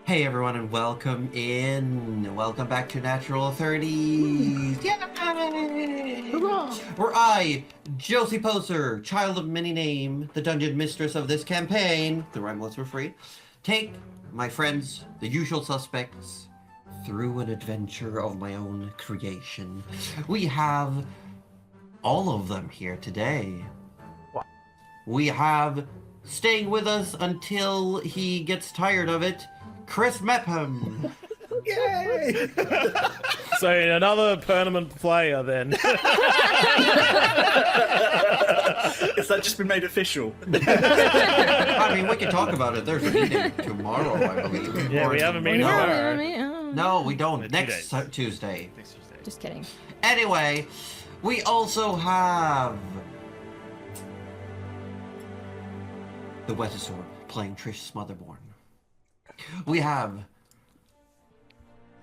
Hey everyone and welcome in. Welcome back to Natural 30s. Yay! Where I, Josie Poser, child of many name, the dungeon mistress of this campaign, the Remlets were free, take my friends, the usual suspects, through an adventure of my own creation. We have all of them here today. We have, staying with us until he gets tired of it, Chris Mepham. Yay! So another permanent player then. Has that just been made official? I mean, we can talk about it. There's a meeting tomorrow, I believe. Yeah, we have a meeting tomorrow. No, we don't. Next Next Tuesday. Next Tuesday. Just kidding. Anyway, we also have the Wetasaur playing Trish Smotherborn. We have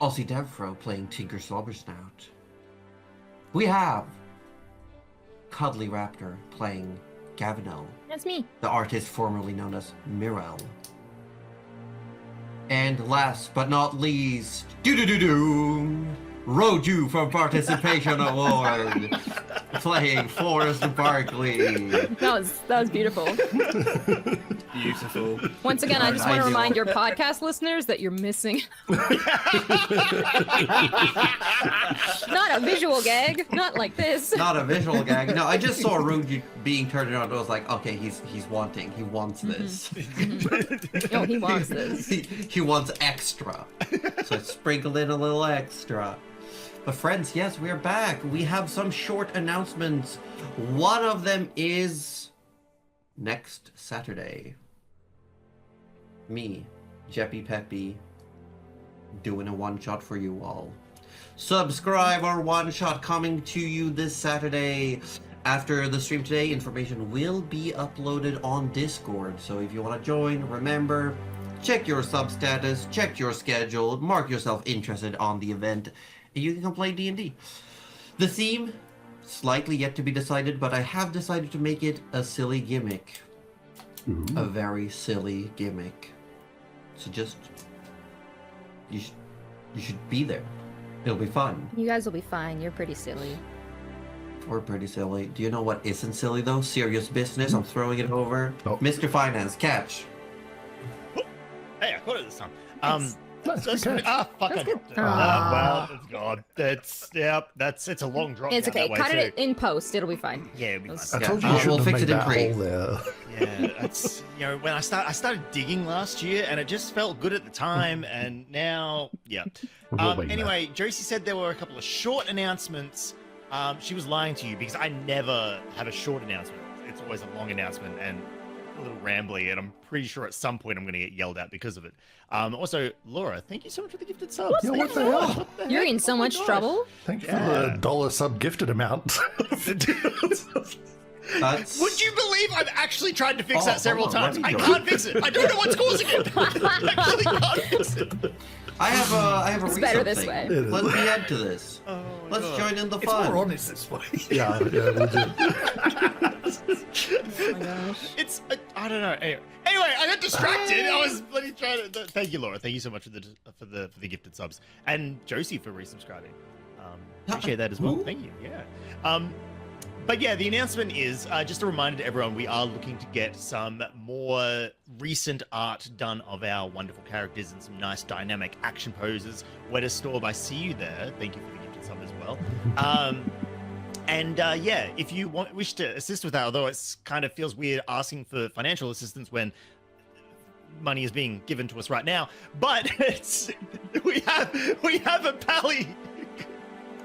Aussie Devfro playing Tinker Slobbersnout. We have Cuddly Raptor playing Gavinel, That's me. the artist formerly known as Mirel. And last but not least, Roju for Participation Award, playing Forrest Barkley. That was beautiful. Beautiful. Once again, I just want to Ideal. remind your podcast listeners that you're missing. Not a visual gag. Not like this. Not a visual gag. No, I just saw Roju being turned on. I was like, okay, he's wanting. He wants this. No, he wants this. He wants extra. So sprinkle in a little extra. But friends, yes, we're back. We have some short announcements. One of them is next Saturday. Me, Jeppy Peppy, doing a one-shot for you all. Subscribe our one-shot coming to you this Saturday. After the stream today, information will be uploaded on Discord. So if you want to join, remember, check your sub status, check your schedule, mark yourself interested on the event, and you can come play D&D. The theme, slightly yet to be decided, but I have decided to make it a silly gimmick. A very silly gimmick. So just, you should be there. It'll be fun. You guys will be fine. You're pretty silly. We're pretty silly. Do you know what isn't silly though? Serious business. I'm throwing it over. Oh. Mr. Finance, catch. Hey, I caught it this time. Nice, That's good catch. fuck That's it. good. Well, it's gone. It's a long drop. It's down okay. that way Cut it too. in post. It'll be fine. Yeah, it'll be fine. I Yeah, told you you we'll shouldn't have fix made it in that pre. hole there. Yeah, that's when I started digging last year, and it just felt good at the time, and now, yeah. We've all been Anyway, Josie said there were a couple of short announcements. She was lying to you because I never have a short announcement. It's always a long announcement and a little rambly, and I'm pretty sure at some point I'm going to get yelled at because of it. Also, Laura, thank you so much for the gifted subs. Yeah, what the hell? You're in so much trouble. Thank you for the dollar sub gifted amount. That's... Would you believe I've actually tried to fix Oh, that several hold on, times? let I me can't fix it. I don't know what's causing it. I actually can't fix it. I have a It's research better this thing. way. It is. Let's be add to this. Oh my Let's God. join in the It's fun. more honest this way. yeah, we do. Oh my gosh. It's I don't know. Anyway, I got distracted. I was bloody trying to. Thank you, Laura. Thank you so much for the gifted subs, and Josie for resubscribing. Appreciate that as well. Who? Thank you. Yeah. But yeah, the announcement is just a reminder to everyone: we are looking to get some more recent art done of our wonderful characters and some nice dynamic action poses. Wetasaur, I see you there. Thank you for the gifted sub as well. Yeah, if you wish to assist with that, although it's kind of feels weird asking for financial assistance when money is being given to us right now, but we have a pally.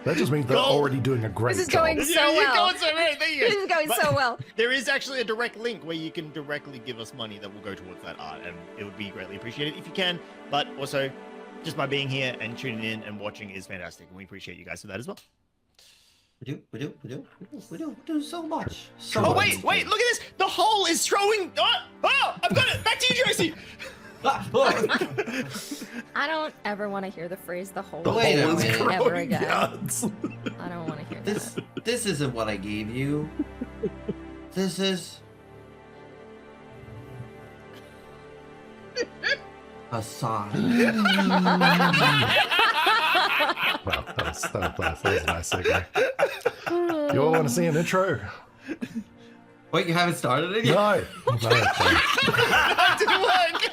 That just means they're Go. already doing a great This is job. going so Yeah, you're well. going so well. There you go. This is going But so well. There is actually a direct link where you can directly give us money that will go towards that art, and it would be greatly appreciated if you can. But also, just by being here and tuning in and watching is fantastic, and we appreciate you guys for that as well. We do so much. So Oh much. wait, look at this! The hole is throwing. Oh, I've got it. Back to you, Josie. I don't ever want to hear the phrase "the whole" The Wait a hole is minute. ever growing again. yards. I don't want to hear This that. this isn't what I gave you. This is A sign. Well, that was a nice segue. You all want to see an intro? Wait, you haven't started it yet? No. Didn't work.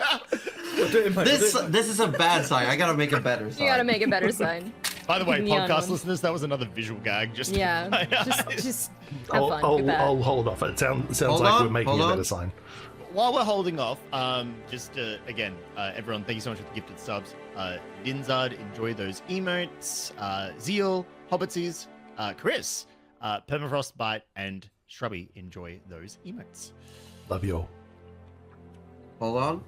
We'll do it in my- This is a bad sign. I gotta make a better sign. You gotta make a better sign. By the way, Neon podcast one. listeners, that was another visual gag. Just Yeah. Just have fun. Too bad. I'll hold off. It sounds Hold like on, we're making hold a on. better sign. While we're holding off, again, everyone, thank you so much for the gifted subs. Dinzard, enjoy those emotes. Zeal, Hobbitsies, Chris, Permafrostbite, and Shrubby, enjoy those emotes. Love you all. Hold on.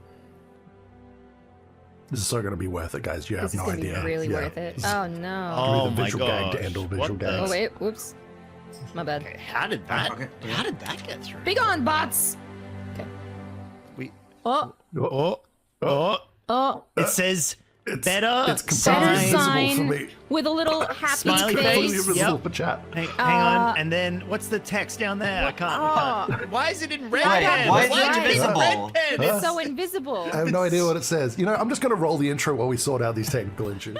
This is so going to be worth it, guys. You have This is no gonna idea. be really Yeah. worth it. This is Oh no. gonna be Oh the my visual gag to gosh, end all what visual the- gags. Oh wait, whoops. My bad. Okay, how did that? Okay, yeah. How did that get through? Be gone, bots. We. Oh, oh. It says better It's completely Better invisible sign for me. with a little happy Smiley Completely face. face. invisible Yep. for chat. Hang on, and then what's the text down there? I can't. Why is it in red Why- pen? why is Why it is invisible? red pen? It's so invisible. I have no idea what it says. You know, I'm just going to roll the intro while we sort out these technical issues.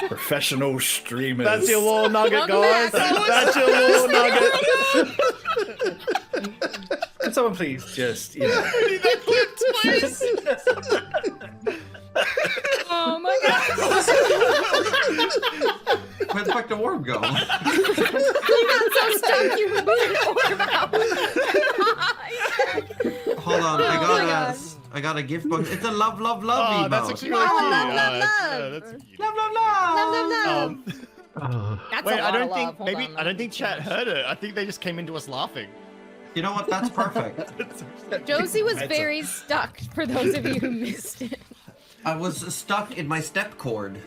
Professional streamers. That's your little nugget, Welcome guys. back. That's your little nugget. Can someone please just, you know. Need that clipped, please. Oh my god. Where the fuck did Orb go? You got so stuck you moved Orb out. Hold on, Oh my God. I got a gift box. It's a love, love, love Oh, emote. that's actually really Oh, cute. love, love, Yeah, love. that's cute. Love, love, love. Love, love, love. That's Wait, a lot I don't of think love. Hold maybe on, I don't think chat heard it. I think they just came into us laughing. You know what? That's perfect. Josie was That's very stuck, for those of you who missed it. I was stuck in my step cord.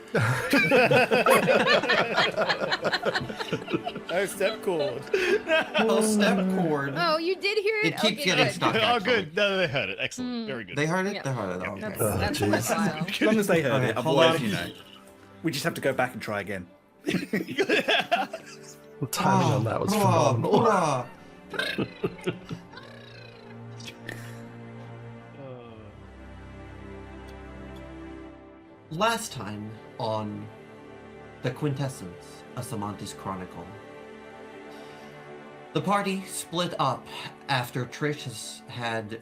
Oh, step chord. Oh, step cord. Oh, you did hear it? It keeps Okay, getting good. stuck. Oh, actually. good. No, they heard it. Excellent. Very good. They heard it? Yeah. They heard it. Okay. That's, Oh, that's jeez. worthwhile. As long as they heard Okay, it, hold otherwise, on. you know. We just have to go back and try again. The timing on that was phenomenal. Last time on the Quintessence, a Sammantis Chronicle. The party split up after Trish had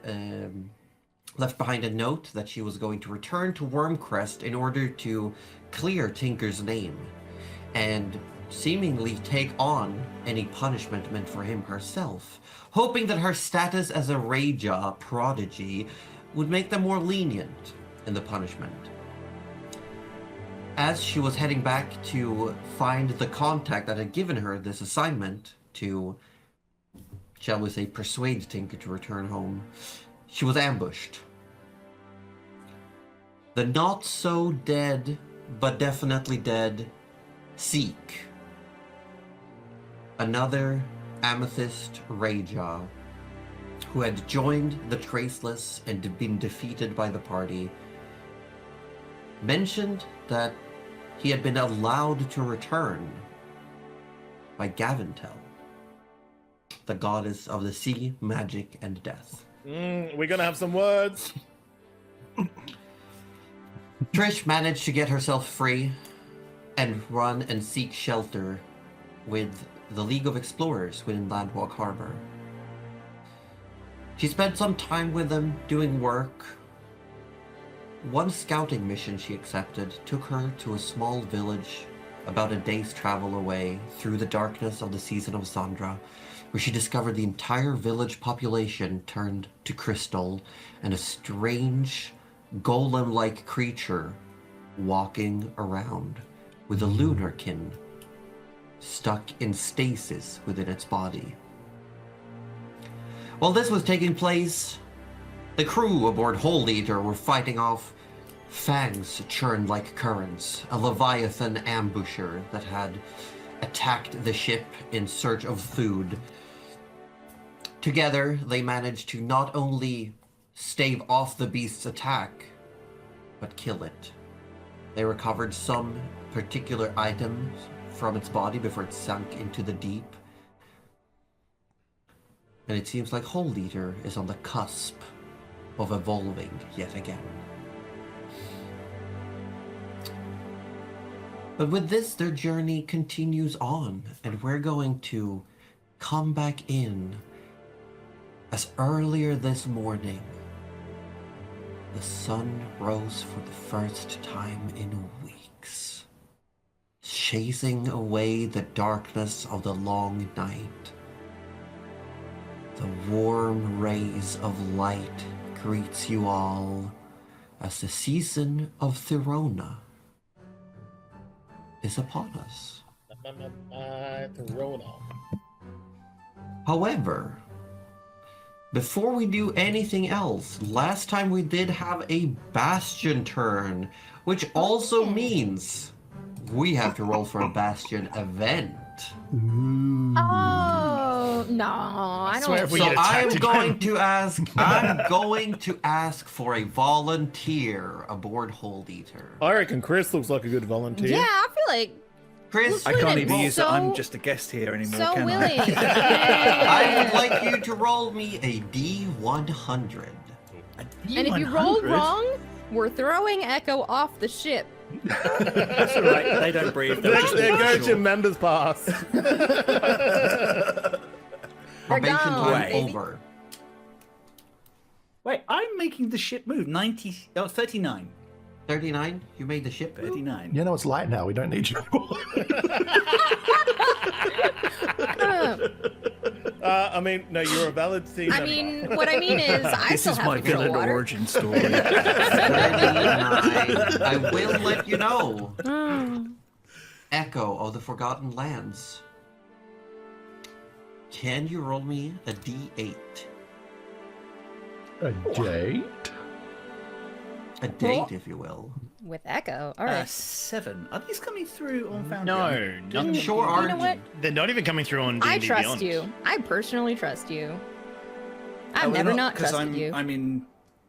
left behind a note that she was going to return to Wormcrest in order to clear Tinker's name and seemingly take on any punishment meant for him herself, hoping that her status as a Reja prodigy would make them more lenient in the punishment. As she was heading back to find the contact that had given her this assignment to, shall we say, persuade Tinker to return home, she was ambushed. The not so dead, but definitely dead, Seek. Another Amethyst Reja, who had joined the Traceless and been defeated by the party, mentioned that he had been allowed to return by Gavintel, the goddess of the sea, magic, and death. We're gonna have some words. Trish managed to get herself free and run and seek shelter with the League of Explorers within Landwalk Harbor. She spent some time with them doing work. One scouting mission she accepted took her to a small village about a day's travel away through the darkness of the season of Sandra, where she discovered the entire village population turned to crystal and a strange, golem-like creature walking around with a lunarkin stuck in stasis within its body. While this was taking place, the crew aboard Hold Eater were fighting off fangs churned like currents, a leviathan ambusher that had attacked the ship in search of food. Together, they managed to not only stave off the beast's attack, but kill it. They recovered some particular items from its body before it sank into the deep. And it seems like Hold Eater is on the cusp of evolving yet again. But with this, their journey continues on, and we're going to come back in as earlier this morning, the sun rose for the first time in weeks, chasing away the darkness of the long night. The warm rays of light greets you all as the season of Therona is upon us. Corona. However, before we do anything else, last time we did have a Bastion turn, which also means we have to roll for a Bastion event. Oh no, I swear don't. if we So get I'm attacked going to ask for a volunteer aboard Hold Eater. I reckon Chris looks like a good volunteer. Yeah, I feel like Chris, I can't even Well, use that. I'm so- just a guest here anymore, so can willing. I would like you to roll me a D100. And if you roll wrong, we're throwing Echo off the ship. That's all right. They don't breathe. They'll just There walk goes your ashore. members pass. Probation gone, time baby. over. Wait, I'm making the ship move. 39. 39, you made the ship move? 39. You know, it's light now. We don't need you anymore. I mean, no, you're a valid team I member. mean, what I mean is, I This still is have my to fill villain water. origin story. 39. I will let you know. Echo of the Forgotten Lands. Can you roll me a D8? A date? A date, if you will. With Echo, all right. 7. Are these coming through on Foundry? No, nothing. Sure You are. know what? They're not even coming through on D&D I trust Beyond. you. I personally trust you. I've Oh, never we're not 'cause trusted you. I'm in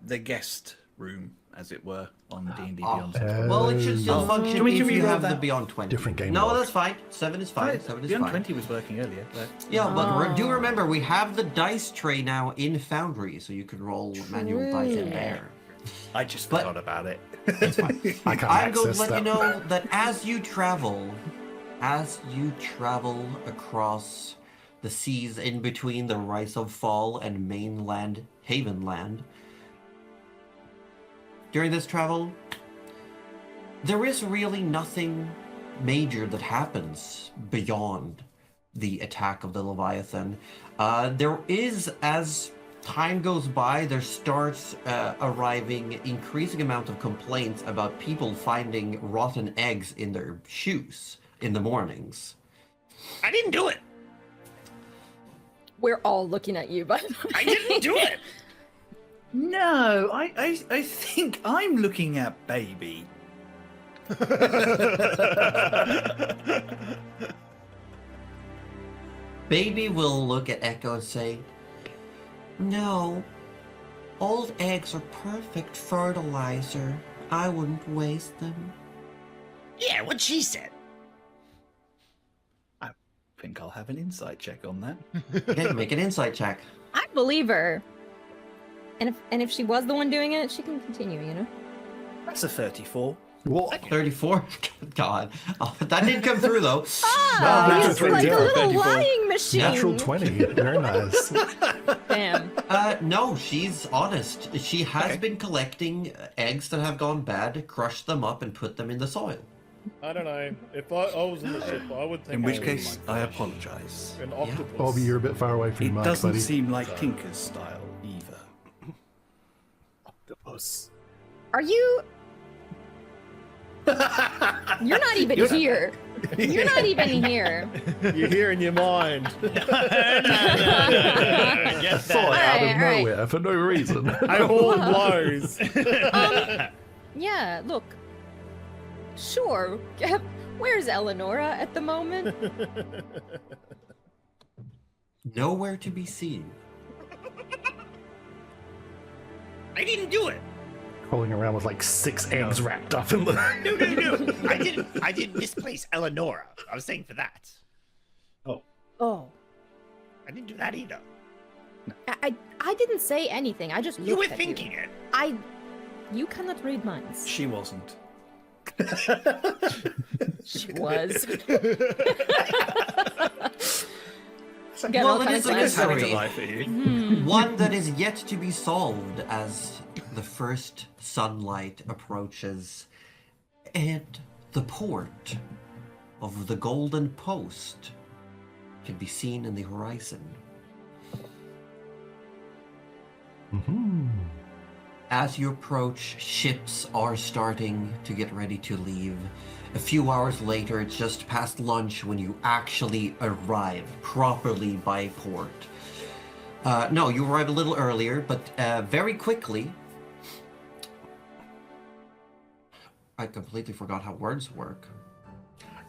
the guest room, as it were, on the D&D Oh. Beyond. Well, it should still Oh. function Can we if you reroll have the that? Beyond 20. Different game No, log. that's fine. 7 is fine. 7 is Beyond fine. 20 was working earlier. But... Yeah, but do Oh. remember, we have the dice tray now in Foundry, so you can roll manual dice in there. I just But- forgot about it. It's fine. I can't I'm going to access let you that. know that as you travel across the seas in between the Rise of Fall and mainland Havenland, during this travel, there is really nothing major that happens beyond the attack of the Leviathan. There is, as time goes by, there starts arriving increasing amount of complaints about people finding rotten eggs in their shoes in the mornings. I didn't do it. We're all looking at you, but I didn't do it. No, I think I'm looking at baby. Baby will look at Echo and say, "No, old eggs are perfect fertilizer. I wouldn't waste them. Yeah, what she said. I think I'll have an insight check on that. Okay, make an insight check. I believe her. And if she was the one doing it, she can continue, you know? That's a 34. What? 34? God. Oh, that didn't come through, though. Ah, he's natural like a 20. little 34. lying machine. Natural 20. Very nice. Damn. No, she's honest. She has Okay. been collecting eggs that have gone bad, crushed them up, and put them in the soil. I don't know. If I was in the ship, I would think. In which I was case, like I apologise. An octopus. Bobby, you're a bit far away from It your mic, doesn't buddy. seem like Tinker's style either. octopus. Are you... You're not even here. You're not even here. You're here in your mind. Get Thought that. out of Alright, alright. nowhere for no reason. I horn blows. Yeah, look. Sure. Where's Eleonora at the moment? Nowhere to be seen. I didn't do it. Rolling around with like 6 eggs wrapped up in the. No. I didn't misplace Eleonora. I was saying for that. Oh. I didn't do that either. I didn't say anything. I just You were looked at thinking it. You cannot read minds. She wasn't. She was. Well, all it kinds is a of Coming to mystery. life at you. One that is yet to be solved as the first sunlight approaches, and the port of the Golden Post can be seen in the horizon. Mhm. As you approach, ships are starting to get ready to leave. A few hours later, it's just past lunch when you actually arrive properly by port. No, you arrive a little earlier, but very quickly. I completely forgot how words work.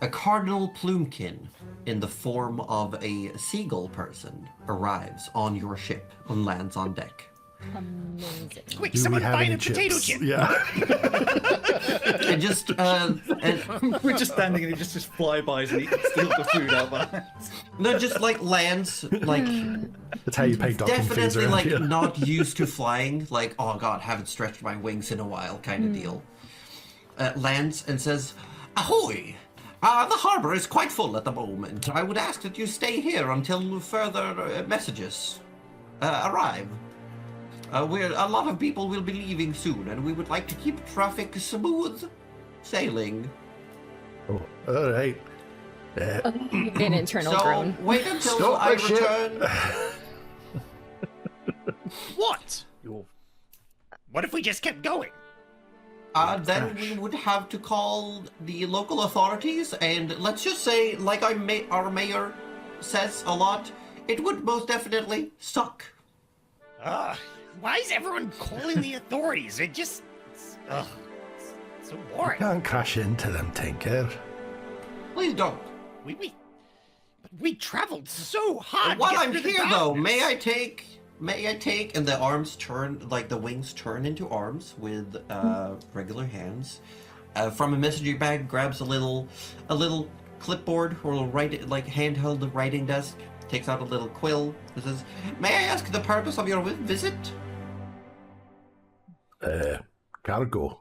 A cardinal plumekin in the form of a seagull person arrives on your ship and lands on deck. Amazing. Quick, Do we someone have find any a potato chips? chip. Yeah. And just We're just standing and he just flybys and he steals the food out of our hands. no, just like lands like That's how you pay docking fees definitely around like here. not used to flying. Like, oh god, haven't stretched my wings in a while, kind of deal. Lands and says, "Ahoy! The harbor is quite full at the moment. I would ask that you stay here until further messages arrive. A lot of people will be leaving soon, and we would like to keep traffic smooth sailing. Oh, all right. An internal So groan. wait until Stop I the ship. return." What? What if we just kept going? Then we would have to call the local authorities, and let's just say, like our mayor says a lot, it would most definitely suck. Why is everyone calling the authorities? It just... it's so boring. Can't crash into them, Tinker. Please don't. We traveled so hard. While to get I'm through the here, though, darkness. may I take, and the arms turn, like the wings turn into arms with regular hands. From a messenger bag, grabs a little clipboard or a handheld writing desk. Takes out a little quill. It says, "May I ask the purpose of your visit?" Cargo.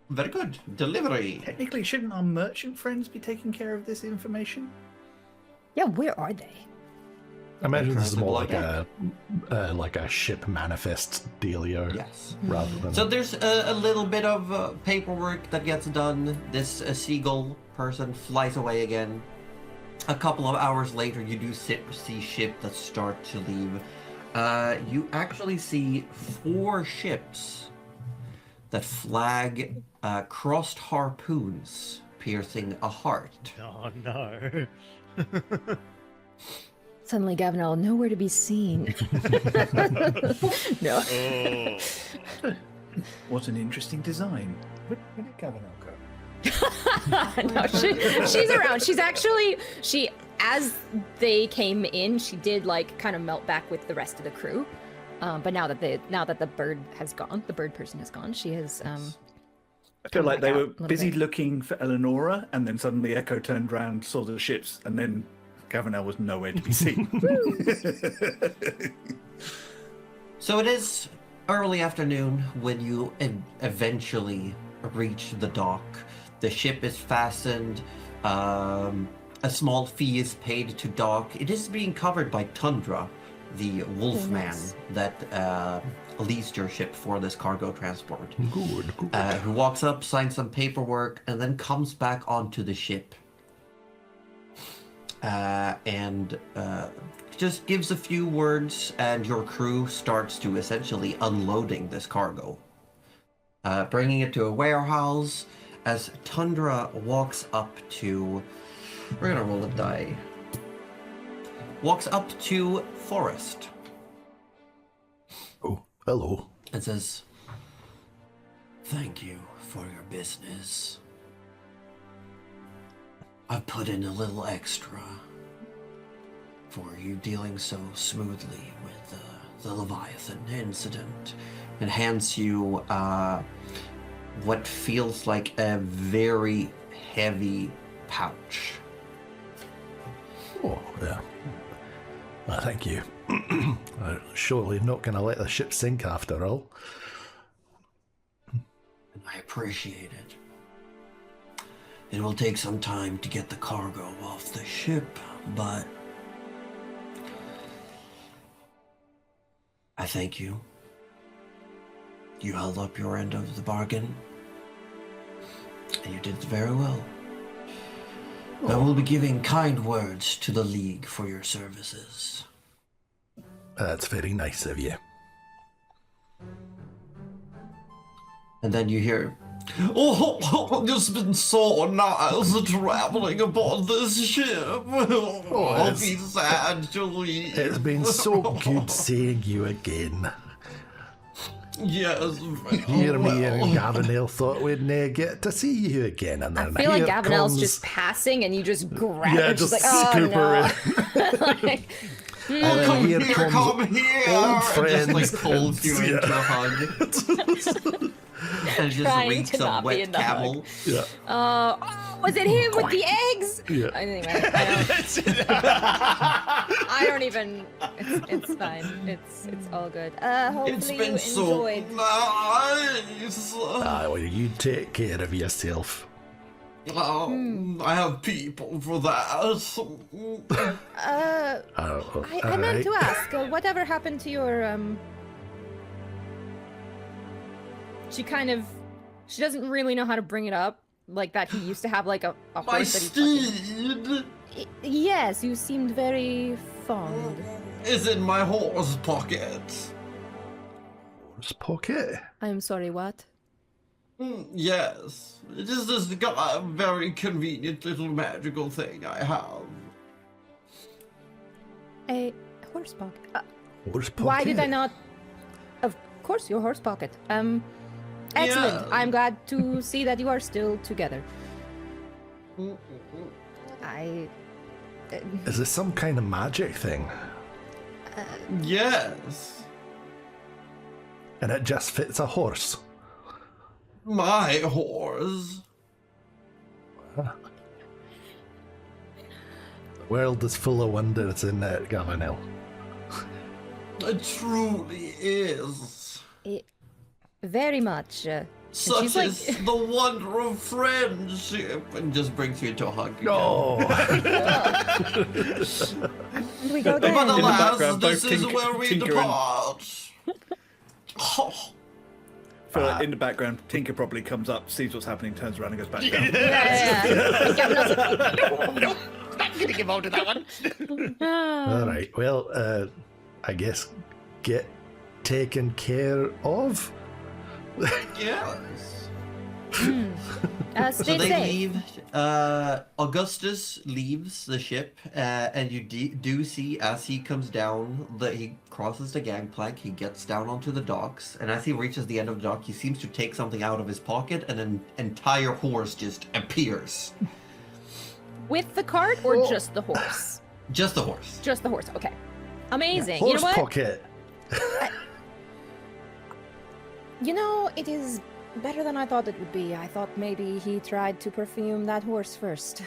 Very good. Delivery. Technically, shouldn't our merchant friends be taking care of this information? Yeah, where are they? I imagine this is more Currently like a ship manifest dealio, Yes. rather than. So there's a little bit of paperwork that gets done. This seagull person flies away again. A couple of hours later, you do see ship that start to leave. You actually see 4 ships that flag crossed harpoons piercing a heart. Oh, no. Suddenly, Gavinal, nowhere to be seen. No. Oh. What an interesting design. Where did Gavinal go? No, she's around. She's actually, as they came in, she did like kind of melt back with the rest of the crew. But now that the bird has gone, the bird person has gone, she has I feel like they back were out a little busy bit. looking for Eleonora, and then suddenly Echo turned around, saw the ships, and then Gavinel was nowhere to be seen. So it is early afternoon when you eventually reach the dock. The ship is fastened. A small fee is paid to dock. It is being covered by Tundra, the wolfman nice. that leased your ship for this cargo transport. Good. Who walks up, signs some paperwork, and then comes back onto the ship. And just gives a few words, and your crew starts to essentially unloading this cargo. Bringing it to a warehouse. As Tundra walks up to... We're gonna roll a die. Walks up to Forrest. Oh, hello. And says, "Thank you for your business. I've put in a little extra for you dealing so smoothly with the Leviathan incident." And hands you what feels like a very heavy pouch. Oh, yeah. Well, thank you. Surely not going to let the ship sink after all. And I appreciate it. It will take some time to get the cargo off the ship, but I thank you. You held up your end of the bargain, and you did very well. I will be giving kind words to the League for your services. That's very nice of you. And then you hear, "Oh, it's been so nice traveling aboard this ship. I'll it's- be sad to leave." It's been so good seeing you again. Yes. Here, me and well. Gavinel thought we'd get to see you again, and I then feel like here Gavinel's comes... just passing, and you just grab Yeah, it. She's just like, oh scoop her no. Like, And then Come here here, comes come here. old Just friends. like pulls you and- into a hug. And just Trying reeks to of not be wet in the camel. Yeah. oh, was it him with the eggs? Yeah. Anyway, I don't even. It's fine. It's all good. Hopefully It's you been so enjoyed. nice. Well, you take care of yourself. I have people for that. I meant to ask, whatever happened to your She doesn't really know how to bring it up, like that he used to have like a My horse that he steed Yes, you seemed very fond. is in my horse pocket. Horse pocket? I'm sorry, what? Yes, it is this very convenient little magical thing I have. A horse pocket. Horse pocket? Why did I not? Of course, your horse pocket. Excellent. Yeah. I'm glad to see that you are still together. Is this some kind of magic thing? Yes, And it just fits a horse? my horse. The world is full of wonders in it, Gavinel. It truly is. Very much. Such she's like- is the wonder of friendship. And just brings you into a hug. again. Oh! And we go But again. alas, background, this both is Tinker- where we Tinker and- depart. Oh, In the background, Tinker probably comes up, sees what's happening, turns around and goes back down. No, not gonna give out to that one. All right. Well, I guess get taken care of. yes. Stay So they safe. leave. Augustus leaves the ship, and you do see as he comes down that he crosses the gangplank. He gets down onto the docks, and as he reaches the end of the dock, he seems to take something out of his pocket, and an entire horse just appears. With the cart or just the horse? Just the horse. Just the horse. Okay. Amazing. Horse you know what? pocket. You know, it is better than I thought it would be. I thought maybe he tried to perfume that horse first.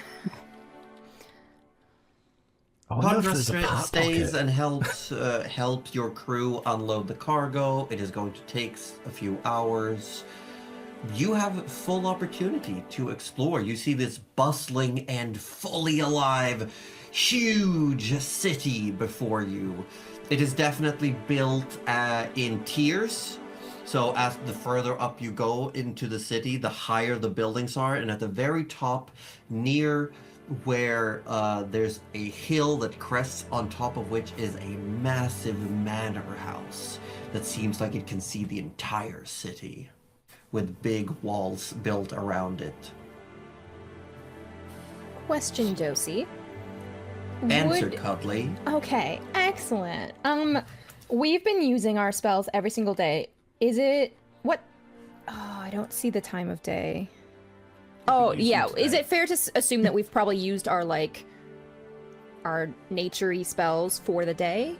I wonder if Condra there's a pat stays pocket. and helps your crew unload the cargo. It is going to take a few hours. You have full opportunity to explore. You see this bustling and fully alive, huge city before you. It is definitely built in tiers. So as the further up you go into the city, the higher the buildings are. And at the very top, near where there's a hill that crests on top of which is a massive manor house that seems like it can see the entire city, with big walls built around it. Question, Josie. Answer, Cuddly. Okay, excellent. We've been using our spells every single day. Is it what? Oh, I don't see the time of day. Oh, yeah. Is it fair to assume that we've probably used our our nature-y spells for the day?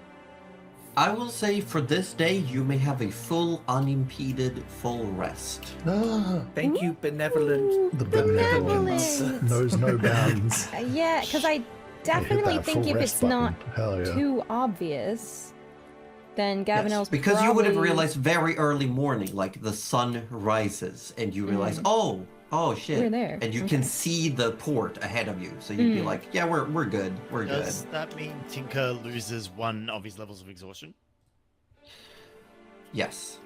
I will say for this day, you may have a full, unimpeded, full rest. Ah, Thank you, benevolent. the benevolence benevolent. knows no bounds. Yeah, because I definitely that think full if rest it's not button. Hell yeah. too obvious, then Yes, Gavinel's because you would have probably- realized very early morning, like the sun rises, and you realize, oh shit, We're there, and you okay. can see the port ahead of you. So you'd be like, yeah, we're good, we're good. Does that mean Tinker loses one of his levels of exhaustion? Yes.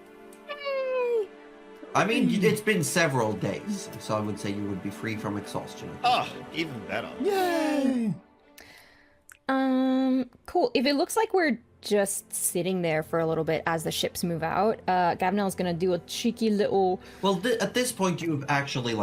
I mean, it's been several days, so I would say you would be free from exhaustion. at this Oh, point. even better. Yay! Cool. If it looks like we're just sitting there for a little bit as the ships move out, Gavinel's gonna do a cheeky little. Well, at this point, you've actually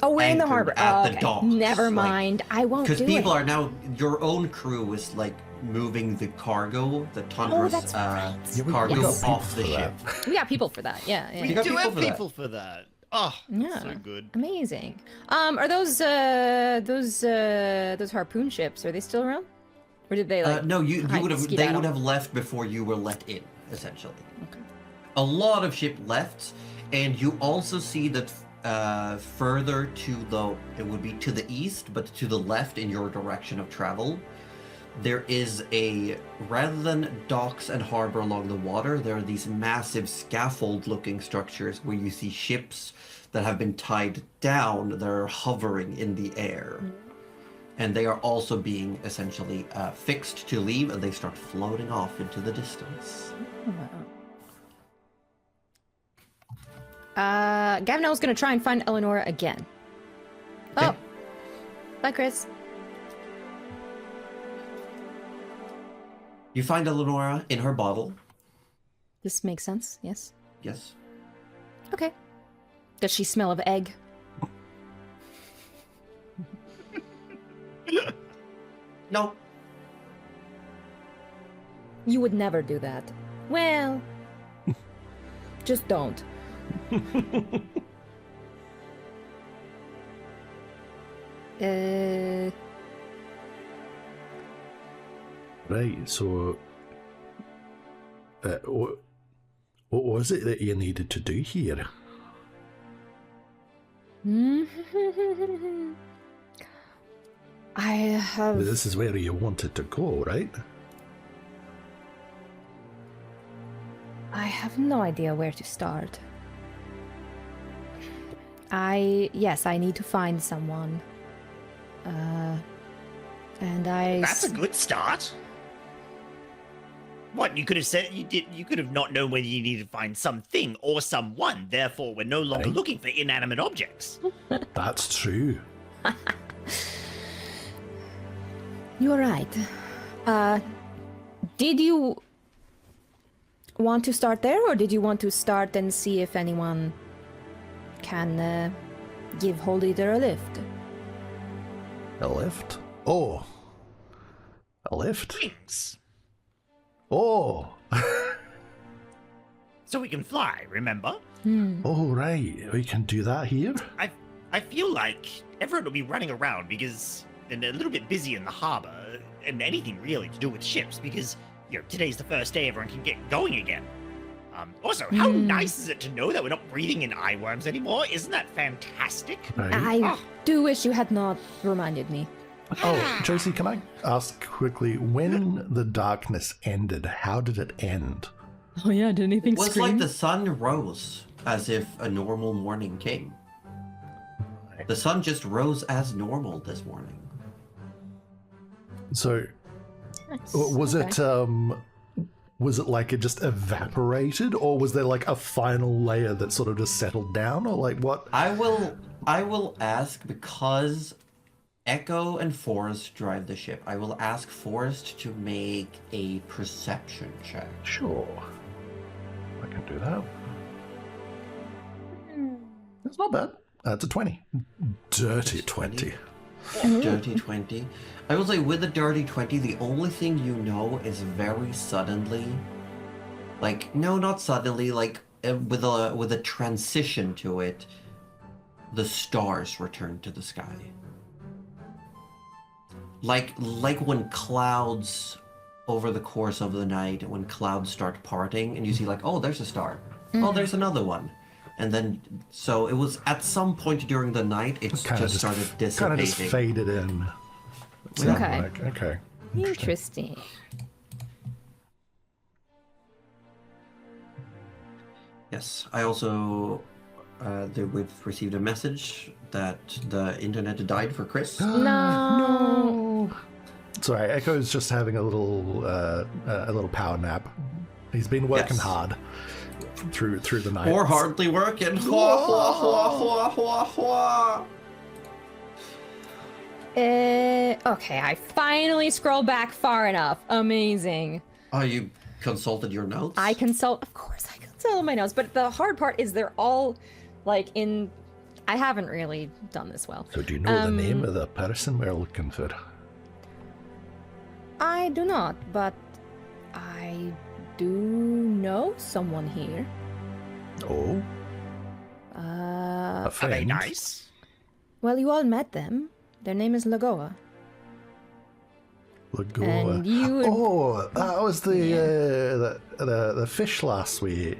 Oh, we're in the anchored harbor. at Oh, the okay. docks, Never like- mind. I won't do because people it. are now, your own crew is moving the cargo, the Tundra's that's right. Yeah, we cargo got off the people for ship. that. We got people for that. Yeah. We yeah. got Do people have for that. people for that. Oh, Yeah. so good. Amazing. Are those harpoon ships? Are they still around? Or did they No, you would have. They skedaddle? would have left before you were let in, essentially. Okay. A lot of ship left, and you also see that further it would be to the east, but to the left in your direction of travel, there is rather than docks and harbor along the water, there are these massive scaffold-looking structures where you see ships that have been tied down that are hovering in the air. And they are also being essentially fixed to leave, and they start floating off into the distance. Gavinel's gonna try and find Eleonora again. Okay. Oh, bye, Chris. You find Eleonora in her bottle. This makes sense. Yes. Yes. Okay. Does she smell of egg? No. You would never do that. Well, just don't. Right, so what was it that you needed to do here? I have. This is where you wanted to go, right? I have no idea where to start. Yes, I need to find someone. And That's a good start. What, you could have said you could have not known whether you needed to find something or someone, therefore we're no longer Right. looking for inanimate objects. That's true. You're right. Did you want to start there, or did you want to start and see if anyone can give Hold Eater a lift? A lift? Oh. A lift? Wings. Oh. So we can fly, remember? Oh, right. We can do that here? I feel like everyone will be running around because and a little bit busy in the harbor and anything really to do with ships because today's the first day everyone can get going again. Also, how nice is it to know that we're not breathing in eye worms anymore? Isn't that fantastic? Right. I do wish you had not reminded me. Oh, Josie, can I ask quickly, when the darkness ended, how did it end? Oh yeah, did anything It was like the sun rose as if a normal morning came. The sun just rose as normal this morning. So, was it like it just evaporated, or was there like a final layer that sort of just settled down, or like what? I will ask, because Echo and Forrest drive the ship. I will ask Forrest to make a perception check. Sure, I can do that. It's not bad. It's a 20. Dirty 20. Dirty 20. I will say, with the dirty 20, the only thing you know is very suddenly, like, no, not suddenly, like, with a transition to it, the stars return to the sky. Like when clouds, over the course of the night, when clouds start parting, and you see like, oh, there's a star. Oh, there's another one. And then, so it was at some point during the night, it just started dissipating. Kind of just faded in. Okay. Okay. Interesting. Yes, I also, we've received a message that the internet died for Chris. No. Sorry, Echo's just having a little power nap. He's been working hard through the night. Or hardly working. Okay, I finally scrolled back far enough. Amazing. Oh, you consulted your notes? Of course I consult my notes, but the hard part is they're all like in, I haven't really done this well. So do you know the name of the person we're looking for? I do not, but I do know someone here. Oh? A Are they friend? nice? Well, you all met them. Their name is Lagoa. Lagoa. And you... Oh, that was the fish lass we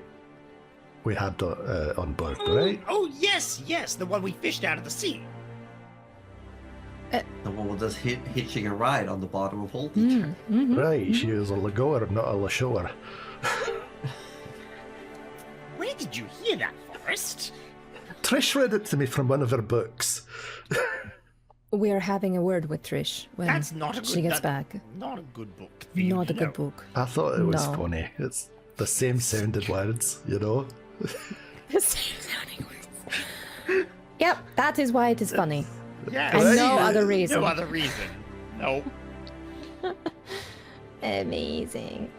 had on board, right? Oh, yes, the one we fished out of the sea. The one with us hitching a ride on the bottom of Holt Beach. Right, she was a Lagoa, not a Lashore. Where did you hear that, Forrest? Trish read it to me from one of her books. We're having a word with Trish when That's not a good she gets back. Not a good book. For you Not to a good know. book. I thought it was No. funny. It's the same sounded words, you know? The same sounding words. Yep, that is why it is funny. Yes. And no other reason. No other reason. No. Amazing.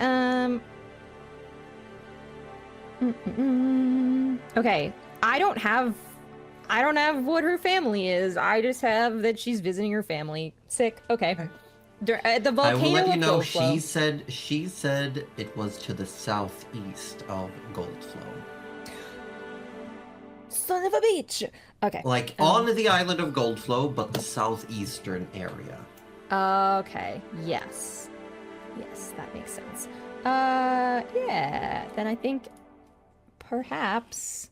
Okay, I don't have what her family is. I just have that she's visiting her family. Sick. Okay. At the volcano. I will let you of know, Goldflow. she said it was to the southeast of Goldflow. Son of a bitch. Okay. Like, on the island of Goldflow, but the southeastern area. Okay. Yes. Yes, that makes sense. Yeah. Then I think perhaps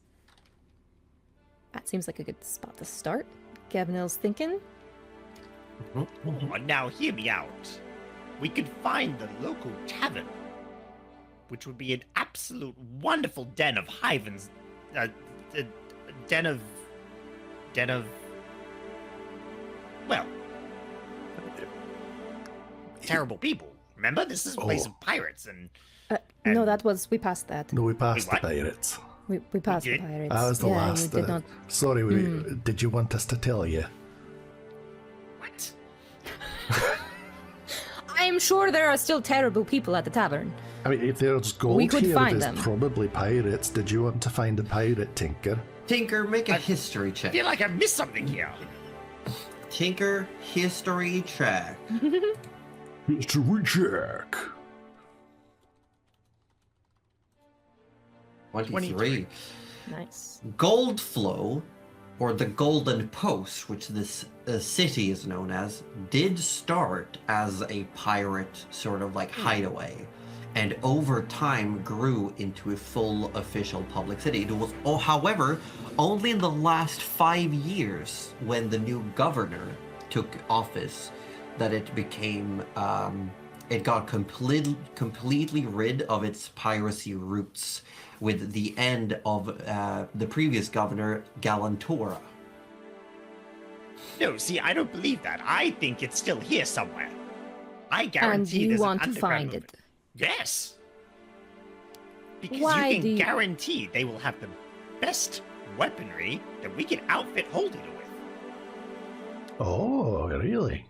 that seems like a good spot to start. Gavinel's thinking. Oh, now hear me out. We could find the local tavern, which would be an absolute wonderful den of Hyvens. Den of. Well, terrible people. Remember, this is a place of pirates and. No, we passed that. No, we passed Wait, the what? pirates. We passed the did? pirates. That was the yeah, last. You did not. Sorry, did you want us to tell you? What? I'm sure there are still terrible people at the tavern. I mean, if there's gold We could here, find there's them. probably pirates. Did you want to find a pirate, Tinker? Tinker, make a history I check. feel like I missed something here. Tinker, history check. History check. 23. Nice. Goldflow, or the Golden Post, which this city is known as, did start as a pirate sort of like hideaway. and over time grew into a full official public city. It was, however, only in the last 5 years, when the new governor took office, that it became, it got completely rid of its piracy roots with the end of the previous governor, Galantora. No, see, I don't believe that. I think it's still here somewhere. I guarantee And you there's an want to underground find movement. it. Yes. Because Why you do can you- guarantee they will have the best weaponry that we can outfit Hold Eater with. Oh, really?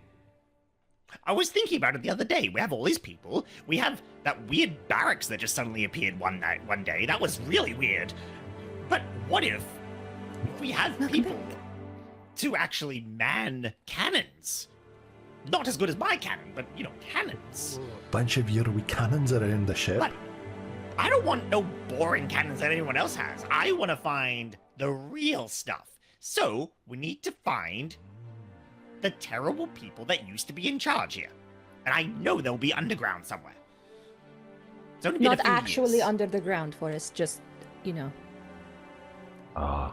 I was thinking about it the other day. We have all these people. We have that weird barracks that just suddenly appeared one day. That was really weird. But what if we have people to actually man cannons? Not as good as my cannon, but, cannons. Bunch of your wee cannons around the ship. But I don't want no boring cannons that anyone else has. I want to find the real stuff. So we need to find the terrible people that used to be in charge here. And I know they'll be underground somewhere. It's only been Not a few actually years. under the ground, Forrest. Just, Ah,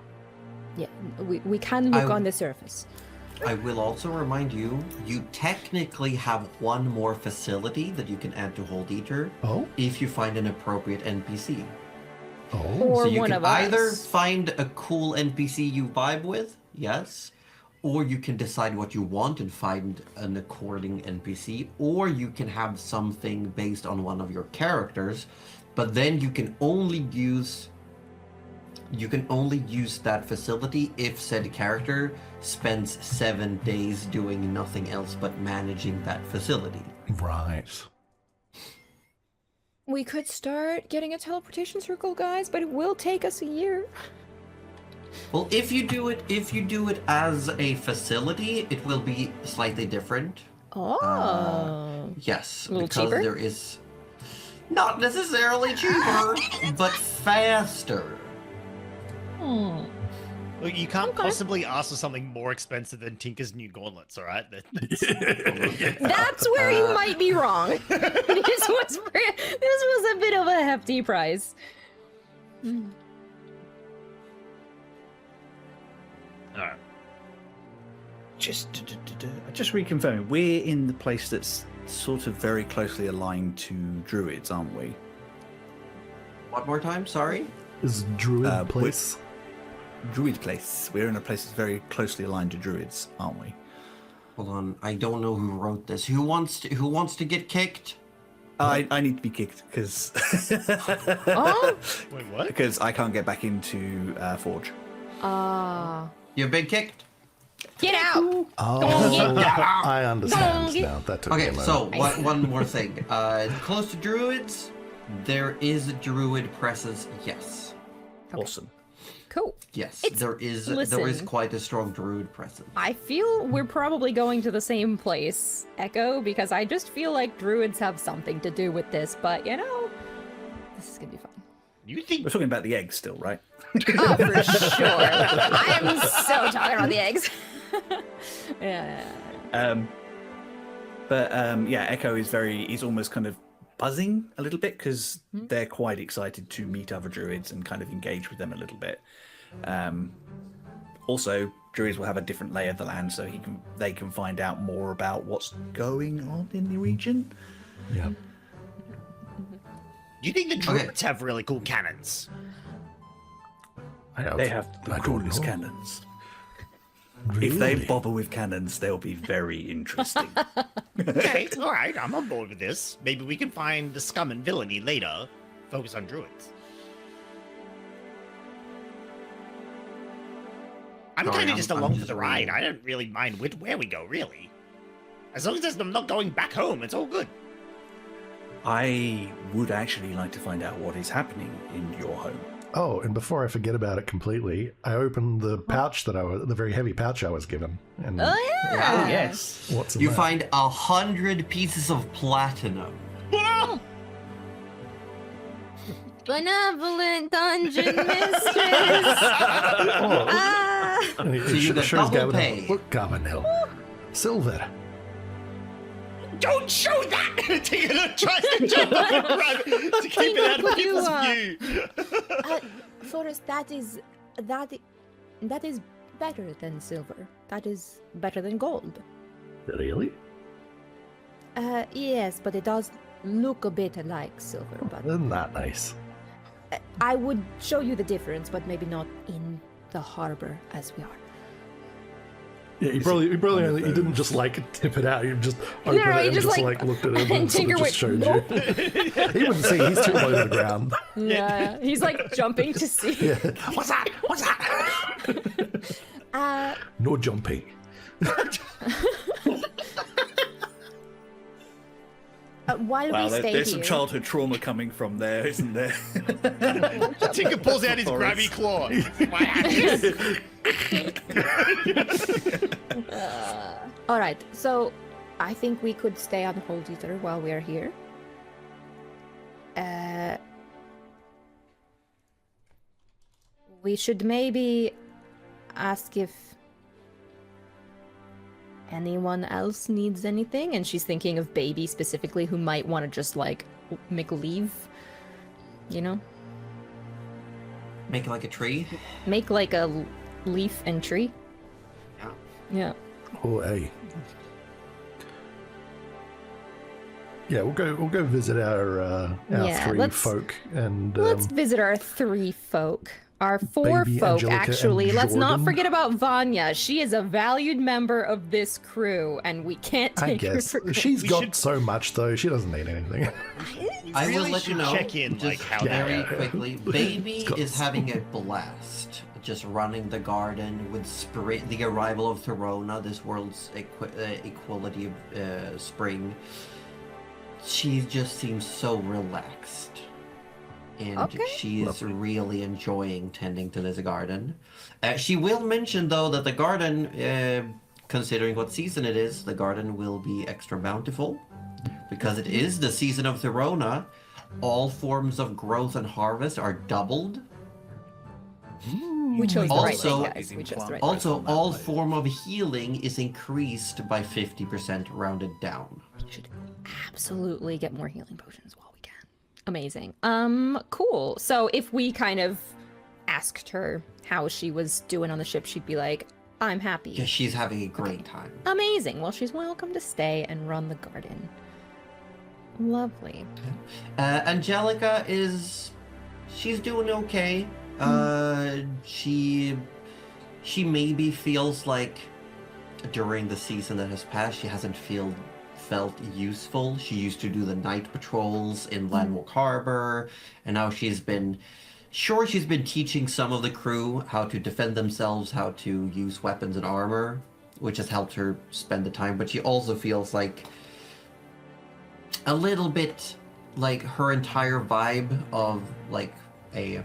yeah, we can look I- on the surface. I will also remind you, you technically have one more facility that you can add to Hold Eater oh, if you find an appropriate NPC. oh. Or So you one can of either us. find a cool NPC you vibe with, yes, or you can decide what you want and find an according NPC, or you can have something based on one of your characters, but then you can only use that facility if said character spends 7 days doing nothing else but managing that facility. Right. We could start getting a teleportation circle, guys, but it will take us a year. Well, if you do it as a facility, it will be slightly different. Oh. Yes, A little because cheaper? there is not necessarily cheaper, but faster. Look, you can't Okay. possibly ask for something more expensive than Tinker's new gauntlets, all right? That's where you might be wrong. This was a bit of a hefty price. All right. Just reconfirming, we're in the place that's sort of very closely aligned to druids, aren't we? One more time, sorry. Is Druid Uh, place? Druid place. We're in a place that's very closely aligned to druids, aren't we? Hold on, I don't know who wrote this. Who wants to get kicked? I need to be kicked because Oh. Wait, what? because I can't get back into Forge. Ah. You've been kicked. Get out! Oh, get I understand Get- now. That took me a Okay, moment. so one more thing. Close to druids, there is druid presence. Yes, Awesome. Cool. yes, It's- there is listen. quite a strong druid presence. I feel we're probably going to the same place, Echo, because I just feel like druids have something to do with this, but this is gonna be fun. You think We're talking about the eggs still, right? Oh, for sure. I am so talking about the eggs. Yeah. Yeah, Echo is he's almost kind of buzzing a little bit because they're quite excited to meet other druids and kind of engage with them a little bit. Also, druids will have a different lay of the land, so they can find out more about what's going on in the region. Yeah. Do you think the druids have really cool cannons? They have the I don't coolest know. cannons. If they Really? bother with cannons, they'll be very interesting. Okay, all right, I'm on board with this. Maybe we can find the scum and villainy later. Focus on druids. I'm Sorry, kind of I'm- just I'm along for just the ride. reading. I don't really mind where we go, really. As long as I'm not going back home, it's all good. I would actually like to find out what is happening in your home. Oh, and before I forget about it completely, I opened the pouch the very heavy pouch I was given. And Oh, yeah. yes. what's in You there? find 100 pieces of platinum. Benevolent dungeon mistress. Oh, Ah. and it So you got shows double Gavin pay. Hill. Look, Gavin Hill. Silver. Don't show that! Tinker tries to jump over rabbit to keep it out of people's view. Forrest, that is better than silver. That is better than gold. Really? Yes, but it does look a bit like silver. But Isn't that nice? I would show you the difference, but maybe not in the harbor as we are. Yeah, he didn't just like tip it out. He just opened it he and just, just like, looked at it and and sort Tinker of just showed went, you. He wouldn't see. He's too low to the ground. Yeah, he's like jumping to see. Yeah. What's that? What's that? No jumping. While Wow, we stay there's here, some childhood trauma coming from there, isn't there? Tinker pulls out his grabby claw. all right. So, I think we could stay on hold eater while we are here. We should maybe ask if anyone else needs anything, and she's thinking of Baby specifically, who might want to just like make leave, you know, Make like a tree. make like a leaf and tree. Yeah. Yeah. Oh, hey. Yeah, we'll go visit our Yeah, three let's- folk and Let's visit our three folk. Our four Baby, folk, Angelica, actually. and Let's not Jordan. forget about Vanya. She is a valued member of this crew, and we can't I take her guess for granted. she's We got should- so much though. She doesn't need anything. I will really let you should know. check in, like, just how very they're- quickly. Baby It's got is so having a blast, just running the garden with the arrival of Therona, this world's equality of spring. She just seems so relaxed, and Okay. she is Lovely. really enjoying tending to this garden. She will mention though that the garden, considering what season it is, the garden will be extra bountiful. Because it is the season of Therona, all forms of growth and harvest are doubled. We chose the right Also- thing, guys. We chose the right thing. Also, all form of healing is increased by 50% rounded down. We should absolutely get more healing potions while we can. Amazing. Cool. So if we kind of asked her how she was doing on the ship, she'd be like, I'm happy. Yeah, she's having a great time. Amazing. Well, she's welcome to stay and run the garden. Lovely. Angelica she's doing okay. She maybe feels like during the season that has passed, she hasn't felt useful. She used to do the night patrols in Landmark Harbor, and now she's been teaching some of the crew how to defend themselves, how to use weapons and armor, which has helped her spend the time. But she also feels like a little bit like her entire vibe of like a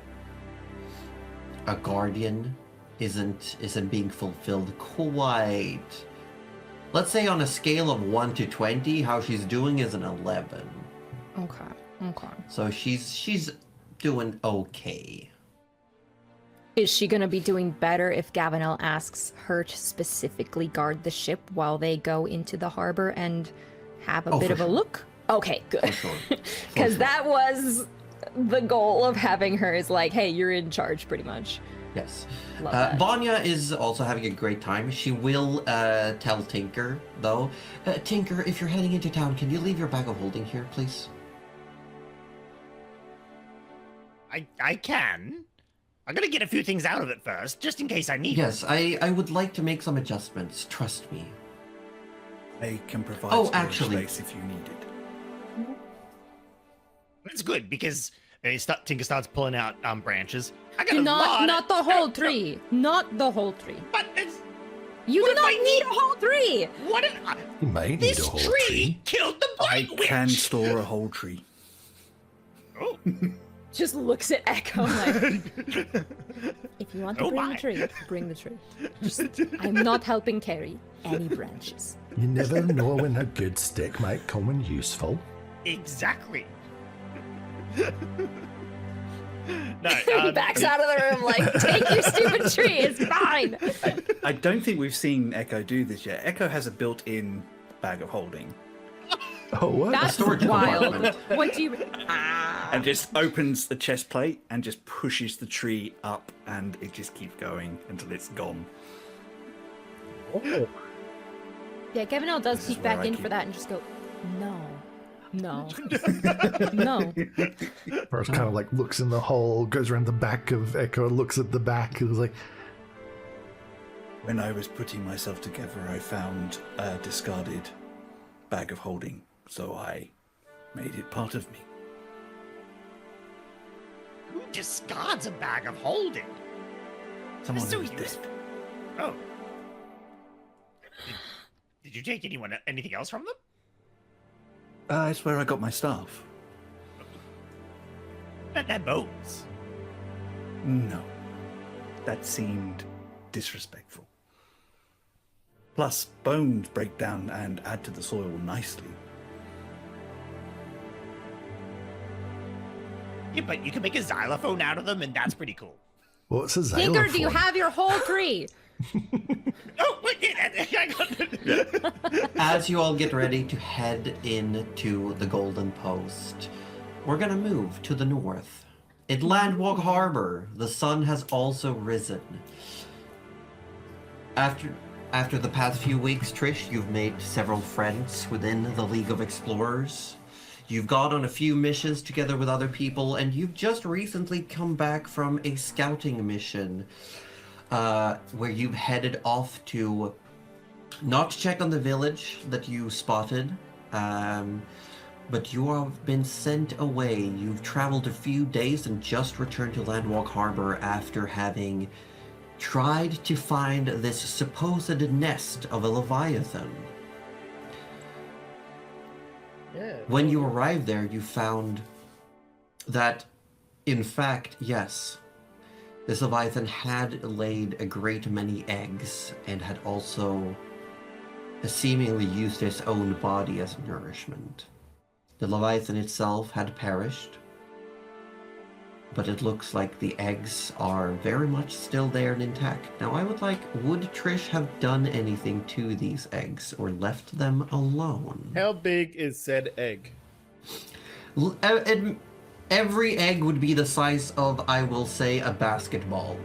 guardian isn't being fulfilled quite. Let's say on a scale of 1 to 20, how she's doing is an 11. Okay. So she's doing okay. Is she gonna be doing better if Gavinel asks her to specifically guard the ship while they go into the harbor and have a bit for of a sure. look? Okay, good. For sure. Because sure. that was the goal of having her, is like, hey, you're in charge pretty much. Yes. Love that. Vanya is also having a great time. She will tell Tinker, though. Tinker, if you're heading into town, can you leave your bag of holding here, please? I can. I'm gonna get a few things out of it first, just in case I need Yes, I would like to make some adjustments. Trust me. I can provide Oh, storage actually- space if you need it. it. That's good, because Tinker starts pulling out branches. I got a lot Not the whole tree. Not the whole tree. But it's, You What do if not I need a whole tree. what if You may need this a whole tree tree. killed the I Black Witch? can store a whole tree. Oh. Just looks at Echo like, if you want to Oh bring my. the tree, bring the tree. I'm not helping carry any branches. You never know when a good stick might come in useful. Exactly. No, He backs out of the room like, take your stupid tree, it's fine. I don't think we've seen Echo do this yet. Echo has a built-in bag of holding. Oh, what? That's storage wild. compartment. What do you? Ah. And just opens the chest plate and just pushes the tree up, and it just keeps going until it's gone. Oh. Yeah, Kevin L does This is peek where back I in keep for it. that and just go, no, no. Forrest kind of like looks in the hole, goes around the back of Echo, looks at the back, and was like, When I was putting myself together, I found a discarded bag of holding, so I made it part of me. Who discards a bag of holding? Someone So who was you- dead. Oh. Did you take anything else from them? It's where I got my staff. Not their bones. No. That seemed disrespectful. Plus, bones break down and add to the soil nicely. Yeah, but you can make a xylophone out of them, and that's pretty cool. "What's a Tinker, do you xylophone?" have your whole tree? Oh, wait, I got As you all get ready to head into the Golden Post, we're gonna move to the north. In Landwalk Harbor, the sun has also risen. After the past few weeks, Trish, you've made several friends within the League of Explorers. You've gone on a few missions together with other people, and you've just recently come back from a scouting mission where you've headed off to not check on the village that you spotted, but you have been sent away. You've traveled a few days and just returned to Landwalk Harbor after having tried to find this supposed nest of a Leviathan. Yeah. When you arrived there, you found that, in fact, yes, this Leviathan had laid a great many eggs and had also seemingly used its own body as nourishment. The Leviathan itself had perished, but it looks like the eggs are very much still there and intact. Now, would Trish have done anything to these eggs or left them alone? How big is said egg? Every egg would be the size of, I will say, a basketball.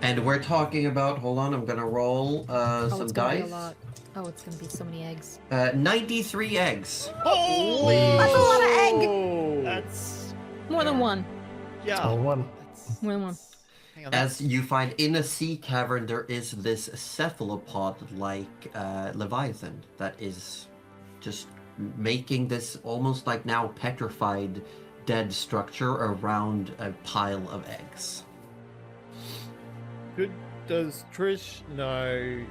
And we're talking about, hold on, I'm gonna roll some it's gonna be dice. a lot. Oh, it's gonna be so many eggs. 93 eggs. Holy! That's a lot of egg. Oh. That's More than one. yeah. All one. That's, More than one. hang on, As you find in a sea cavern, there is this cephalopod-like Leviathan that is just making this almost like now petrified dead structure around a pile of eggs. Does Trish know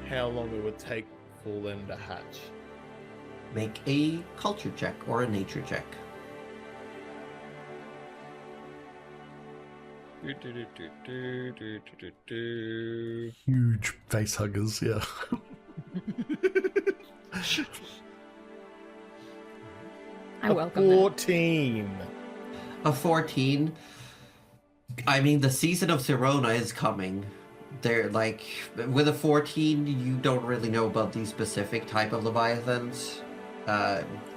how long it would take for them to hatch? Make a culture check or a nature check. Huge face huggers, yeah. I welcome that. 14. A 14. I mean, the season of Sirona is coming. They're like, with a 14, you don't really know about these specific type of Leviathans.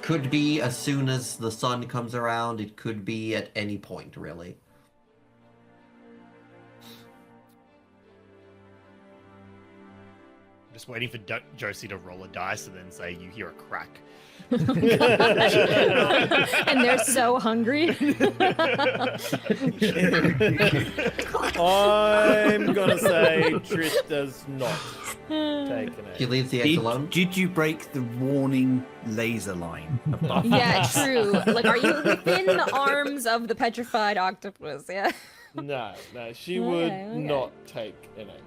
Could be as soon as the sun comes around. It could be at any point, really. Just waiting for Josie to roll a dice and then say, "You hear a crack." And they're so hungry. I'm gonna say Trish does not take an He egg. leaves the eggs alone. Did you break the warning laser line? Above? Yeah, true. Like, are you within the arms of the petrified octopus? Yeah. No, she would Okay. not take an egg.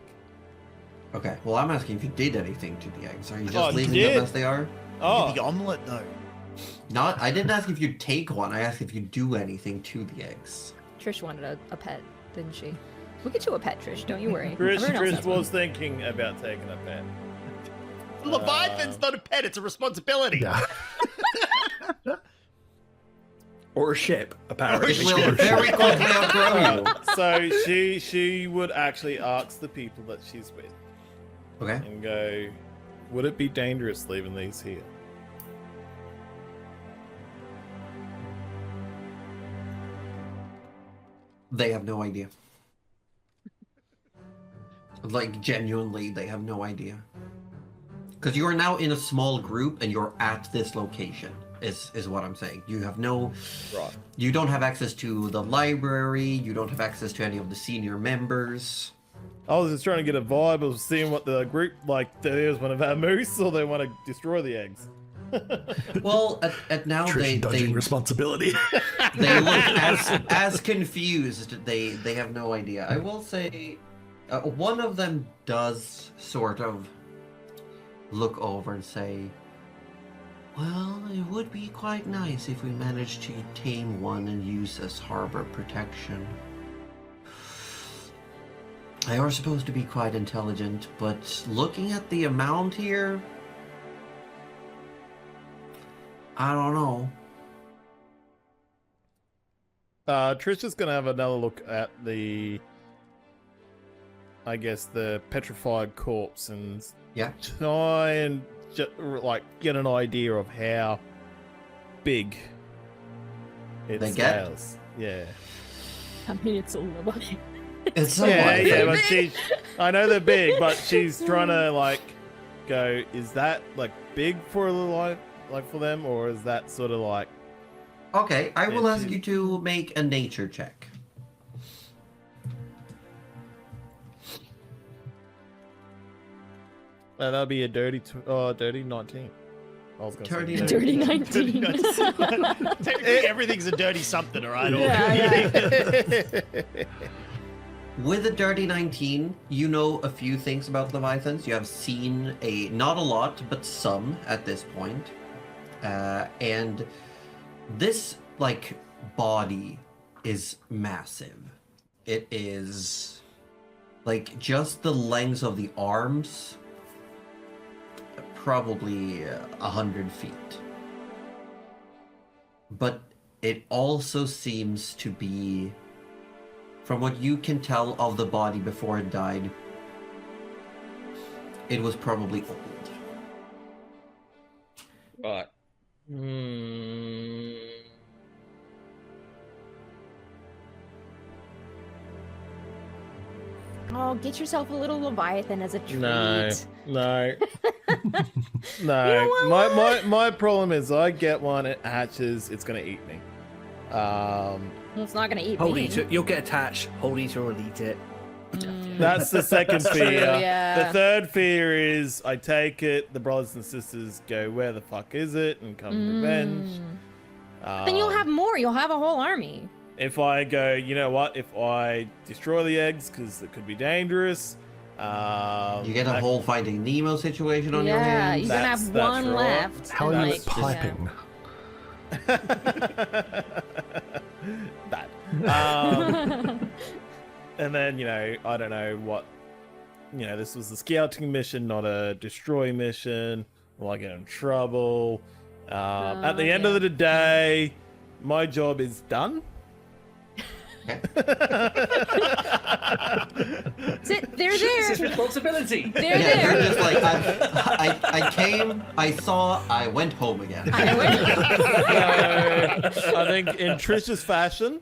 Okay, well, I'm asking if you did anything to the eggs. Are you just Oh, leaving did. them as they are? Oh, The omelet, though. Not. I didn't ask if you take one. I asked if you do anything to the eggs. Trish wanted a pet, didn't she? We'll get you a pet, Trish. Don't you worry. Trish, Everyone else Trish has one. was thinking about taking a pet. Leviathan's not a pet; it's a responsibility. Yeah. Or a ship, apparently. It will very quickly outgrow you. So she would actually ask the people that she's with Okay. and go, "Would it be dangerous leaving these here?" They have no idea. Like, genuinely, they have no idea. Because you are now in a small group and you're at this location, is what I'm saying. You have no... Right. You don't have access to the library, you don't have access to any of the senior members. I was just trying to get a vibe of seeing what the group, like, do they just want to have moose or they want to destroy the eggs. Well, at now Trish dodging they responsibility. they look as confused. They have no idea. I will say, one of them does sort of look over and say, "Well, it would be quite nice if we managed to tame one and use as harbor protection. They are supposed to be quite intelligent, but looking at the amount here, I don't know." Trisha's gonna have another look at the, I guess, the petrified corpse and Yeah. try and like get an idea of how big it They get? scales. Yeah. I mean, it's a little. It's somewhat Yeah, big. but I know they're big, but she's trying to like go, is that like big for a little like for them, or is that sort of like... Okay, I will Yeah, ask you to make a nature check. That'll be a dirty 19. I was gonna Dirty say Dirty 19. Technically, everything's a dirty something, all right? Yeah. With a dirty 19, you know a few things about Leviathans. You have seen not a lot, but some at this point. And this, like, body is massive. It is, like, just the length of the arms, probably 100 feet. But it also seems to be, from what you can tell of the body before it died, it was probably old. Right. Oh, get yourself a little Leviathan as a treat. No. No. know what? My problem is I get one, it hatches, it's gonna eat me. Well, it's not gonna eat Hold me. E to you'll get attached. Hold E to will eat it. That's the second fear. Yeah. The third fear is I take it, the brothers and sisters go, where the fuck is it? And come revenge. Then you'll have more. You'll have a whole army. If I go, you know what? If I destroy the eggs, because it could be dangerous. You get a whole Finding Nemo situation on your Yeah, hands. you're gonna have That's one right. left. How and, are you like, piping? Bad. And then, you know, I don't know what, you know, this was a scouting mission, not a destroy mission. Will I get in trouble? At the end of the day, my job is done. They're there. It's his responsibility. They're Yeah, there. you're just like, I came, I saw, I went home again. I think in Trish's fashion,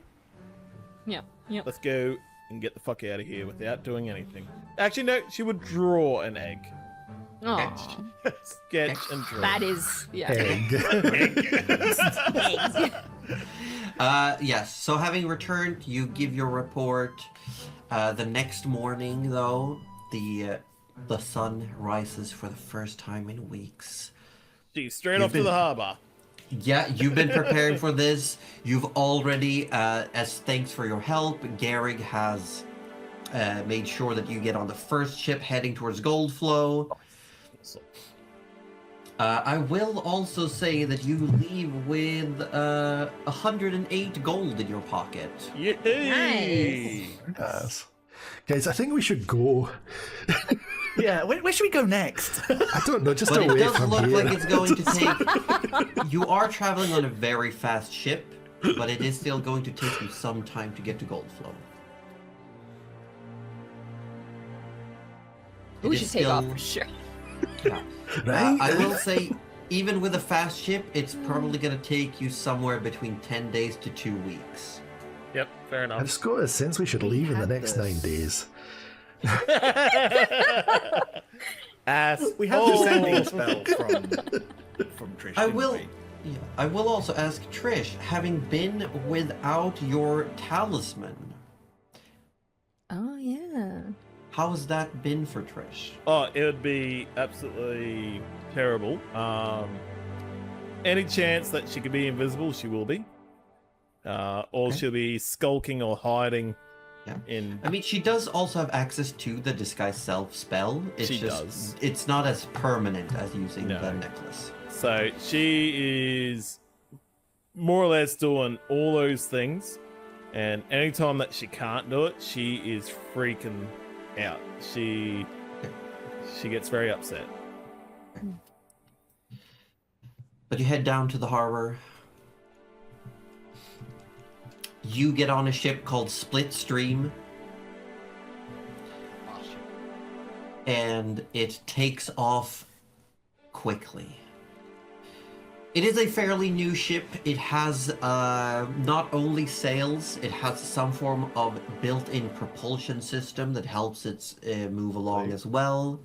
Yeah. Yep. let's go and get the fuck out of here without doing anything. Actually, no, she would draw an egg. Aw, Sketch and draw. that is Egg. eggs. Yes, so having returned, you give your report. The next morning, though, the sun rises for the first time in weeks. Geez, straight off to the harbor. Yeah, you've been preparing for this. You've already, as thanks for your help, Garrig has made sure that you get on the first ship heading towards Goldflow. I will also say that you leave with 108 gold in your pocket. Yay! Nice. Guys, I think we should go. Yeah, where should we go next? I don't know, just But it away does from look here. like it's going to take... You are traveling on a very fast ship, but it is still going to take you some time to get to Goldflow. It We is should take off still- for sure. Yeah. Right? I will say, even with a fast ship, it's probably going to take you somewhere between 10 days to 2 weeks. Yep, fair enough. I've just got a sense we should leave in the had next this. 9 days. We have the sending spell from Trish. I didn't will. we? Yeah, I will also ask Trish, having been without your talisman, Oh yeah. how has that been for Trish? Oh, it would be absolutely terrible. Any chance that she could be invisible, she will be. Or Okay. she'll be skulking or hiding Yeah. in. I mean, she does also have access to the disguise self spell. It's She just, does. It's not as permanent as using No. the necklace. So she is more or less doing all those things. And anytime that she can't do it, she is freaking out. She gets very upset. But you head down to the harbor. You get on a ship called Split Stream. And it takes off quickly. It is a fairly new ship. It has not only sails, it has some form of built-in propulsion system that helps it move along as well.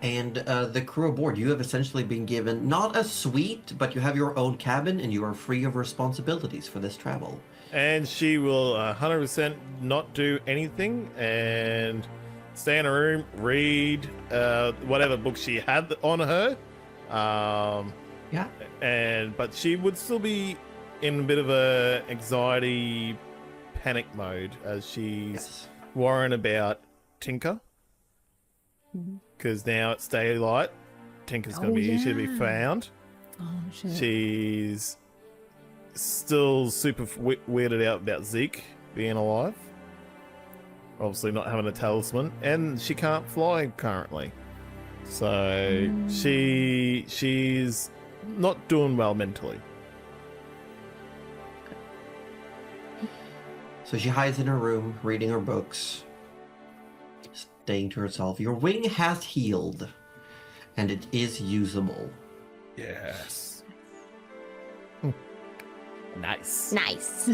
And the crew aboard, you have essentially been given not a suite, but you have your own cabin and you are free of responsibilities for this travel. And she will 100% not do anything and stay in a room, read whatever book she had on her. Yeah. But she would still be in a bit of a anxiety panic mode as she's Yes. worrying about Tinker. Because now it's daylight. Tinker's going Oh, to be easy to be yeah. found. Oh shit. She's still super weirded out about Zeke being alive. Obviously not having a talisman. And she can't fly currently. So she's not doing well mentally. So she hides in her room, reading her books, staying to herself. Your wing has healed, and it is usable. Yes. Nice. Nice.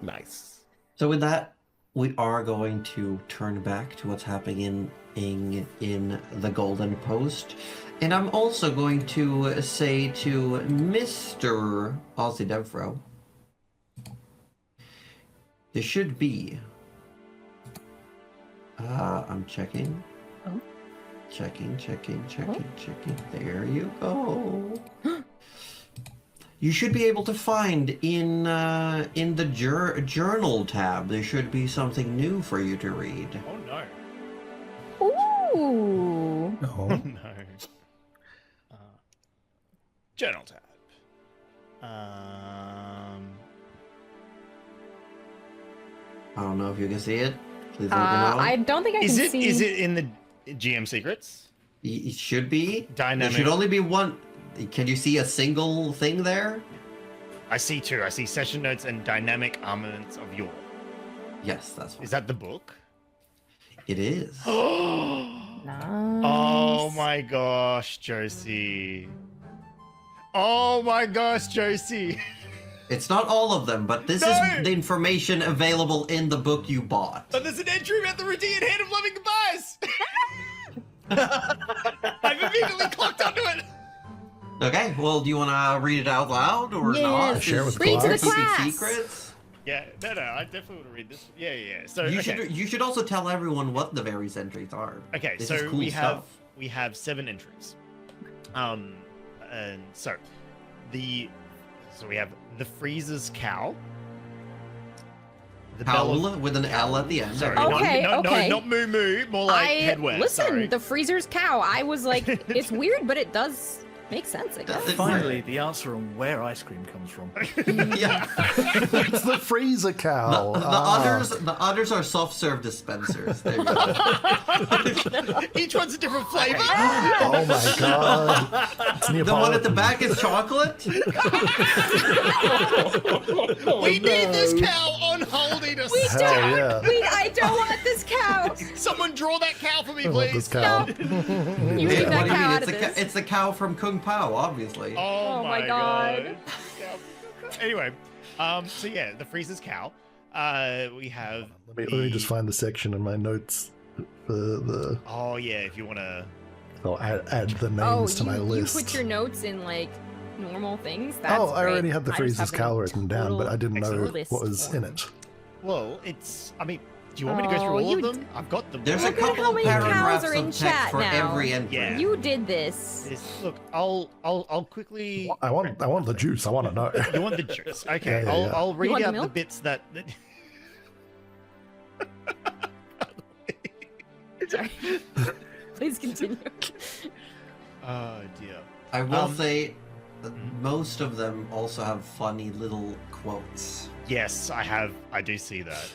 Nice. So with that, we are going to turn back to what's happening in the Golden Post. And I'm also going to say to Mr. Ozzy Devro, there should be... I'm checking. Oh. Checking. There you go. You should be able to find in the journal tab. There should be something new for you to read. Oh no. Ooh. Oh. No. Journal tab. I don't know if you can see it. Please let me know. I don't think I Is can it see. is it in the GM secrets? It should be. Dynamic. There should only be one. Can you see a single thing there? I see two. I see session notes and dynamic armaments of yore. Yes, that's fine. Is that the book? It is. Nice. Oh my gosh, Josie. Oh my gosh, Josie. It's not all of them, but this No! is the information available in the book you bought. But there's an entry about the Radiant Hand of Loving Goodbyes. I've immediately clocked onto it. Okay, well, do you want to read it out loud or Yes. not? Share with Read to the class. Keeping class. secrets? Yeah, no, I definitely want to read this. Yeah. So You okay. should you should also tell everyone what the various entries are. Okay, This so is cool we stuff. have 7 entries. And so we have the Freezer's cow. The Howl with an L at the end. Sorry, Okay, not okay. not moo moo, more like headwear. listen. Sorry. The freezer's cow. I was like, it's weird, but it does make sense. I guess. Finally, the answer on where ice cream comes from. Yeah. It's the freezer cow. The others are soft serve dispensers. There you go. Each one's a different flavor. Oh my god. It's The one at the Neapolitan. back is chocolate. We need this cow on hold, Edith. Hell yeah. Wait, I don't want this cow. Someone draw that cow for me, I want please. this cow. You Hey, leave what do that you cow mean? out of this. It's the cow from Kung Pao, obviously. Oh Oh my my God. god. Anyway, so yeah, the freezer's cow. We have. Let me just find the section in my notes for the. Oh yeah, if you want to. I'll add the names to my list. You put your notes in like normal things. I That's already great. had the I just freezer's have it in cow written down, but I didn't know total what list was in form. it. Well, it's. I mean, do you want me to go through all of them? I've got them. There's a Look at how couple many paragraphs cows are in of text chat for now. every entry. Yeah. You did this. Look, I'll quickly. I want the juice. I want to know. You want the juice? Okay, Yeah, yeah. I'll read want the out the milk? bits that. Sorry. Please continue. Oh dear. I will Um, say that most of them also have funny little quotes. Yes, I do see that.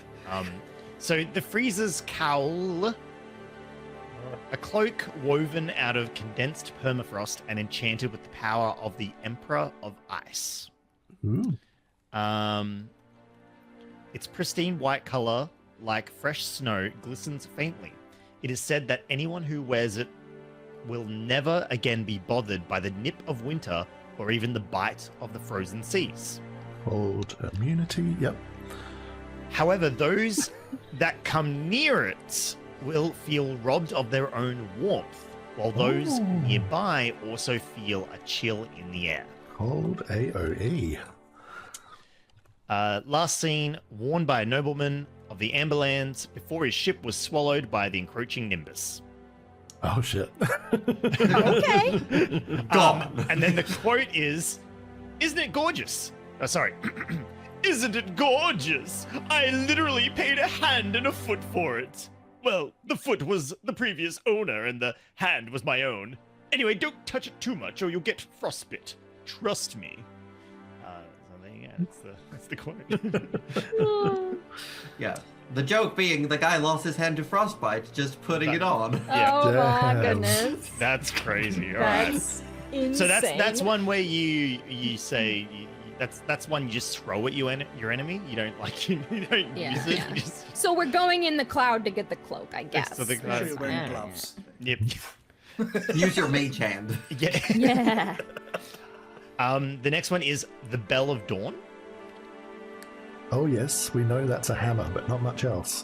So the freezer's cowl, a cloak woven out of condensed permafrost and enchanted with the power of the Emperor of Ice. Ooh. Its pristine white color, like fresh snow, glistens faintly. It is said that anyone who wears it will never again be bothered by the nip of winter or even the bite of the frozen seas. Cold immunity. Yep. However, those that come near it will feel robbed of their own warmth, while those Ooh. nearby also feel a chill in the air. Cold AOE. Last seen worn by a nobleman of the Amberlands before his ship was swallowed by the encroaching Nimbus. Oh shit. Okay. And then the quote is, "Isn't it gorgeous?" Oh, sorry. "Isn't it gorgeous? I literally paid a hand and a foot for it. Well, the foot was the previous owner and the hand was my own. Anyway, don't touch it too much or you'll get frostbite. Trust me." So there you go. That's the quote. Yeah. The joke being the guy lost his hand to frostbite, just putting it on. Yeah. Oh my Damn. goodness. That's crazy. All right. That's insane. So that's one where you say that's one you just throw at your enemy. You don't like you don't Yeah. use it. Yeah. You just, So we're going in the cloud to get the cloak, I guess. So the- Make sure you're wearing Yeah. gloves. yep. Use your mage hand. Yeah. Yeah. The next one is the Bell of Dawn. Oh yes, we know that's a hammer, but not much else.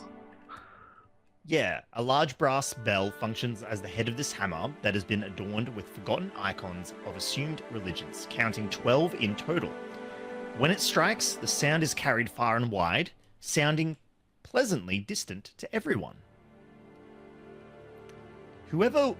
Yeah, a large brass bell functions as the head of this hammer that has been adorned with forgotten icons of assumed religions, counting 12 in total. When it strikes, the sound is carried far and wide, sounding pleasantly distant to everyone. Whomever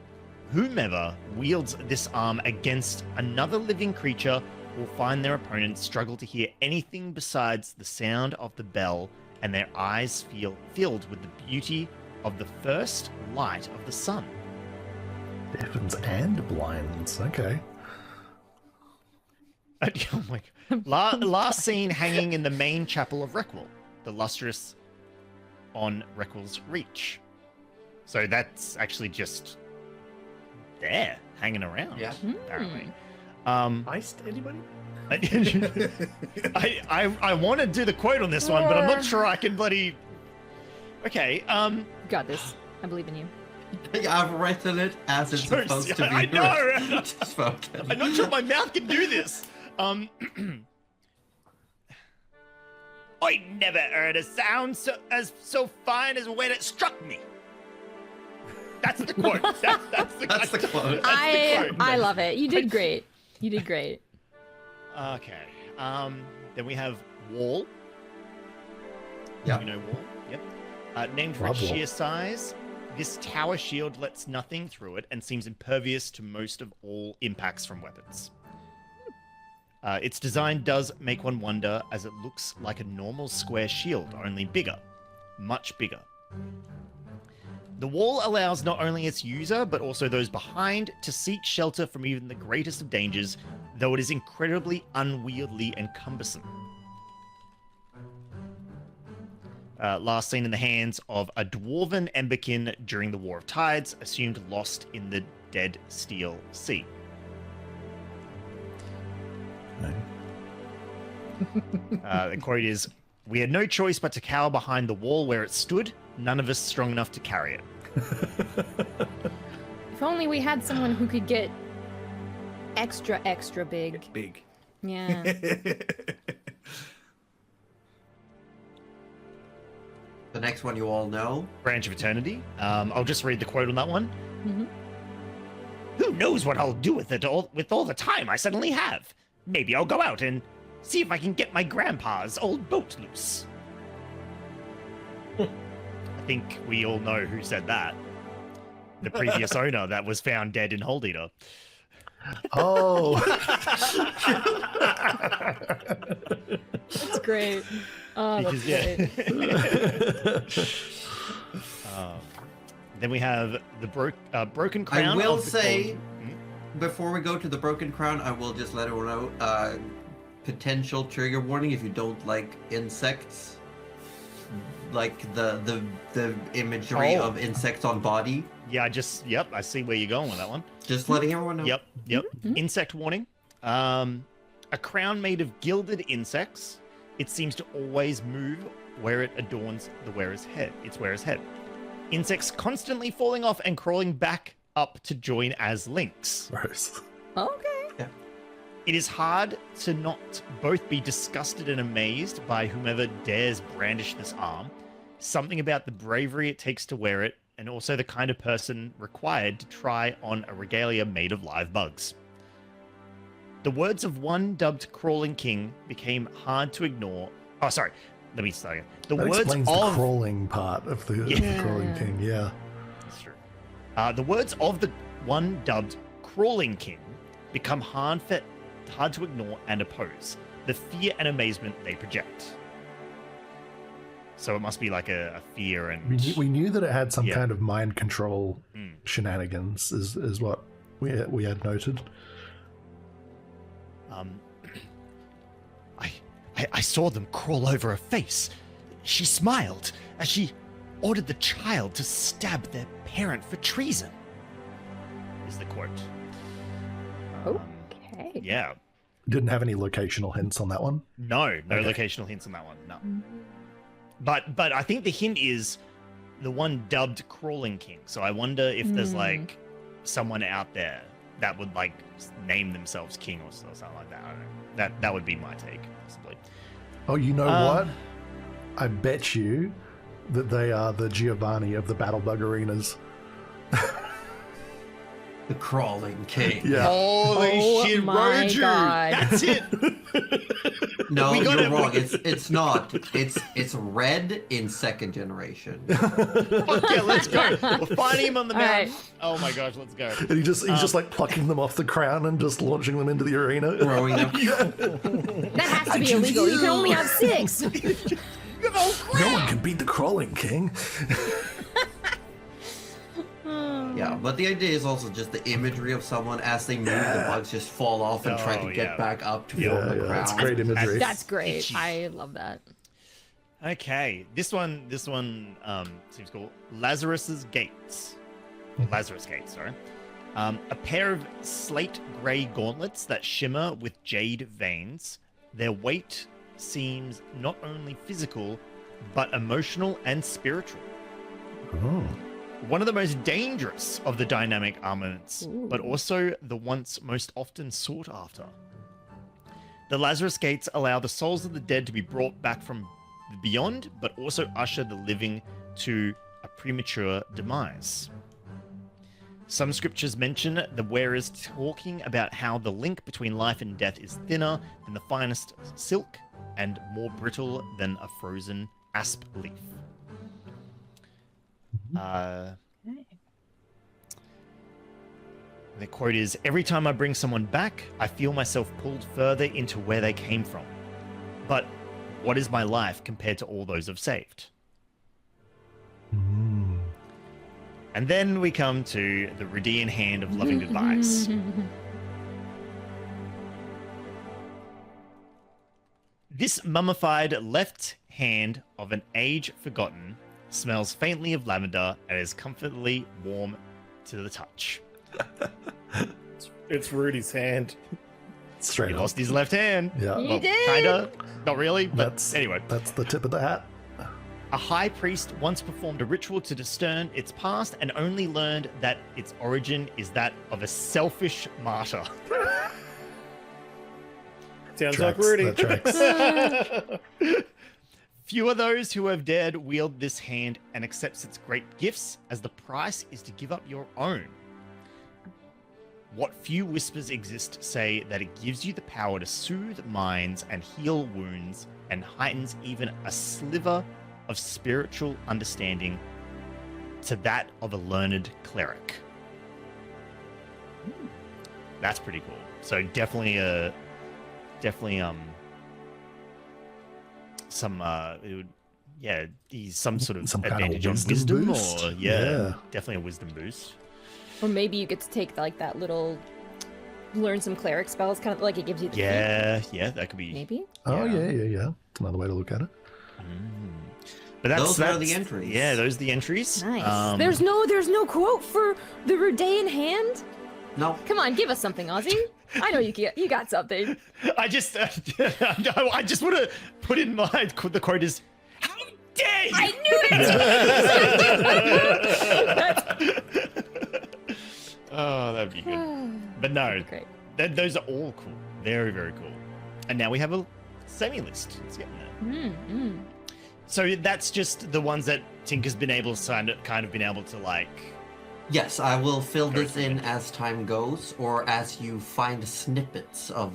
wields this arm against another living creature will find their opponents struggle to hear anything besides the sound of the bell, and their eyes feel filled with the beauty of the first light of the sun. Deafens and blinds. Okay. Oh my God. Last seen hanging in the main chapel of Reckwell, the lustrous on Reckwell's Reach. So that's actually just there, hanging around. Yeah. Apparently. Iced anybody? I want to do the quote on this one, but I'm not sure I can bloody. Okay. Got this. I believe in you. I've written it as it's Sure, supposed to be. I know. Spoken. I'm not sure my mouth can do this. I never heard a sound so fine as when it struck me. That's the quote. That's the That's the quote. I love it. You did great. You did great. Okay. Then we have Wall. Yeah. You know Wall? Yep. Named for Love its Wall. sheer size, this tower shield lets nothing through it and seems impervious to most of all impacts from weapons. Its design does make one wonder, as it looks like a normal square shield, only bigger. Much bigger. The wall allows not only its user, but also those behind to seek shelter from even the greatest of dangers, though it is incredibly unwieldy and cumbersome. Last seen in the hands of a dwarven emberkin during the War of Tides, assumed lost in the Dead Steel Sea. The quote is, "We had no choice but to cower behind the wall where it stood, none of us strong enough to carry it." If only we had someone who could get extra big. Big. Yeah. The next one you all know. Branch of Eternity. I'll just read the quote on that one. Mhm. Who knows what I'll do with it all with all the time I suddenly have? Maybe I'll go out and see if I can get my grandpa's old boat loose. I think we all know who said that. The previous owner that was found dead in Hold Eater. Oh. That's great. Oh, that's Because, great. Then we have the Broken Crown. I will of the say, Golden- before we go to the Broken Crown, I will just let everyone know, potential trigger warning if you don't like insects. Like the imagery Oh. of insects on body. Yeah, I see where you're going with that one. Just letting everyone know. Yep. Insect warning. A crown made of gilded insects. It seems to always move where it adorns the wearer's head. Its wearer's head. Insects constantly falling off and crawling back up to join as links. Gross. Okay. It is hard to not both be disgusted and amazed by whomever dares brandish this arm. Something about the bravery it takes to wear it, and also the kind of person required to try on a regalia made of live bugs. The words of one dubbed Crawling King became hard to ignore. Oh, sorry. Let me start again. The That words explains of the crawling part of the Yeah. crawling king. Yeah. That's true. The words of the one dubbed Crawling King become hard to ignore and oppose. The fear and amazement they project. So it must be like a fear and We knew that it had some Yeah. kind of mind control Mm. shenanigans, is what we had noted. I saw them crawl over her face. She smiled as she ordered the child to stab their parent for treason. Is the quote. Okay. Yeah. Didn't have any locational hints on that one. No Okay. locational hints on that one. No. But I think the hint is the one dubbed Crawling King. So I wonder if there's like someone out there that would like name themselves king or something like that. I don't know. That would be my take, possibly. Oh, you know what? I bet you that they are the Giovanni of the Battlebug arenas. The Crawling King. Yeah. Holy Oh shit, my Roju! God. That's it. No, We got you're it. wrong. It's not. It's red in second generation. Fuck yeah, let's go. We're fighting him on the All right. mountain. Oh my gosh, let's go. And he's just like plucking them off the crown and just launching them into the arena. Throwing them. That has to be illegal. You can only have 6. No one can beat the crawling king. Yeah, but the idea is also just the imagery of someone as they move, the bugs just fall off and try Oh, to get yeah. back up to Yeah, form the yeah, crown. that's great imagery. That's great. Itchy. I love that. Okay, this one seems cool. Lazarus's Gates. Or Lazarus Gates, sorry. A pair of slate gray gauntlets that shimmer with jade veins. Their weight seems not only physical, but emotional and spiritual. Oh. One of the most dangerous of the dynamic armaments, Ooh. but also the once most often sought after. The Lazarus Gates allow the souls of the dead to be brought back from the beyond, but also usher the living to a premature demise. Some scriptures mention the wearers talking about how the link between life and death is thinner than the finest silk and more brittle than a frozen asp leaf. The quote is, "Every time I bring someone back, I feel myself pulled further into where they came from. But what is my life compared to all those I've saved?" And then we come to the Rudean hand of loving advice. This mummified left hand of an age forgotten smells faintly of lavender and is comfortably warm to the touch. It's Rudy's hand. Straight He up. lost his left hand. Yeah. He Well, did. kinda, not really, but That's anyway. That's the tip of the hat. A high priest once performed a ritual to discern its past and only learned that its origin is that of a selfish martyr. Sounds Tracks, like Rudy. that tracks. Few are those who have dared wield this hand and accepts its great gifts, as the price is to give up your own. What few whispers exist say that it gives you the power to soothe minds and heal wounds, and heightens even a sliver of spiritual understanding to that of a learned cleric. That's pretty cool. So definitely some some sort of Some kind of advantage on wisdom wisdom boost? or Yeah. definitely a wisdom boost. Or maybe you get to take like that little, learn some cleric spells, kind of like it gives you the feat, Yeah, that could be. maybe. Oh yeah. It's another way to look at it. But Those are the entries. Yeah, those are the entries. Nice. There's no quote for the Rudean hand. No. Come on, give us something, Ozzy. I know you got something. I just want to put in mind the quote is, "How dare you!" I knew it. Oh, that'd be good. But no, Great. those are all cool. Very, very cool. And now we have a semi-list. Let's get there. So that's just the ones that Tinker's been able to kind of been able to like. Yes, I will fill this in as time goes, or as you find snippets of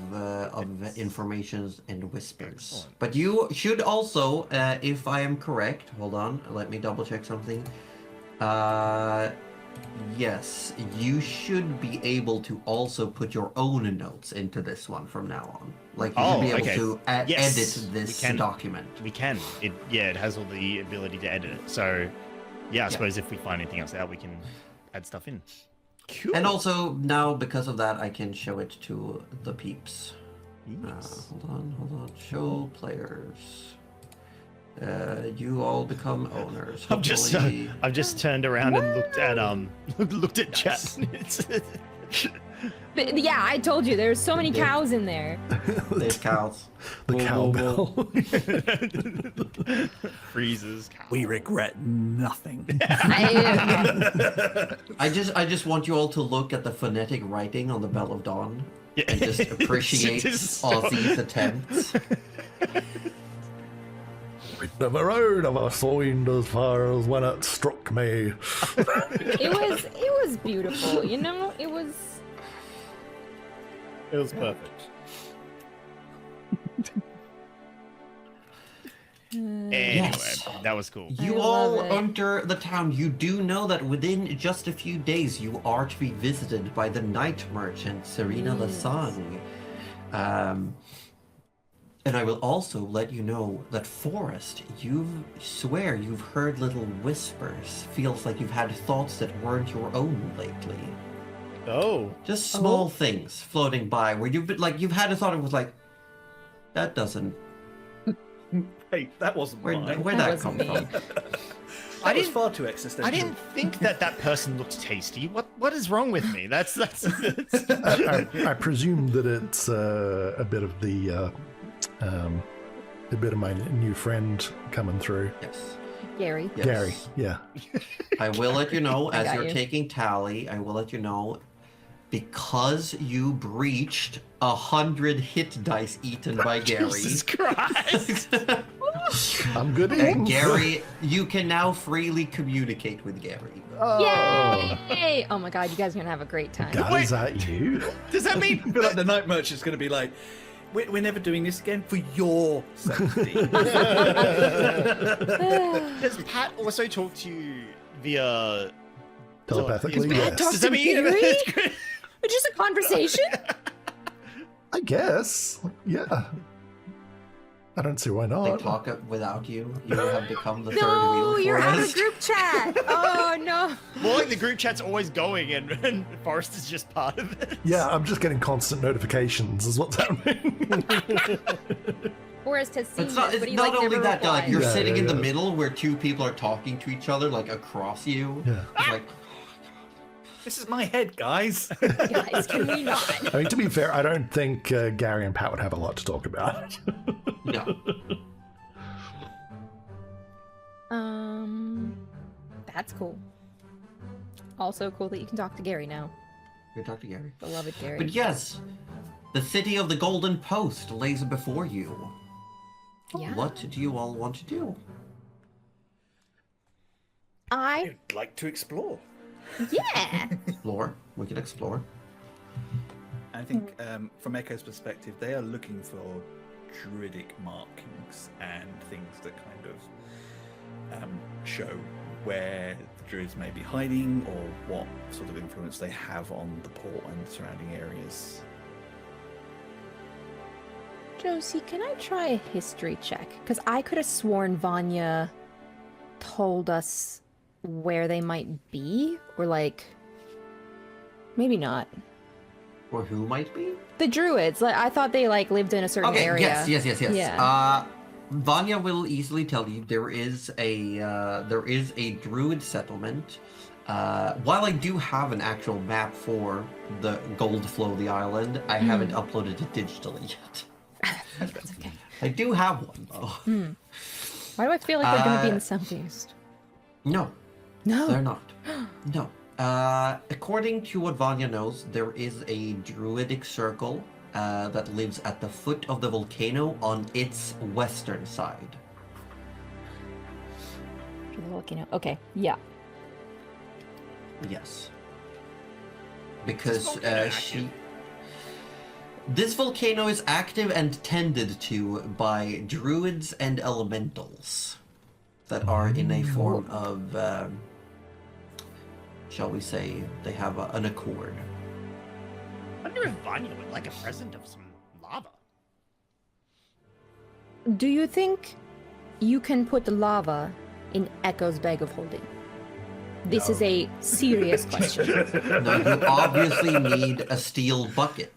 information and whispers. Excellent. But you should also, if I am correct, hold on, let me double check something. Yes, you should be able to also put your own notes into this one from now on. Like you should be able to Yes, edit this we can. document. We can. It has all the ability to edit it. So, yeah, I suppose if we find anything else out, we can add stuff in. Cool. And also now, because of that, I can show it to the peeps. Yes. Hold on. Show players. You all become owners. I've just turned around and looked at chat. But, yeah, I told you there's so many cows in there. There's cows. The cowbell. Freezes. We regret nothing. I just want you all to look at the phonetic writing on the Bell of Dawn and just appreciate Ozzy's attempts. We never heard of a sound as far as when it struck me. It was beautiful, you know? It was perfect. Anyway, Yes. that was cool. You I all love it. enter the town. You do know that within just a few days you are to be visited by the night merchant, Serena the Sun. And I will also let you know that Forrest, swear you've heard little whispers. Feels like you've had thoughts that weren't your own lately. Oh. Just small things floating by where you've had a thought and was like, that doesn't. Hey, that wasn't Where'd mine. that come wasn't me. from? That was far too existential. I didn't think that person looked tasty. What is wrong with me? That's I presume that it's a bit of my new friend coming through. Yes. Gary. Yes. Gary, yeah. I will let you know I as got you're you. taking tally. I will let you know because you breached 100 hit dice eaten by Gary. Jesus Christ. I'm good at And Gary, you can now freely communicate with Gary. Yay! Oh my god, you guys are gonna have a great time. God, is that you? Does that mean I feel like the night merchant's going to be like, we're never doing this again for your safety. does Pat also talk to you via Telepathically, Is Pat yes. talk Does to that mean Gary? Just a conversation? I guess. Yeah. I don't see why They not. talk without you. You have become the third No, wheel you're for out us. of group chat. Oh no. More like the group chat's always going and Forrest is just part of it. Yeah, I'm just getting constant notifications is what's happening. Forrest has seen It's not, this, it's but he not like only never that, like, replied. you're Yeah, sitting yeah, in the yeah. middle where two people are talking to each other, like across you. Yeah. It's like, This is my head, guys. Guys, can we not? I mean, to be fair, I don't think Gary and Pat would have a lot to talk about. no. That's cool. Also cool that you can talk to Gary now. You talk to Gary. Beloved Gary. But yes, the city of the Golden Post lays before you. Yeah. What do you all want to do? I I'd like to explore. yeah. Explore. We can explore. I think from Echo's perspective, they are looking for druidic markings and things that kind of show where the druids may be hiding or what sort of influence they have on the port and surrounding areas. Josie, can I try a history check? Because I could have sworn Vanya told us where they might be, or like, maybe not. Or who might be? The druids. Like, I thought they like lived in a certain Okay, area. yes. Yeah. Vanya will easily tell you there is a druid settlement. While I do have an actual map for the gold flow of the island, I haven't uploaded it digitally yet. That's okay. I do have one though. Why do I feel like they're going to be in the southeast? No, No. they're not. No. According to what Vanya knows, there is a druidic circle that lives at the foot of the volcano on its western side. The volcano. Okay. Yeah. Yes. Because volcano this volcano is active and tended to by druids and elementals that are in a form of, shall we say, they have an accord. I wonder if Vanya would like a present of some lava. Do you think you can put the lava in Echo's bag of holding? This is a serious question. Now, you obviously need a steel bucket.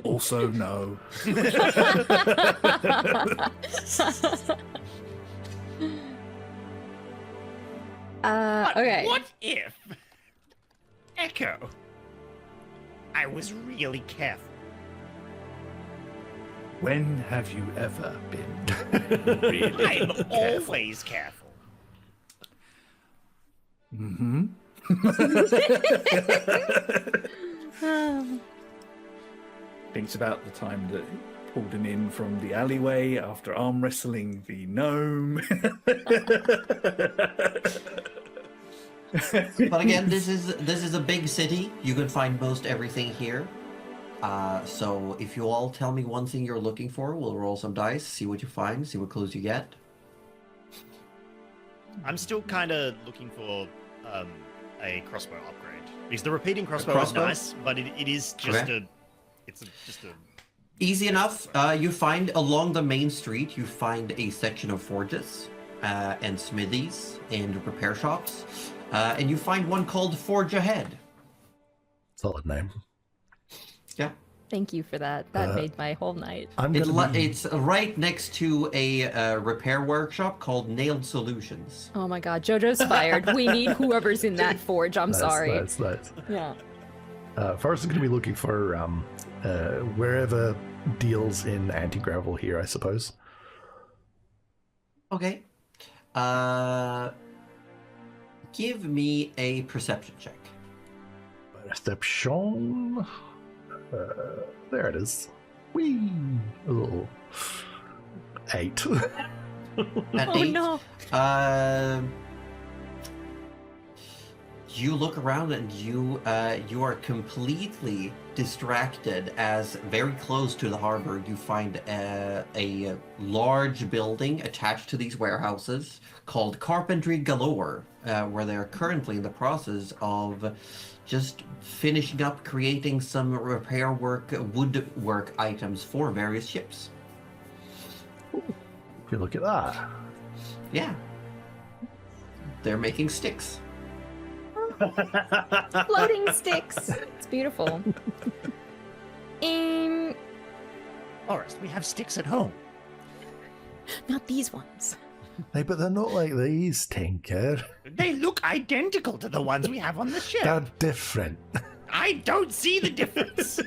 Also, no. But Okay. what if, Echo, I was really careful? When have you ever been? Really I'm careful? always careful. Mm-hmm. Thinks about the time that he pulled him in from the alleyway after arm wrestling the gnome. But again, this is a big city. You can find most everything here. So if you all tell me one thing you're looking for, we'll roll some dice, see what you find, see what clues you get. I'm still kind of looking for a crossbow upgrade because the repeating crossbow is crossbow? nice, but it is just Okay. just a Easy enough. You find along the main street, you find a section of forges and smithies and repair shops. And you find one called Forge Ahead. Solid name. Yeah. Thank you for that. That made my whole night. It's right next to a repair workshop called Nailed Solutions. Oh my god, JoJo's fired. We need whoever's in that forge. I'm sorry. Nice. Yeah. Forrest is going to be looking for wherever deals in anti-gravel here, I suppose. Okay. Give me a perception check. Perception. There it is. Whee! A little 8. At Oh 8, no. you look around and you are completely distracted as very close to the harbor you find a large building attached to these warehouses called Carpentry Galore, where they are currently in the process of just finishing up creating some repair work, woodwork items for various ships. If you look at that. Yeah. They're making sticks. Floating sticks. It's beautiful. Forrest, we have sticks at home. Not these ones. Hey, but they're not like these, Tinker. They look identical to the ones we have on the ship. They're different. I don't see the difference.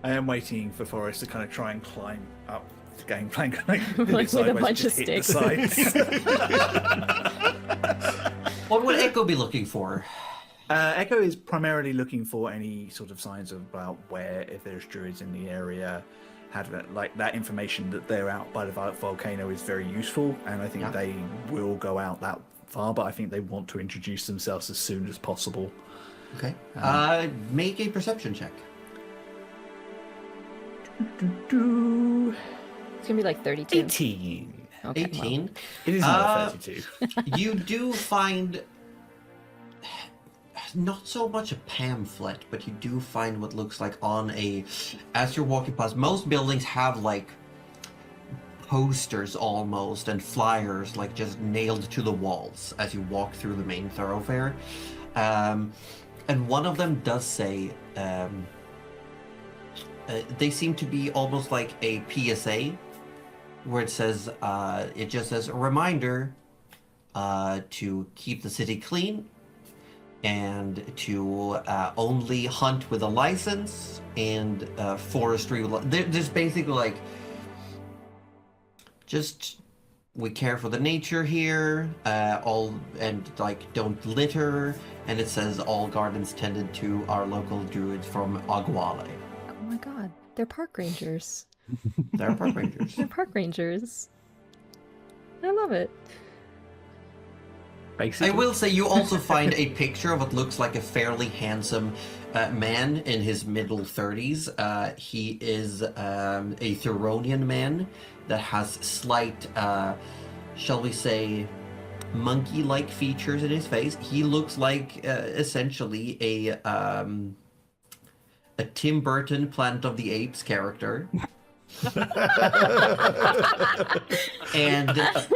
I am waiting for Forrest to kind of try and climb up the gangplank, like, With a bunch of hit the sticks. sides. What would Echo be looking for? Echo is primarily looking for any sort of signs about where, if there's druids in the area, like that information that they're out by the volcano is very useful, and I think they will go out that far, but I think they want to introduce themselves as soon as possible. Okay. Make a perception check. It's gonna be like 32. 18. Okay, 18. well. It is not 32. You do find not so much a pamphlet, but you do find what looks like as you're walking past, most buildings have like posters almost and flyers like just nailed to the walls as you walk through the main thoroughfare. And one of them does say, they seem to be almost like a PSA, where it says, it just says a reminder to keep the city clean and to only hunt with a license and forestry. There's basically like, just we care for the nature here, and like don't litter. And it says all gardens tended to our local druids from Aguale. Oh my god, they're park rangers. They're park rangers. They're park rangers. I love it. Basically. I will say you also find a picture of what looks like a fairly handsome man in his middle 30s. He is a Theronian man that has slight, shall we say, monkey-like features in his face. He looks like essentially a Tim Burton Planet of the Apes character. And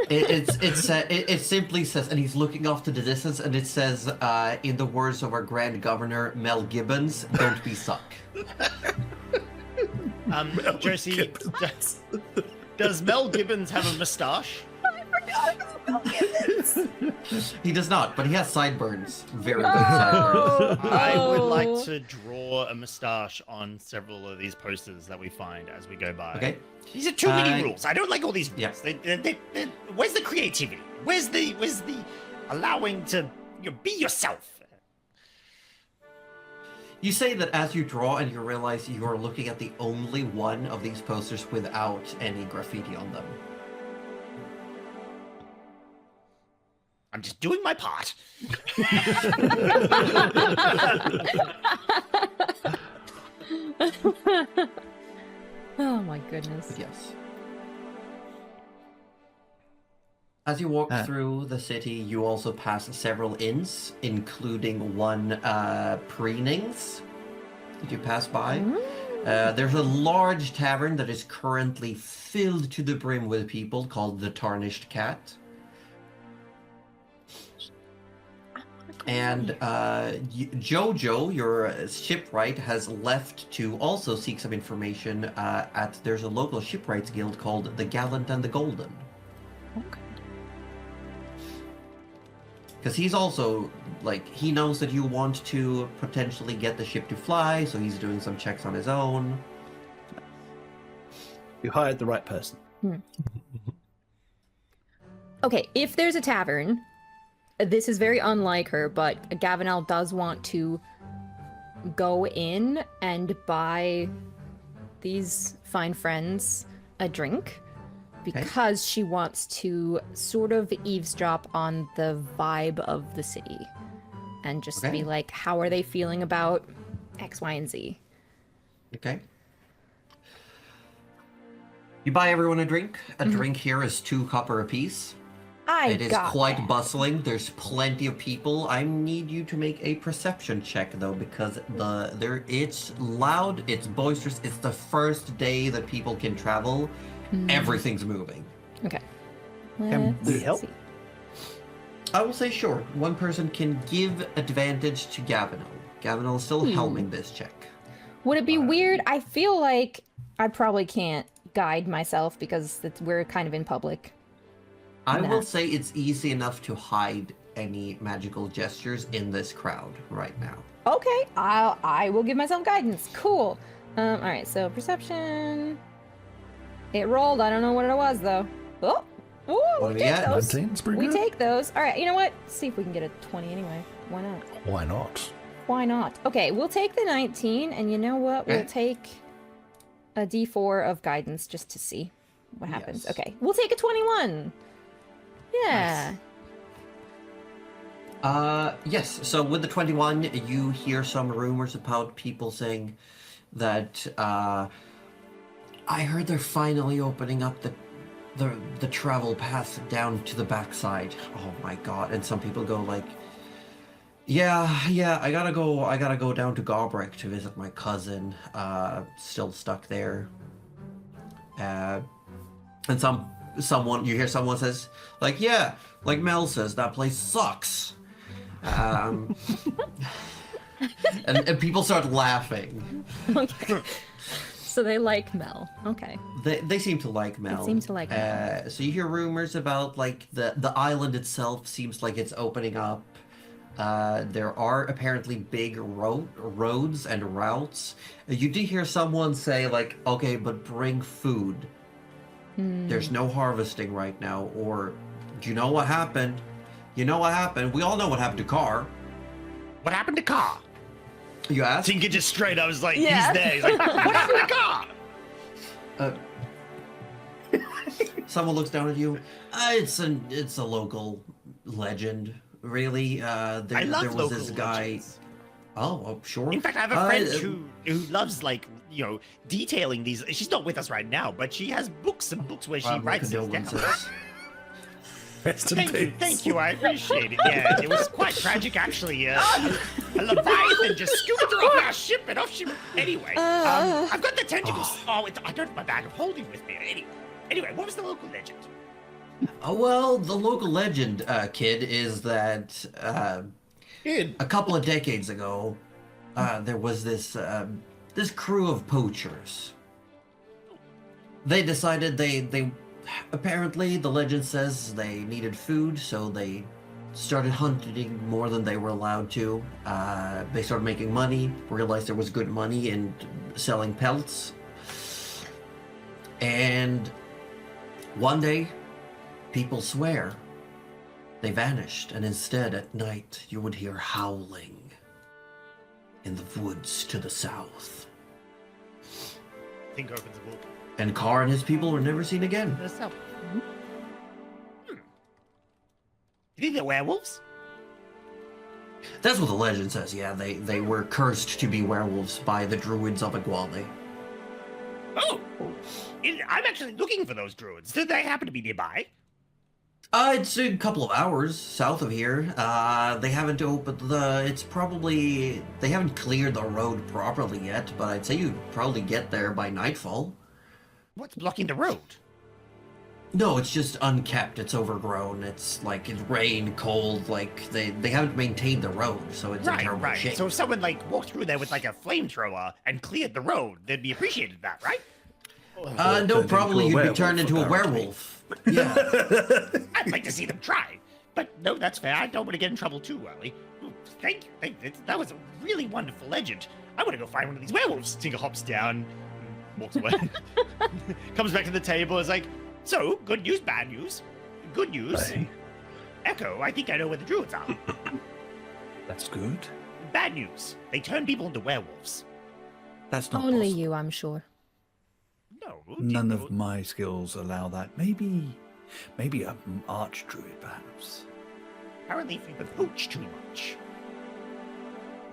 it simply says, and he's looking off to the distance, and it says, in the words of our Grand Governor Mel Gibbons, "Don't be suck." Josie, does Mel Gibbons have a moustache? He does not, but he has sideburns. Very big sideburns. I would like to draw a moustache on several of these posters that we find as we go by. Okay. These are too many rules. I don't like all these rules. Yeah. Where's the creativity? Where's the allowing to be yourself? You say that as you draw, and you realize you are looking at the only one of these posters without any graffiti on them. I'm just doing my part. Oh my goodness. Yes. As you walk through the city, you also pass several inns, including one Preenings that you pass by. There's a large tavern that is currently filled to the brim with people called the Tarnished Cat. And Jojo, your shipwright, has left to also seek some information there's a local shipwrights guild called the Gallant and the Golden. Okay. Because he's also, like, he knows that you want to potentially get the ship to fly, so he's doing some checks on his own. You hired the right person. Okay, if there's a tavern, this is very unlike her, but Gavinel does want to go in and buy these fine friends a drink because she wants to sort of eavesdrop on the vibe of the city and just be like, how are they feeling about X, Y, and Z? Okay. You buy everyone a drink. A drink here is 2 copper apiece. It is quite bustling. There's plenty of people. I need you to make a perception check though, because it's loud, it's boisterous. It's the first day that people can travel. Everything's moving. Okay. Can we help? See. I will say sure. One person can give advantage to Gavinel. Gavinel is still helming this check. Would it be weird? I feel like I probably can't guide myself because we're kind of in public. I will say it's easy enough to hide any magical gestures in this crowd right now. Okay, I will give myself guidance. Cool. All right, so perception. It rolled. I don't know what it was though. Oh, What we do we take get? those. 19's pretty We good. take those. All right, you know what? Let's see if we can get a 20 anyway. Why not? Why not? Why not? Okay, we'll take the 19, and you know what? We'll Okay. take a D4 of guidance just to see what happens. Yes. Okay, we'll take a 21. Yeah. Yes. So with the 21, you hear some rumors about people saying that I heard they're finally opening up the travel path down to the backside. Oh my god! And some people go like, yeah, I gotta go down to Galbraith to visit my cousin, still stuck there. And you hear someone says, like, yeah, like Mel says, that place sucks. And people start laughing. Okay. So they like Mel. Okay. They seem to like Mel. They seem to like Mel. So you hear rumors about like the island itself seems like it's opening up. There are apparently big roads and routes. You did hear someone say like, okay, but bring food. There's no harvesting right now. Or, do you know what happened? You know what happened? We all know what happened to Carr. What happened to Car? You asked? Tinker just straight. I was like, Yeah. he's there. He's like, what happened to Car? Someone looks down at you. It's a local legend, really. I There love was local this guy. legends. Oh, sure. In fact, I have a friend who loves like detailing these. She's not with us right now, but she has books and books where she my writes these down. condolences. Rest in peace. Thank you, I appreciate it. Yeah, it was quite tragic actually. A leviathan just scooped her off our ship and off she. Anyway, I've got the tentacles. I don't have my bag of holding with me. Anyway, what was the local legend? Oh, well, the local legend, kid, is that a couple of decades ago, there was this crew of poachers. They decided they apparently, the legend says they needed food, so they started hunting more than they were allowed to. They started making money, realized there was good money in selling pelts. And one day, people swear they vanished, and instead at night you would hear howling in the woods to the south. Tinker opens a book. And Carr and his people were never seen again. The south. You think they're werewolves? That's what the legend says, yeah. They were cursed to be werewolves by the druids of Iguale. Oh, I'm actually looking for those druids. Do they happen to be nearby? It's a couple of hours south of here. They haven't opened they haven't cleared the road properly yet, but I'd say you'd probably get there by nightfall. What's blocking the road? No, it's just unkept. It's overgrown. It's like it's rain, cold. Like they haven't maintained the road, so it's in terrible shape. So if someone like walked through there with like a flamethrower and cleared the road, they'd be appreciated that, right? No, probably you'd be turned into a werewolf. Yeah. I'd like to see them try. But no, that's fair. I don't want to get in trouble too early. Thank you. That was a really wonderful legend. I want to go find one of these werewolves. Tinker hops down, walks away, comes back to the table, is like, so, good news, bad news. Good news. Hey. Echo, I think I know where the druids are. That's good. Bad news. They turn people into werewolves. That's not Only possible. you, I'm sure. No. None of my skills allow that. Maybe an archdruid, perhaps. Apparently, if you pooch too much.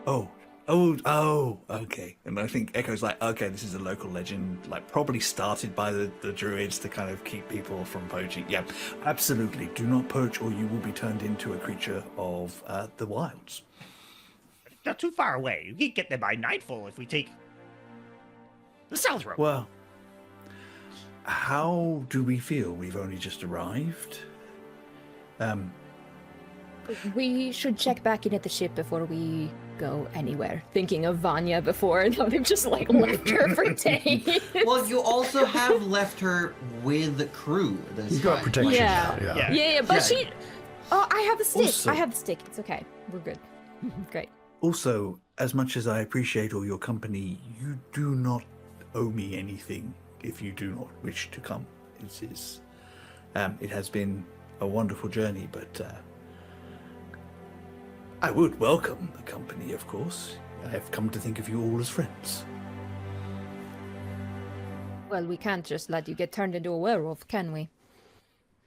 Oh, okay. And I think Echo's like, okay, this is a local legend, like probably started by the druids to kind of keep people from poaching. Yeah, absolutely. Do not poach or you will be turned into a creature of the wilds. Not too far away. We can get there by nightfall if we take the south road. Well, how do we feel? We've only just arrived. We should check back in at the ship before we go anywhere. Thinking of Vanya before, and how they've just like left her for days. Well, you also have left her with the crew this You've got time. protection Yeah. now, yeah. Yeah. But Yeah. she. Oh, I have the stick. Also- I have the stick. It's okay. We're good. Great. Also, as much as I appreciate all your company, you do not owe me anything if you do not wish to come. It has been a wonderful journey, but I would welcome the company, of course. I have come to think of you all as friends. Well, we can't just let you get turned into a werewolf, can we?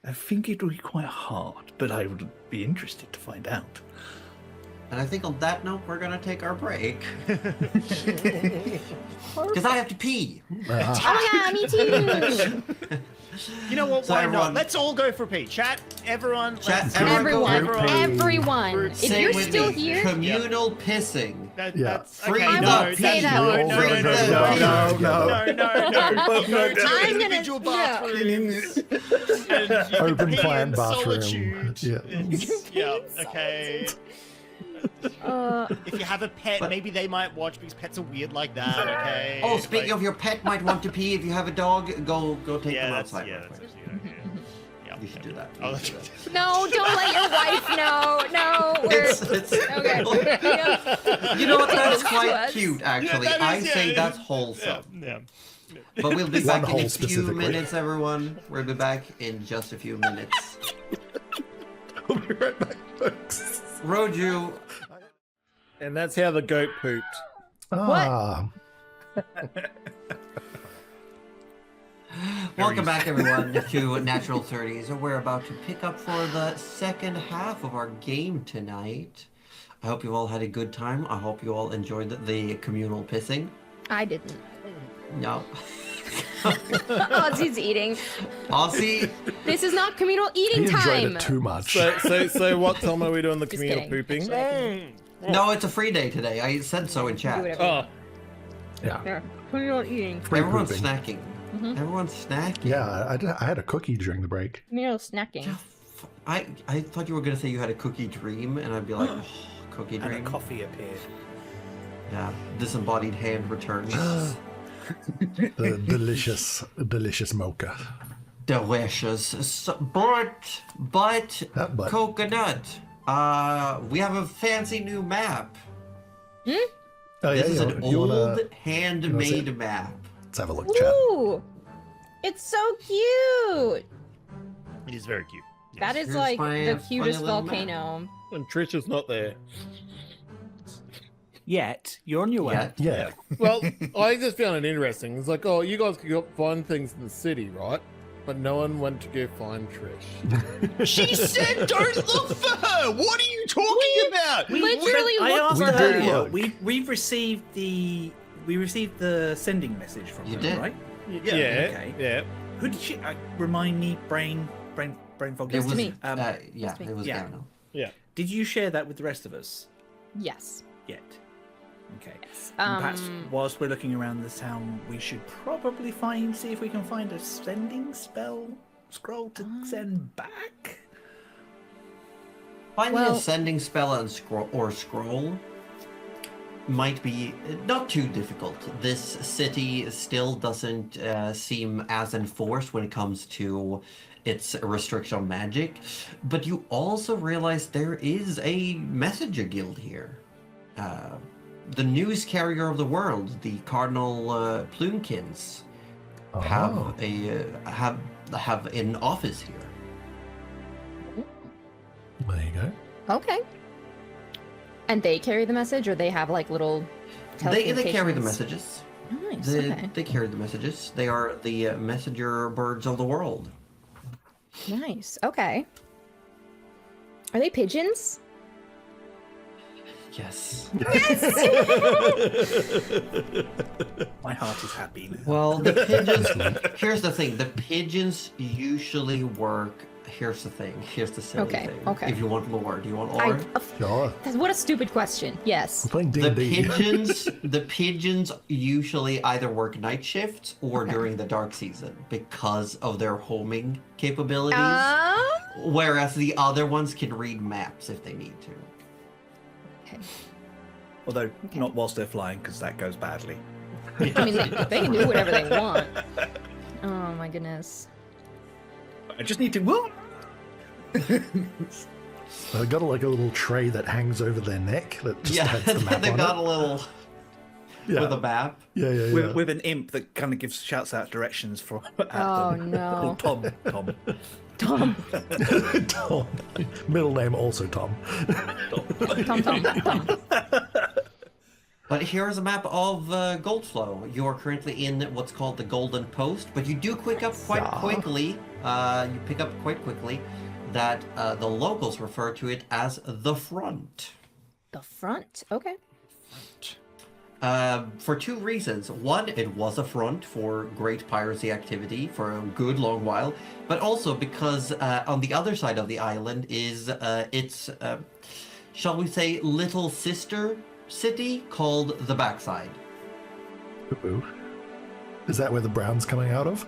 I think it would be quite hard, but I would be interested to find out. And I think on that note, we're gonna take our break. Because I have to pee. Oh yeah, me too. You know what? So Why everyone- not? Let's all go for pee. Chat, everyone. Chat, let's- everyone go Everyone. If Say you're it with still me, here, communal pissing. That's Free okay. the No, pee. say that. no, Free no, the no, pee. no. Go to I'm gonna- individual yeah. bathrooms. And you can Open pee plan in bathroom. solitude. Yeah. Yeah. Okay. If you have a pet, But- maybe they might watch because pets are weird like that. Okay. Oh, speaking of your pet might want to pee. If you have a dog, go take yeah, them that's, outside. yeah, real that's quick. actually a good idea. Yeah. You should do that. Oh, You that's should do that. no, don't let your wife know. No, It's okay. You know what? That's To quite us. cute, actually. Yeah, that I is, say yeah. that's wholesome. Yeah. But we'll be One back in hole a few specifically. minutes, everyone. We'll be back in just a few minutes. We'll be right back, folks. Roju, And that's how the goat pooped. Ah, welcome back, everyone, to Natural 30s. We're about to pick up for the second half of our game tonight. I hope you all had a good time. I hope you all enjoyed the communal pissing. I didn't. No. Ozzy's eating. Aussie, This is not communal he eating enjoyed time. it too much. So what time are we doing the Just communal kidding. pooping? no, it's a free day today. I said so in Do chat. whatever. Oh, Yeah. There. Communal eating. Free Everyone's pooping. snacking. Mhm. Everyone's snacking. Yeah, I had a cookie during the break. Communal snacking. I thought you were gonna say you had a cookie dream, and I'd be like, oh, cookie And a dream. coffee appeared. Yeah, disembodied hand returns. The delicious mocha. Delicious. So, but But- coconut. We have a fancy new map. Oh, This is yeah, an you old wanna- handmade see? map. Let's have a look, chat. Ooh, it's so cute. It is very cute. That is Here's like my the funny cutest little map. volcano. and Trisha's not there. Yet, you're on your way. Yeah. Yeah. Well, I just found it interesting. It's like, oh, you guys could go find things in the city, right? But no one went to go find Trish. She said, "Don't look for her." What are you talking about? Literally I looked asked We for did her. look. We've received the sending message from You her, did. right? Yeah, okay. yeah. Who did she remind me? Brain fog. It was, me. yeah, It's me. it was Yeah. Gavino. Did you share that with the rest of us Yes. yet? Okay. And perhaps Um, whilst we're looking around the town, we should probably see if we can find a sending scroll to send back. Finding Well- a sending spell and scroll might be not too difficult. This city still doesn't seem as enforced when it comes to its restriction on magic, but you also realize there is a messenger guild here. The news carrier of the world, the Cardinal Plumekins, Oh. have an office here. There you go. okay. And they carry the message, or they have like little. They carry the telecommunications? messages. Nice. They, Okay. they carry the messages. They are the messenger birds of the world. Nice. Okay. Are they pigeons? Yes. My heart is happy now. Well, the pigeons. Here's the thing: the pigeons usually work. Here's the thing. Here's the silly Okay, thing. okay. If you want lore, do you want lore? Sure. What a stupid question. Yes. We're playing The D&D. pigeons usually either work night shifts or Okay. during the dark season because of their homing capabilities. Um. Whereas the other ones can read maps if they need to. Okay. Although Okay. not whilst they're flying, because that goes badly. I mean, they can do whatever they want. Oh my goodness. I just need to. Whoa! They've got like a little tray that hangs over their neck that just Yeah, has the map they've on got it. a little Yeah. with a map. Yeah, yeah, yeah. With an imp that kind of shouts out directions for. Oh them. no. Called Tom. Tom. Tom. Middle name also Tom. Tom. But here's a map of Goldflow. You are currently in what's called the Golden Post, but you do pick up quite quickly. You pick up quite quickly that the locals refer to it as the Front. The Front. Okay. For two reasons. One, it was a front for great piracy activity for a good long while, but also because on the other side of the island is its, shall we say, little sister city called the Backside. Ooh. Is that where the brown's coming out of?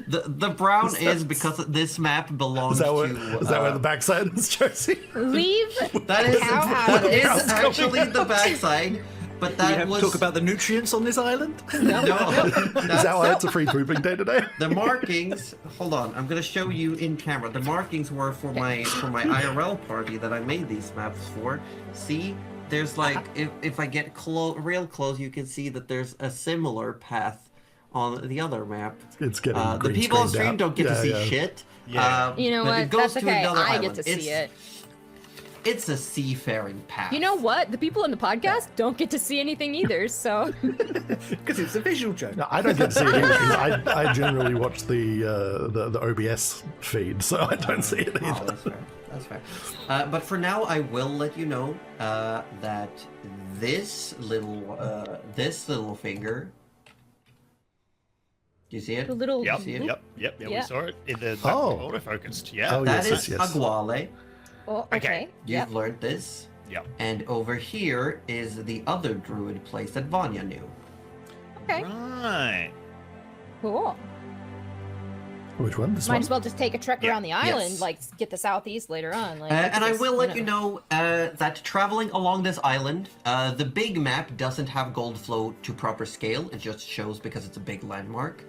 The brown is because this map belongs to. Is that where the backside is, Josie? Leave That is out of that it. is actually the Backside, but We that have was to talk about the nutrients on this island. no. Is that why it's a free pooping day today? The markings. Hold on, I'm gonna show you in camera. The markings were for my IRL party that I made these maps for. See, there's like if I get real close, you can see that there's a similar path on the other map. It's getting The green people on screened stream out. don't get to see Yeah. shit. Yeah. You know but what? It goes That's to okay. another I island. get to see it. It's a seafaring path. You know what? The people in the podcast don't get to see anything either. So Because it's a visual joke. No, I don't get to see it either because I generally watch the OBS feed, so I don't see it Oh, either. that's fair. That's fair. But for now, I will let you know that this little finger. Do you see it? the little. Yep, See it? yep. Yeah. We saw it in the Oh. auto-focused. Yeah. Oh, That yes, is yes, yes. Aguale. Oh, Okay. okay. You've Yep. learned this. Yep. And over here is the other druid place that Vanya knew. Okay. Right. Cool. Which one? This Might one? as well just take a trek Yeah. around the island, Yes. like get the southeast later on. Like, And I just, will let you know that traveling along this island, the big map doesn't have Goldflow to proper scale. It just shows because it's a big landmark.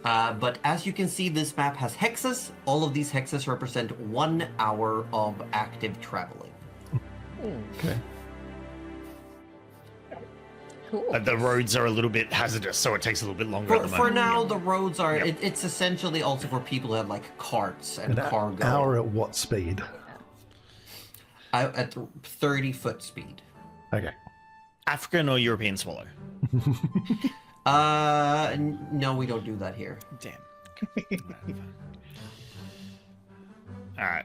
But as you can see, this map has hexes. All of these hexes represent 1 hour of active traveling. Okay. Cool. But the roads are a little bit hazardous, so it takes a little bit longer at the For moment. now, the roads are. Yep. It's essentially also for people who have like carts and An cargo. hour at what speed? At 30-foot speed. Okay. African or European swallow? No, we don't do that here. Damn. All right.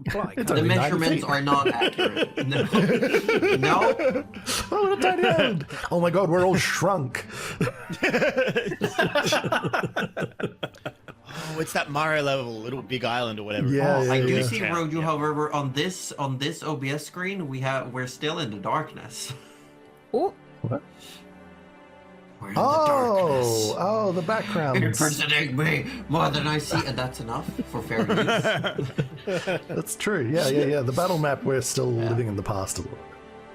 It's The only 9 measurements feet. are not accurate. No. No. Oh, what a tiny island! Oh my god, we're all shrunk. Oh, it's that Mario level, little big island or whatever. Yeah, I do yeah. see Yeah, Roju, yeah. however, on this OBS screen, we're still in the darkness. Oh, What? We're in the darkness. Oh, the background. Impersonating me more than I see, and that's enough for fair use. That's true. Yeah. The battle map, we're still living in the past a little.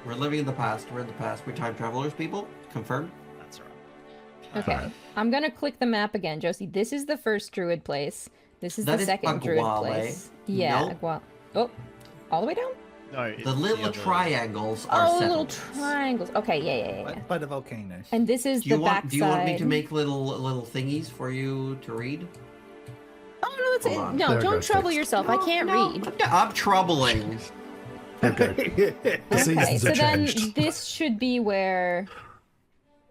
We're living in the past. We're in the past. We're time travelers, people. Confirmed. That's all right. okay. I'm gonna click the map again, Josie. This is the first druid place. This is That the is second druid Aguale. place. Yeah. Nope. Oh, all the way down. No, it's The little other- triangles are Oh, little settlements. triangles. Okay, yeah. By the volcano. And this is Do you the want? backside. Do you want me to make little thingies for you to read? Oh no, that's Hold it. on. No, There it don't goes, trouble thanks. yourself. I can't read. I'm troubling. Okay. The Okay, seasons so are then changed. this should be where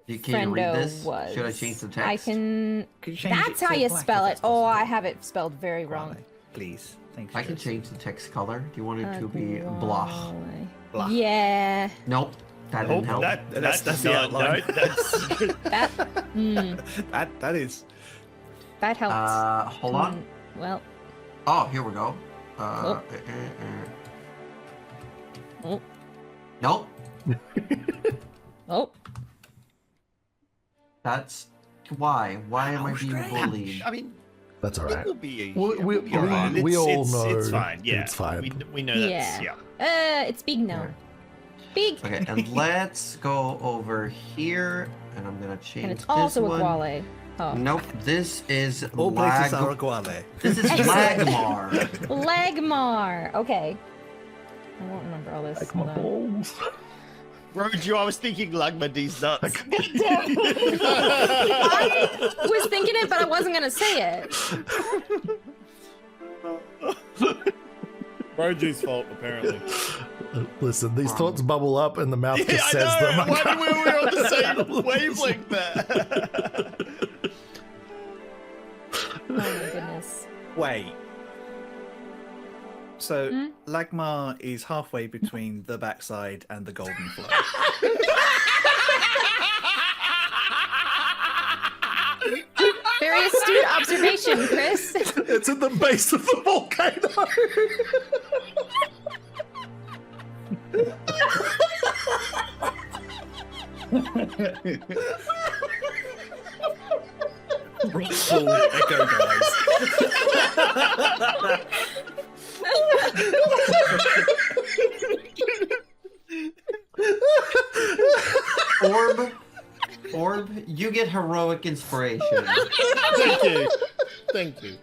Can you read Friendo this? was. Should I change the text? I can. Could you change it That's to how you black spell if it. it's Oh, possible? I have it spelled very wrong. Please. Thank you. I can Josie. change the text color. Do you want it to be blah? Aguale. Blah. Yeah. Nope. That Oh, didn't help. That's the no, outline. No, that's That That is. that helps. Hold on. Well. Oh, here we go. Oh. Nope. Oh. That's why. Why am I being bullied? I mean, That's all right. we'll be. We all right. we all It's know fine. Yeah, it's fine. We know that's Yeah. It's big now. Big. Okay, and let's go over here, and I'm gonna change And it's this also one. Aguale. Oh. Nope. This is All places are Aguale. This is Lagmar. Lagmar. Okay. I won't remember all this. Like Hold my on. balls. Roju, I was thinking Lagma D's nuts. I was thinking it, but I wasn't gonna say it. Roju's fault, apparently. Listen, these thoughts bubble up and the mouth Yeah, just I says know. them. I Why can't- we were on the same wavelength there? Oh my goodness. Wait. So Lagmar is halfway between the backside and the golden flow. Very astute observation, Chris. It's at the base of the volcano. Full echo guys. Orb, you get heroic inspiration. Thank you. Thank you.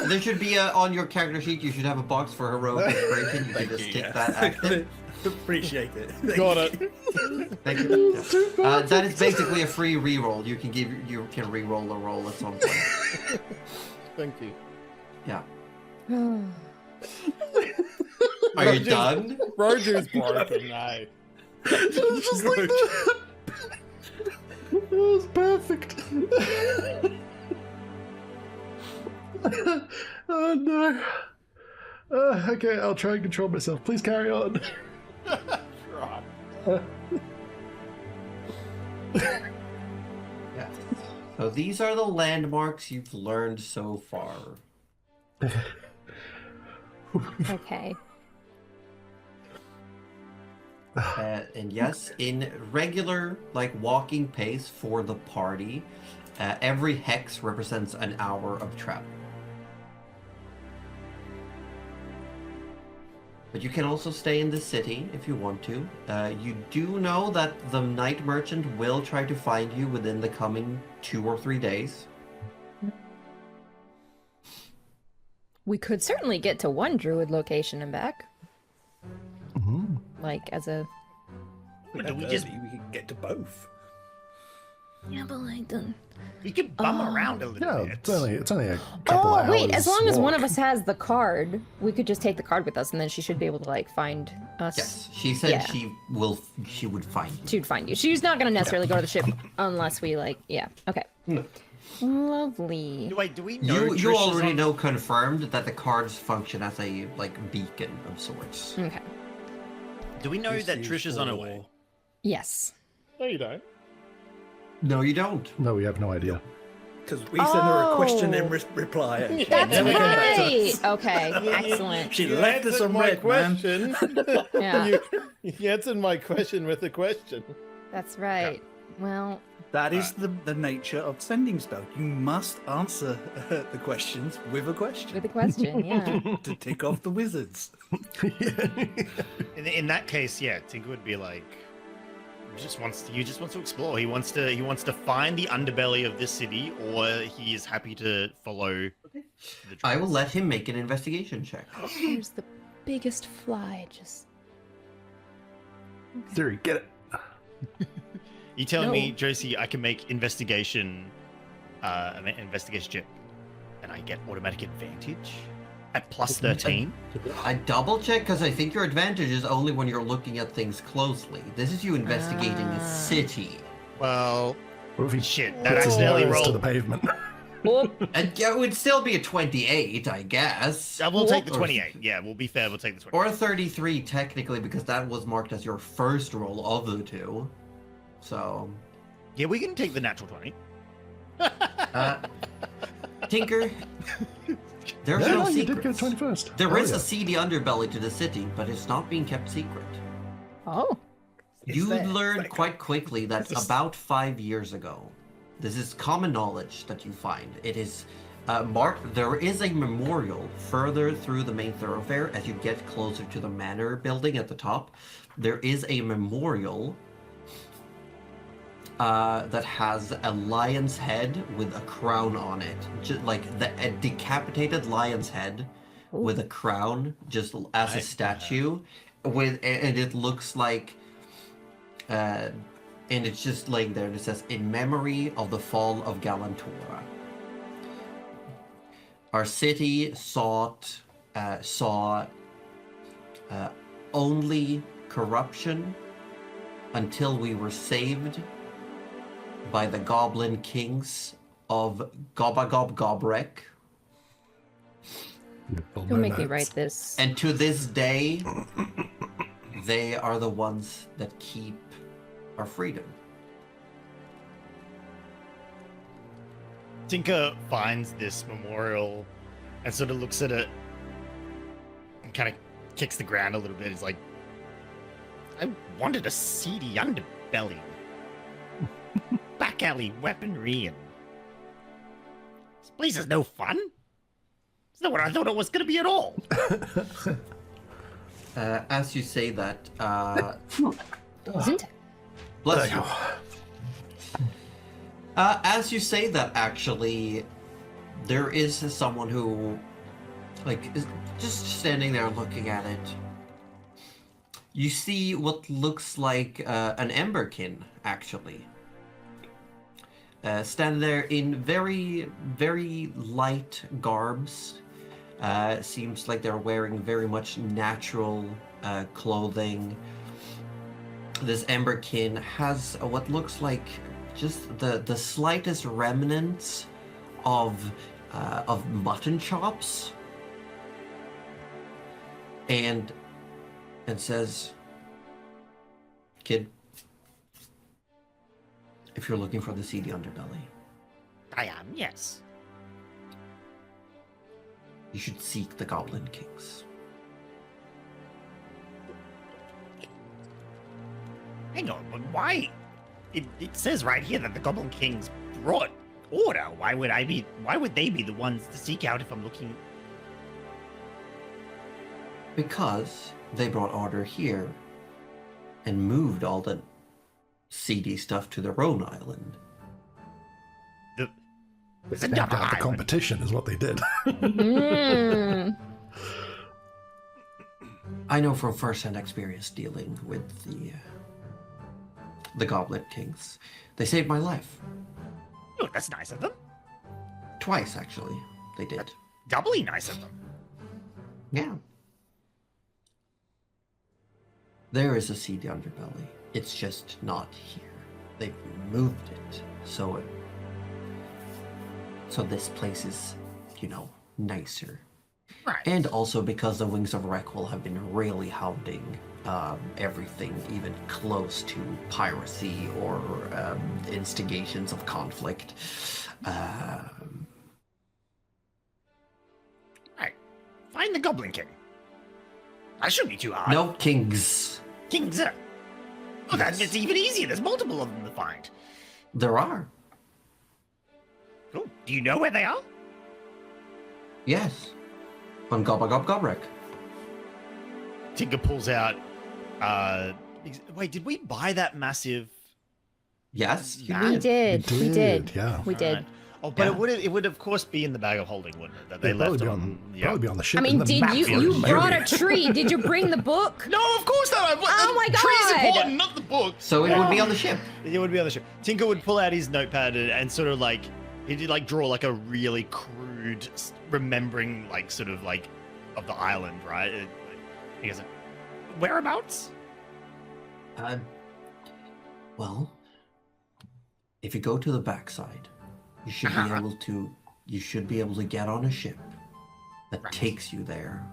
There should be on your character sheet. You should have a box for heroic inspiration. You can just tick that active. Appreciate it. Got it. Thank you. Yeah. That is basically a free reroll. You can reroll a roll at some point. Thank you. Yeah. Are you done? Roju's broken now. It's just like that. It was perfect. Oh no. Okay, I'll try and control myself. Please carry on. Yeah. So these are the landmarks you've learned so far. Okay. And yes, in regular, like, walking pace for the party, every hex represents an hour of travel. But you can also stay in the city if you want to. You do know that the night merchant will try to find you within the coming 2 or 3 days. We could certainly get to one druid location and back. Like, as a... We can get to both. Yeah, but I don't... We could bum around a little Yeah, bit. it's only a couple Oh, hours. wait, as long as one walk. of us has the card, we could just take the card with us, and then she should be able to, like, find us. Yes, she said Yeah. she would find you. She'd find you. She's not gonna necessarily go to the ship unless we, like, yeah. Okay. Lovely. Wait, do we know You Trish is already on- know confirmed that the cards function as a, like, beacon of sorts. Okay. Do we know This that is Trish is on her for- way? Yes. No, you don't. No, you don't. No, we have no idea. Because we sent her a question and Oh. reply. And she That's never came back to right! us. Okay, excellent. She You left us answered on my red, man. question. Yeah. You answered my question with a question. That's right. Well, That is the nature of sending spell. You must answer the questions with a question with a question, yeah. to tick off the wizards. In that case, yeah, Tinker would be like, he just wants to explore. He wants to find the underbelly of this city, or he is happy to follow. The I will druids. let him make an investigation check. Here's the biggest fly, just... Siri, get it. You telling me, No. Josie, I can make investigation check, and I get automatic advantage at plus 13? I double check because I think your advantage is only when you're looking at things closely. This is you investigating a city. Well, What if he shit, that puts his accidentally nose to rolled. the pavement? And yeah, it would still be a 28, I guess. We'll take the Or- 28. Yeah, we'll be fair. We'll take the 28. Or a 33, technically, because that was marked as your first roll of the two. So, Yeah, we can take the natural 20. Tinker, there's No, no you did get secrets. 21st. There Oh, is yeah. a seedy underbelly to the city, but it's not being kept secret. Oh. You there. learned quite quickly that about 5 years ago, this is common knowledge that you find. It is marked, there is a memorial further through the main thoroughfare as you get closer to the manor building at the top. There is a memorial that has a lion's head with a crown on it. Just like a decapitated lion's head with a crown, just as a statue, and it looks like, and it's just laying there, and it says, "In memory of the fall of Galantora. Our city saw only corruption until we were saved by the Goblin Kings of Gobagob Gobrek. Don't make me write this. And to this day, they are the ones that keep our freedom." Tinker finds this memorial and sort of looks at it and kind of kicks the ground a little bit. He's like, I wanted a seedy underbelly. Back alley weaponry and... This place is no fun. It's not what I thought it was going to be at all. As you say that, Isn't it? bless you. As you say that, actually, there is someone who, like, is just standing there looking at it. You see what looks like an Emberkin, actually. Stand there in very, very light garbs. Seems like they're wearing very much natural clothing. This Emberkin has what looks like just the slightest remnants of mutton chops, and says, "Kid, if you're looking for the seedy underbelly, I am, yes. you should seek the Goblin Kings." Hang on, but why? It says right here that the Goblin Kings brought order. Why would they be the ones to seek out if I'm looking? Because they brought order here and moved all the seedy stuff to their own island. It's Stamped another out the island. competition is what they did. Mm. I know from first-hand experience dealing with the Goblin Kings. They saved my life. Oh, that's nice of them. Twice, actually, they did. Doubly nice of them. Yeah. There is a seedy underbelly. It's just not here. They've moved it, so this place is, nicer. Right. And also because the Wings of Requil have been really hounding everything even close to piracy or instigations of conflict. Right. Find the Goblin King. That shouldn't be too hard. No kings. Kings. Oh, that's even easier. There's multiple of them to find. There are. Oh, do you know where they are? Yes. On Gobagob Gobrek. Tinker pulls out. Wait, did we buy that massive? Yes, you We did. We did. Yeah. We did. Right. Oh, but Yeah. it would of course be in the bag of holding, wouldn't it? That they It'd left probably, on. probably be on the ship. I mean, in the did map you version, brought maybe. a tree? Did you bring the book? No, of course not. Oh my Tree's God. important, not the book. So it would be on the ship. It would be on the ship. Tinker would pull out his notepad and sort of like he'd like draw like a really crude remembering like sort of like of the island, right? He goes, whereabouts? Well, if you go to the backside, you should be able to. You should be able to get on a ship that Right. takes you there.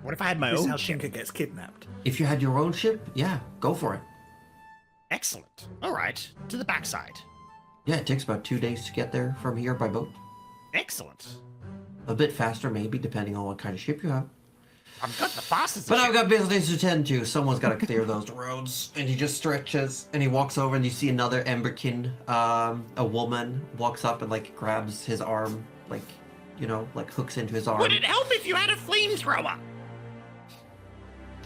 What if I had my This is own how ship? Tinker gets kidnapped. If you had your own ship, yeah, go for it. Excellent. All right, to the backside. Yeah, it takes about 2 days to get there from here by boat. Excellent. A bit faster, maybe, depending on what kind of ship you have. I've got the fastest. But ship. I've got business to tend to. Someone's got to clear those roads. And he just stretches, and he walks over, and you see another Emberkin, a woman, walks up and, like, grabs his arm, like, hooks into his arm. Would it help if you had a flamethrower?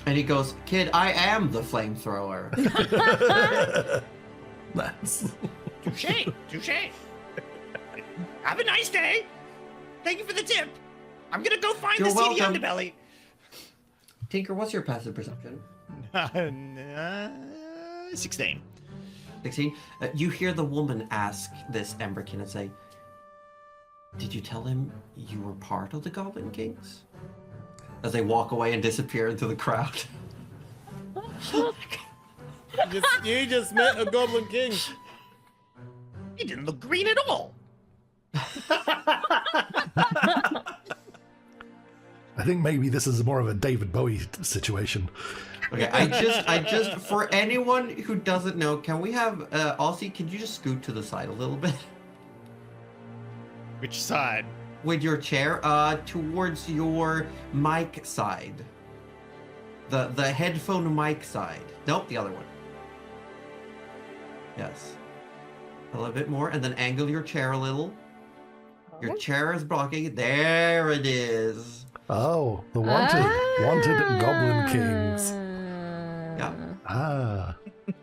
And he goes, "Kid, I am the flamethrower." Nice. Touche. Touche. Have a nice day. Thank you for the tip. I'm gonna go find You're the seedy welcome. underbelly. Tinker, what's your passive perception? 16. 16. You hear the woman ask this Emberkin and say, "Did you tell him you were part of the Goblin Kings?" As they walk away and disappear into the crowd. You just met a Goblin King. He didn't look green at all. I think maybe this is more of a David Bowie situation. Okay, I just, for anyone who doesn't know, can we have, Aussie, can you just scoot to the side a little bit? Which side? With your chair, towards your mic side. The headphone mic side. Nope, the other one. Yes. A little bit more, and then angle your chair a little. Your chair is blocking. There it is. Oh, the wanted Goblin Kings. Yeah. Ah.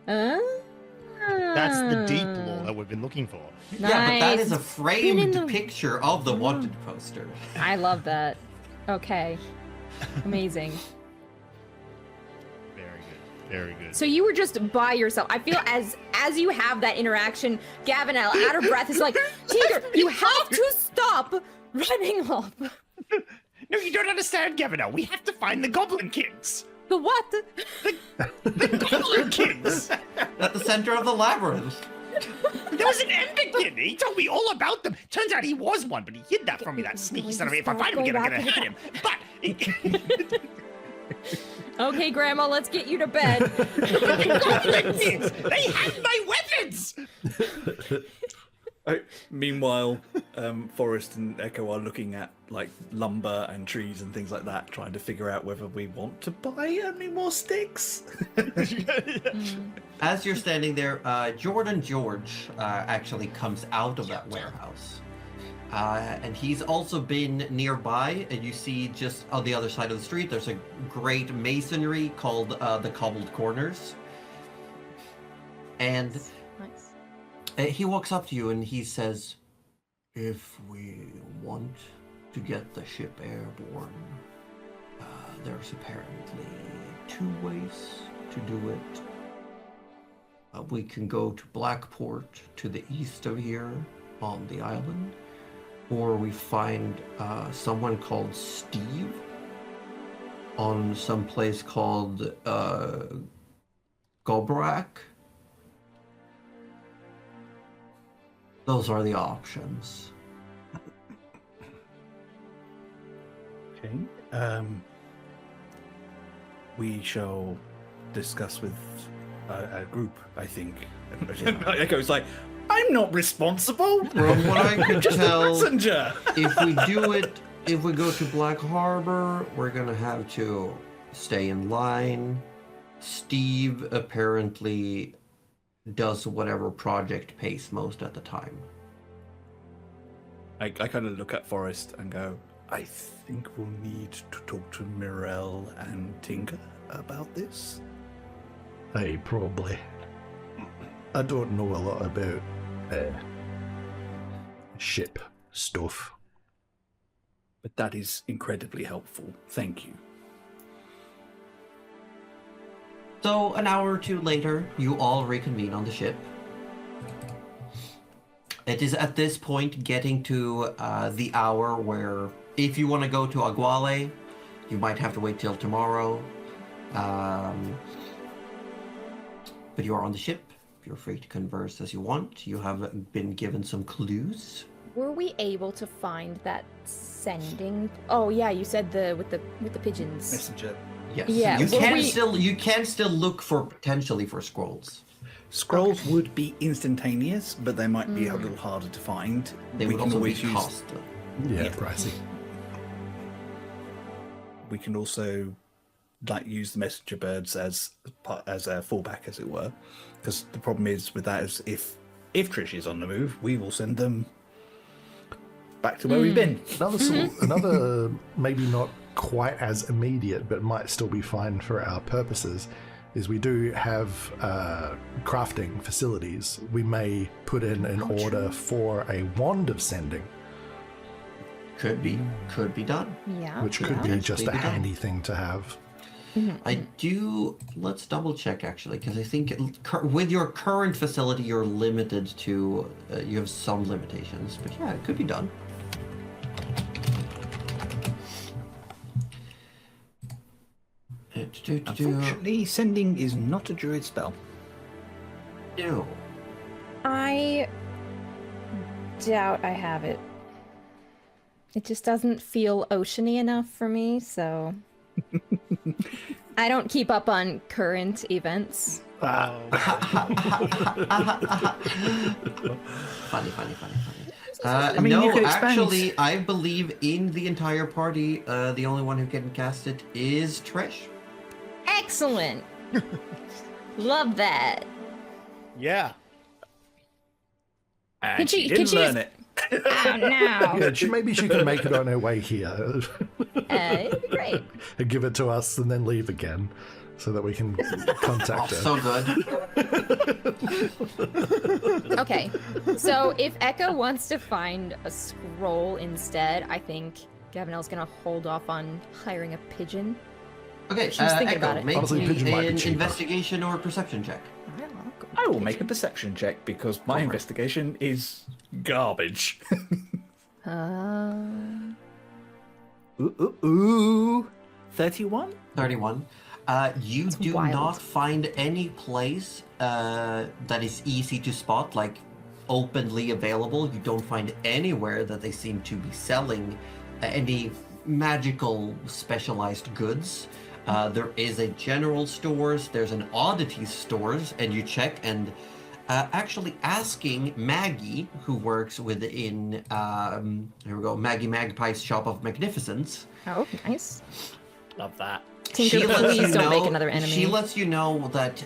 That's the deep lore that we've been looking for. Yeah, but that is a Nice. framed the- picture of the wanted poster. I love that. Okay. Amazing. Very good. Very good. So you were just by yourself. I feel as you have that interaction, Gavin, out of breath, is like, Tinker, you have to stop running off. No, you don't understand, Gavin. We have to find the Goblin Kings. The what? The Goblin Kings. At the center of the labyrinth. There was an Emberkin. He told me all about them. Turns out he was one, but he hid that from me, that sneaky son of a. If I find him again, I'm gonna hurt him. But Okay, Grandma, let's get you to bed. the Goblin Kings, they had my weapons. Meanwhile, Forrest and Echo are looking at like lumber and trees and things like that, trying to figure out whether we want to buy any more sticks. As you're standing there, Jordan George actually comes out of that warehouse. And he's also been nearby, and you see just on the other side of the street, there's a great masonry called the Cobbled Corners. And Nice. he walks up to you and he says, "If we want to get the ship airborne, there's apparently 2 ways to do it. We can go to Blackport to the east of here on the island, or we find someone called Steve on some place called Gobrak. Those are the options." Okay. We shall discuss with a group, I think. Echo's like, I'm not responsible. From what I could Just a tell, messenger. if we go to Black Harbor, we're gonna have to stay in line. Steve apparently does whatever project pays most at the time. I kind of look at Forrest and go, I think we'll need to talk to Mirel and Tinker about this. Hey, probably. I don't know a lot about ship stuff. But that is incredibly helpful. Thank you. So an hour or two later, you all reconvene on the ship. It is at this point getting to the hour where, if you want to go to Aguale, you might have to wait till tomorrow. But you are on the ship. You're free to converse as you want. You have been given some clues. Were we able to find that sending? Oh yeah, you said with the pigeons. Messenger. Yes. Yeah, You can still look for potentially for scrolls. Scrolls would be instantaneous, but they might be a little harder to find. They we would can also be always use. costly. Yeah, Yeah. pricey. We can also use the messenger birds as a fallback, as it were. Because the problem is with that is if Trish is on the move, we will send them back to where we've been. Another maybe not quite as immediate, but might still be fine for our purposes, is we do have crafting facilities. We may put in an order for a wand of sending. Could be done. Yeah. which could be just a Maybe done. handy thing to have. I do. Let's double check actually, because I think with your current facility, you're limited to. You have some limitations, but yeah, it could be done. Unfortunately, sending is not a druid spell. No. I doubt I have it. It just doesn't feel oceany enough for me, so I don't keep up on current events. Funny. I mean, you no, could expand. actually, I believe in the entire party, the only one who can cast it is Trish. Excellent. Love that. Yeah. And Can she she- didn't can she learn just- it. Oh no. Yeah, maybe she can make it on her way here It'd be great. and give it to us and then leave again so that we can contact her. So good. Okay, so if Echo wants to find a scroll instead, I think Gavinelle's gonna hold off on hiring a pigeon. Okay, She's thinking Echo, about it. make Honestly, me pigeon might be an cheaper. investigation or perception check. Alright, well, I'll go I will pigeon. make a perception check because my investigation is garbage. Ooh. 31? 31. You do wild. not find any place that is easy to spot, like openly available. You don't find anywhere that they seem to be selling any magical specialized goods. There is a general stores, there's an oddities stores, and you check and actually asking Maggie, who works within, here we go, Maggie Magpie's Shop of Magnificence. Oh, nice. Love that. Tinker, please don't make another enemy. She lets you know that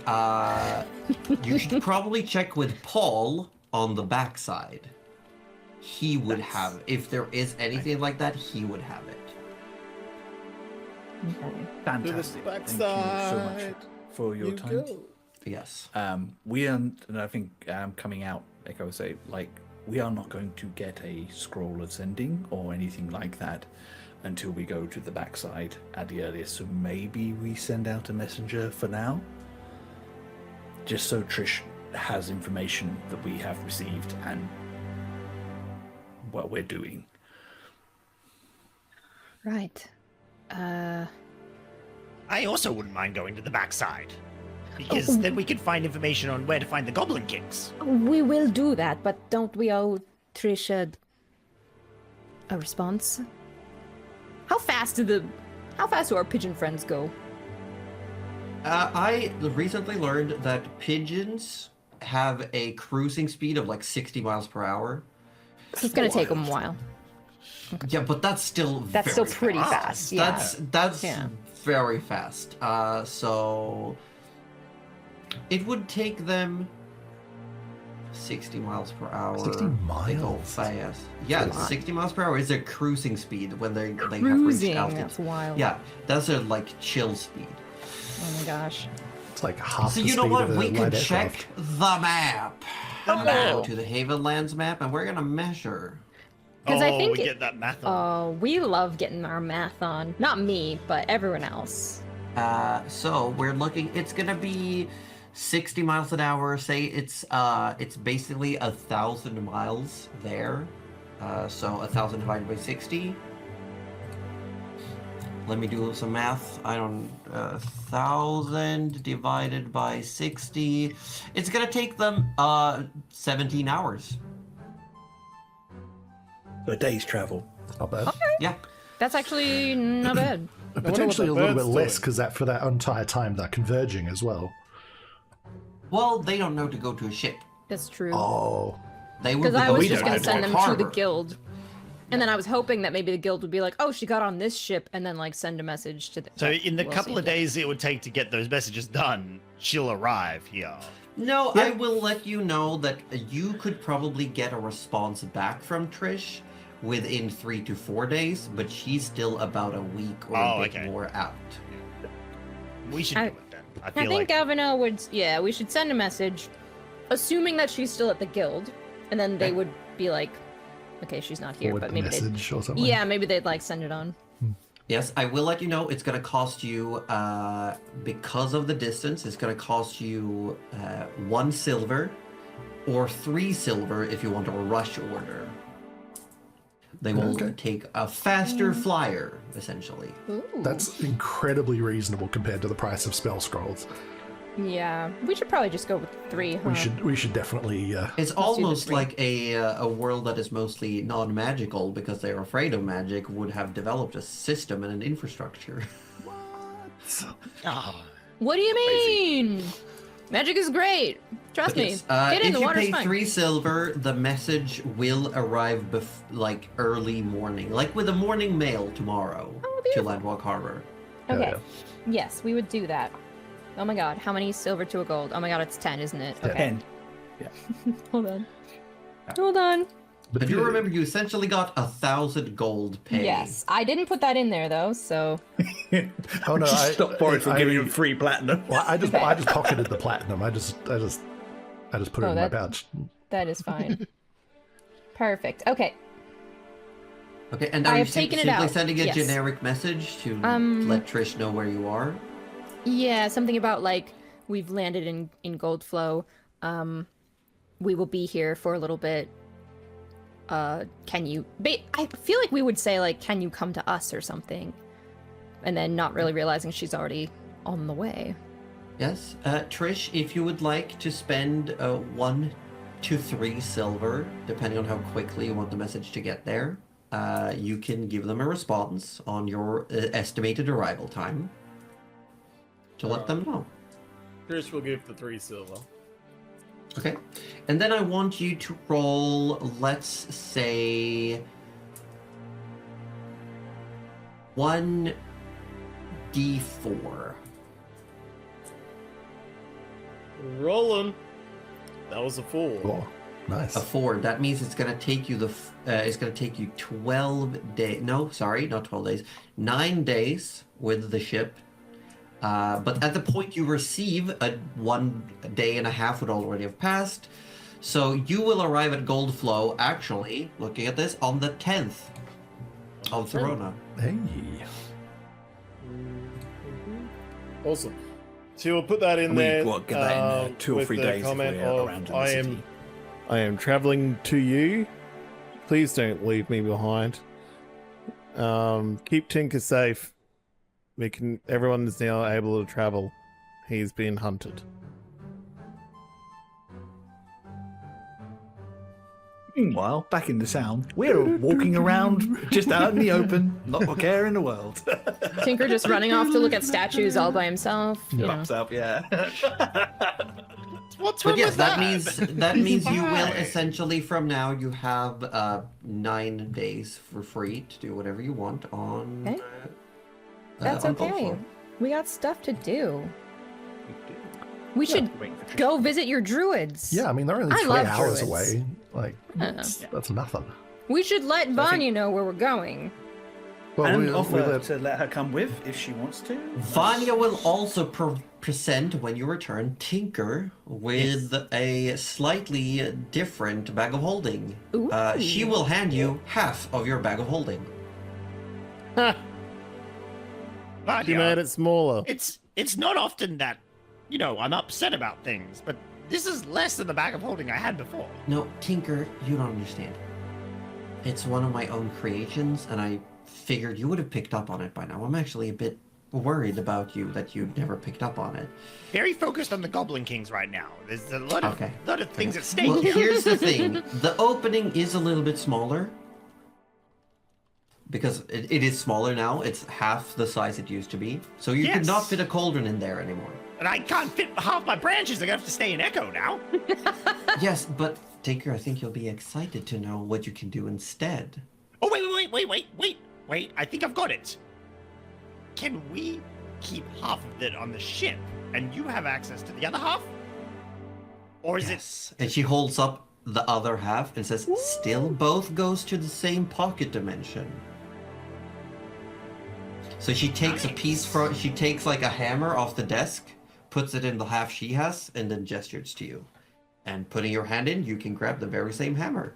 you should probably check with Paul on the backside. He would have, if there is anything like that, he would have it. Fantastic. Thank you so backside. much for your time. Yes. We are, and I think coming out, like I would say, like we are not going to get a scroll of sending or anything like that until we go to the backside at the earliest. So maybe we send out a messenger for now, just so Trish has information that we have received and what we're doing. Right. I also wouldn't mind going to the backside. Because then we could find information on where to find the Goblin Kings. We will do that, but don't we owe Trisha a response? How fast do our pigeon friends go? I recently learned that pigeons have a cruising speed of like 60 miles per hour. It's gonna take them a while. Yeah, but that's still That's very still pretty fast, yeah. That's Yeah. very fast. So it would take them 60 miles per hour. 60 They go miles? fast. Yeah, a lot. 60 miles per hour is their cruising speed when they have reached Cruising, altitude. that's wild. Yeah, that's their like chill speed. Oh my gosh. It's like half So the you know speed what? of a We could light check aircraft. the map. Oh. Go to the Havenlands map, and we're gonna measure. 'Cause I think we it- get that math on. We love getting our math on. Not me, but everyone else. So we're looking. It's gonna be 60 miles an hour. Say it's basically 1,000 miles there. So 1,000 divided by 60. Let me do some math. 1,000 divided by 60. It's gonna take them 17 hours. A day's travel. Not bad. Yeah. That's actually not bad. Potentially a the little bit bird's less doing. because for that entire time they're converging as well. Well, they don't know to go to a ship. That's true. Oh, They would Because be I was going just to gonna a send them to harbor. the guild. And then I was hoping that maybe the guild would be like, oh, she got on this ship, and then like send a message to the. So in the We'll couple see. of days it would take to get those messages done, she'll arrive here. No, I will let you know that you could probably get a response back from Trish within 3 to 4 days, but she's still about a week or a bit okay. more out. We should I- do it then. I I feel think like Gavina would. Yeah, we should send a message, assuming that she's still at the guild, and then they would be like, Okay, she's not here, Forward but the maybe message or something. yeah, maybe they'd like send it on. Yes, I will let you know. It's going to cost you, because of the distance, it's going to cost you 1 silver or 3 silver if you want a rush order. They will take a faster flyer, essentially. Ooh. That's incredibly reasonable compared to the price of spell scrolls. Yeah, we should probably just go with 3, huh? We should definitely. It's do the almost 3. like a world that is mostly non-magical because they're afraid of magic would have developed a system and an infrastructure. Ah, What do you mean? Magic is great. Trust But me. yes, Get in, if the you water's pay fine. 3 silver, the message will arrive like early morning, like with a morning mail tomorrow to beautiful. Landwalk Harbor. Okay. Yeah. Yes, we would do that. Oh my god, how many silver to a gold? Oh my god, it's 10, isn't it? Okay. 10. Hold on. Hold on. But you remember, you essentially got 1,000 gold pay. Yes, I didn't put that in there though, so Oh no! Just stop Boris from giving him free platinum. Well, I just pocketed the platinum. I just put it Oh, in my that- pouch. that is fine. Perfect. Okay. Okay, and I are you have taken it simply out, sending a yes. generic message to let Trish know where you are? Yeah, something about like we've landed in Goldflow. We will be here for a little bit. Can you? I feel like we would say like, "Can you come to us?" or something, and then not really realizing she's already on the way. Yes, Trish, if you would like to spend 1 to 3 silver, depending on how quickly you want the message to get there, you can give them a response on your estimated arrival time to let them know. Chris will give the 3 silver. Okay, and then I want you to roll, let's say, 1d4. Rolling. That was a 4. Oh, nice. A 4. That means it's gonna take you it's gonna take you 12 days. No, sorry, not 12 days. 9 days with the ship. But at the point you receive, 1 day and a half would already have passed. So you will arrive at Goldflow, actually, looking at this, on the 10th of Therona. Hey. Awesome. So we'll put that in And we, there. what, get that in 2 or with 3 the days if comment we're of, around in the I city. am traveling to you. Please don't leave me behind. Keep Tinker safe. Everyone is now able to travel. He's been hunted. Meanwhile, back in the town, we're walking around just out in the open, not a care in the world. Tinker just running off to look at statues all by himself. You know. Pops up, yeah. what's But wrong yes, with that means you will Why? essentially from now you have 9 days for free to do whatever you want on. Okay. That's on okay. Goldflow. We got stuff to do. We should Waiting for Trish. go visit your druids. Yeah, I mean they're only I 3 love hours druids. away. Like that's nothing. We should let Vanya know where we're going. Well, And we offer let- to let her come with if she wants to. Vanya will also present when you return Tinker with a slightly different bag of holding. Ooh. She will hand you half of your bag of holding. She made it smaller. It's not often that, I'm upset about things, but this is less than the bag of holding I had before. No, Tinker, you don't understand. It's one of my own creations, and I figured you would have picked up on it by now. I'm actually a bit worried about you that you'd never picked up on it. Very focused on the Goblin Kings right now. There's a lot of Okay. things at stake Well, here. here's the thing. The opening is a little bit smaller. Because it is smaller now. It's half the size it used to be. So you could not Yes. fit a cauldron in there anymore. And I can't fit half my branches. I'm gonna have to stay in Echo now. Yes, but Tinker, I think you'll be excited to know what you can do instead. Oh, wait. I think I've got it. Can we keep half of it on the ship and you have access to the other half? Or is Yes. And she holds up the other half and says, still both goes to the same pocket dimension. So she takes a piece from, she takes like a hammer off the desk, puts it in the half she has, and then gestures to you. And putting your hand in, you can grab the very same hammer.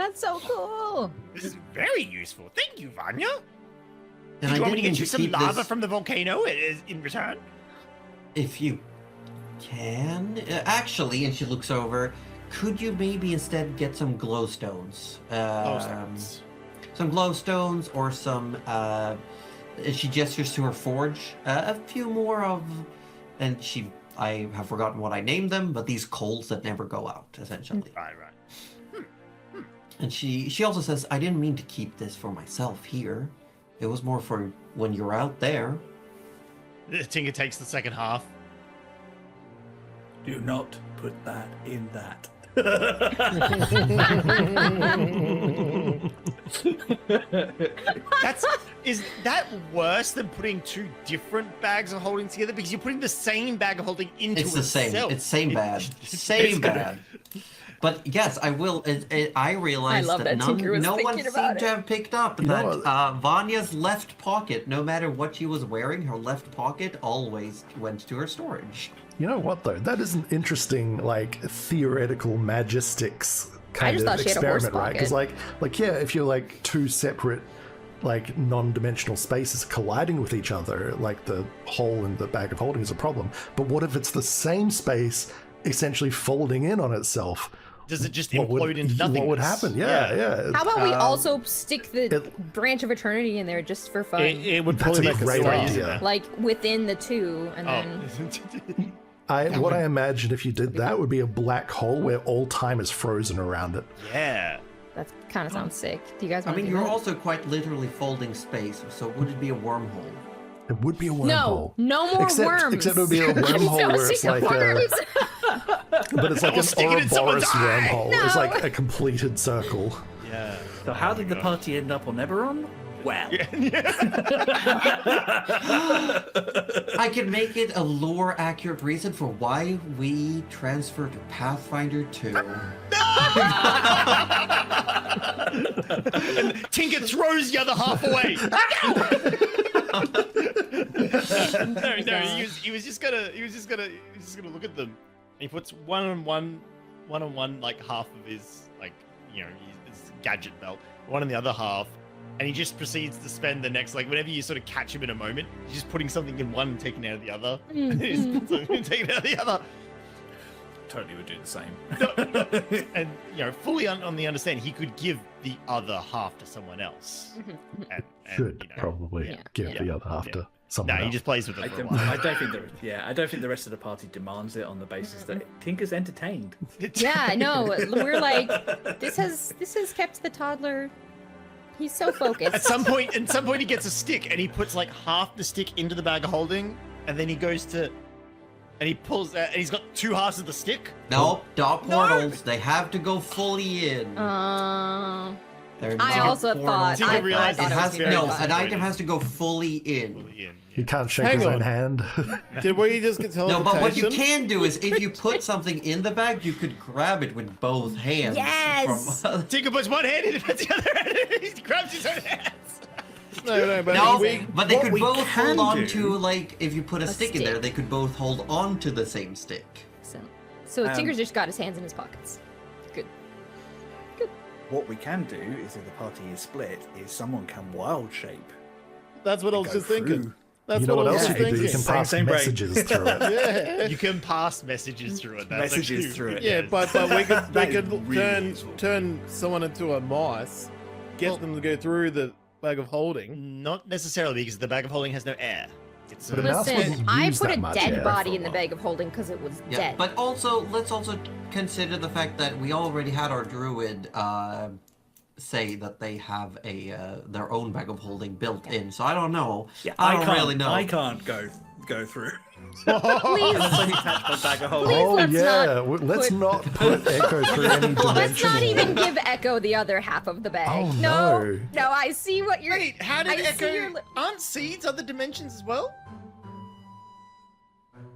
That's so cool. This is very useful. Thank you, Vanya. And Did I you want me to didn't get mean you to some keep lava this- from the volcano in return? If you can, actually, and she looks over. Could you maybe instead get some glowstones? Some glowstones or some. She gestures to her forge. A few more of, and I have forgotten what I named them, but these coals that never go out, essentially. Right. And she also says, I didn't mean to keep this for myself here. It was more for when you're out there. Tinker takes the second half. Do not put that in that. Is that worse than putting two different bags of holding together? Because you're putting the same bag of holding into It's the same. itself. It's same bad. Same bad. But yes, I will. I realized love that no Tinker was one thinking seemed about to it. have picked up You know that Vanya's left pocket, no matter what she was wearing, her left pocket always went to her storage. You know what though? That is an interesting, like, theoretical magistics kind just of thought she had a horse experiment, right? Because, pocket. like, yeah, if you're like two separate, like, non-dimensional spaces colliding with each other, like the hole in the bag of holding is a problem. But what if it's the same space essentially folding in on itself? Does it just What implode would, into nothing? what would happen? Yeah. How about we also stick the it- branch of eternity in there just for fun? It would That's probably a make great us idea. Like within the two, and then What I imagine if you did that would be a black hole where all time is frozen around it. Yeah. that kind of sounds sick. Do you guys I want mean, to do you're that? also quite literally folding space, so would it be a wormhole? It would be a wormhole. No, no more worms. Except it would be a wormhole No where it's single like worms. but it's like We'll stick an it in someone's Ouroboros eye. wormhole. It's No. like a completed circle. Yeah. So how did the party end up on Eberron? Well, I can make it a lore accurate reason for why we transfer to Pathfinder 2. And Tinker throws the other half away. no, he was just gonna look at them. He puts one on one, like half of his, like, you know, his gadget belt, one on the other half, and he just proceeds to spend the next, like, whenever you sort of catch him in a moment, he's just putting something in one and taking it out of the other. And he's putting something and taking it out of the other. totally would do the same. And, you know, fully on the understanding, he could give the other half to someone else. And, Should you know, probably give the other half to someone No, he else. just plays with it I for a don't, while. I don't think I don't think the rest of the party demands it on the basis that Tinker's entertained. Yeah, I know. We're like, this has kept the toddler. He's so focused. At some point, he gets a stick and he puts like half the stick into the bag of holding, and then he goes to, and he pulls, and he's got two halves of the stick. Nope, dot portals. They have to go fully in. They're I not also portals. thought. You I, can realize I It thought has it was no. very An fun. item has to go fully in. He can't shake Hang his on. own hand. Did we just get No, teleportation? but what you can do is, if you put something in the bag, you could grab it with both hands. Yes! From, Tinker puts one hand in, and puts the other hand in, he grabs his own hands. No, but no, we, but they what could we both can hold on do- to, like, if you put a stick in there, stick. they could both hold on to the same stick. So Tinker's just got his hands in his pockets. Good. What we can do is, if the party is split, is someone can wild shape. that's what I was go just thinking. through. That's You know what I was else you just can do? You thinking. can pass Same brain. messages through it. Yeah. You can pass messages through it. That's Messages actually- through it. Yeah, yes. but we could That is really turn useful. turn someone into a mice, get them to go through the bag of holding. Not necessarily, because the bag of holding has no air. It's But a mouse Listen, wouldn't I use put that a much dead air body for in the a bag of holding because it was Yeah, dead. but also, let's also consider the fact that we already had our druid say that they have their own bag of holding built in. So I don't know. Yeah, I don't can't, really know. I can't go through. Please, Unless I detach my bag of holding. Please, Oh let's yeah, not let's put- not put Echo through any dimensional. let's not even give Echo the other half of the bag. Oh, no, no. I see what you're. Wait, how did I see Echo? your Aren't seeds other dimensions as well?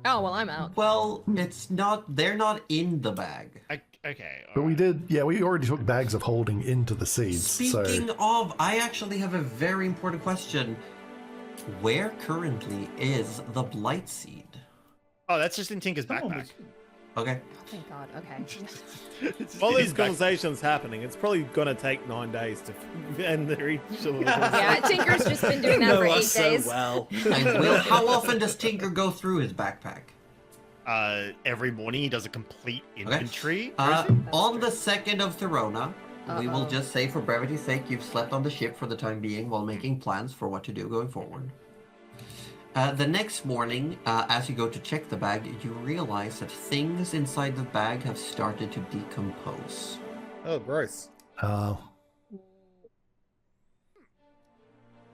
Oh well, I'm out. Well, it's not. They're not in the bag. Okay. But we did, yeah, we already took bags of holding into the seeds. Speaking of, I actually have a very important question. Where currently is the blight seed? Oh, that's just in Tinker's backpack. Okay. Thank God. Okay. While It this is back- conversation's happening, it's probably gonna take 9 days to end the each of Yeah, Tinker's just been doing that know for 8 us so days. well. And Will, how often does Tinker go through his backpack? Every morning he does a complete inventory. On the 2nd of Therona, we will Uh-oh. just say for brevity's sake, you've slept on the ship for the time being while making plans for what to do going forward. The next morning, as you go to check the bag, you realize that things inside the bag have started to decompose. Oh, gross. Oh,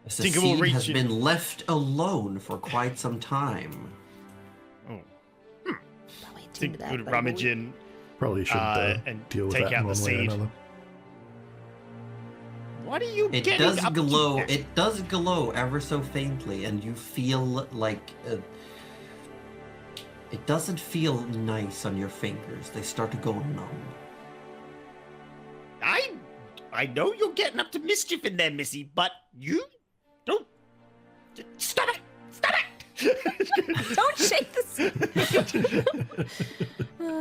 The Tinker will seed reach has in- been left alone for quite some time. Probably attuned Think to that, would but rummage we'll- in, probably should and deal with take that out in the one way or seed. another. What are you It getting does up glow. to? It does glow ever so faintly, and you feel like it doesn't feel nice on your fingers. They start to go numb. I know you're getting up to mischief in there, Missy, but you don't. Stop it! Stop it! Don't shake the seed.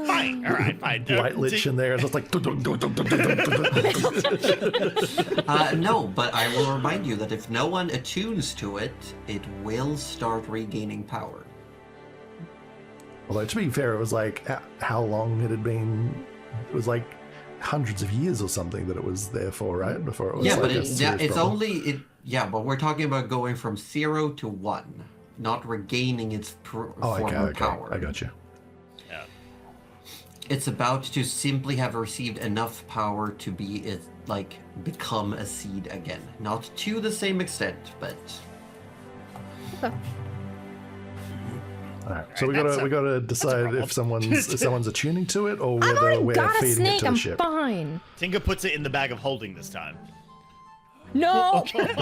Fine. All right. Fine. Light lich in there, just like. No, but I will remind you that if no one attunes to it, it will start regaining power. Although to be fair, it was like how long it had been. It was like hundreds of years or something that it was there for, right? Before it was Yeah, like but a it's serious problem. only it. Yeah, but we're talking about going from 0 to 1, not regaining its former power. I got you. Yeah. It's about to simply have received enough power to become a seed again. Not to the same extent, but All right, so Alright, we gotta decide problem. if someone's attuning to it or I've whether already we're got a feeding it snake. to the I'm ship. fine. Tinker puts it in the bag of holding this time. No. Don't do No, he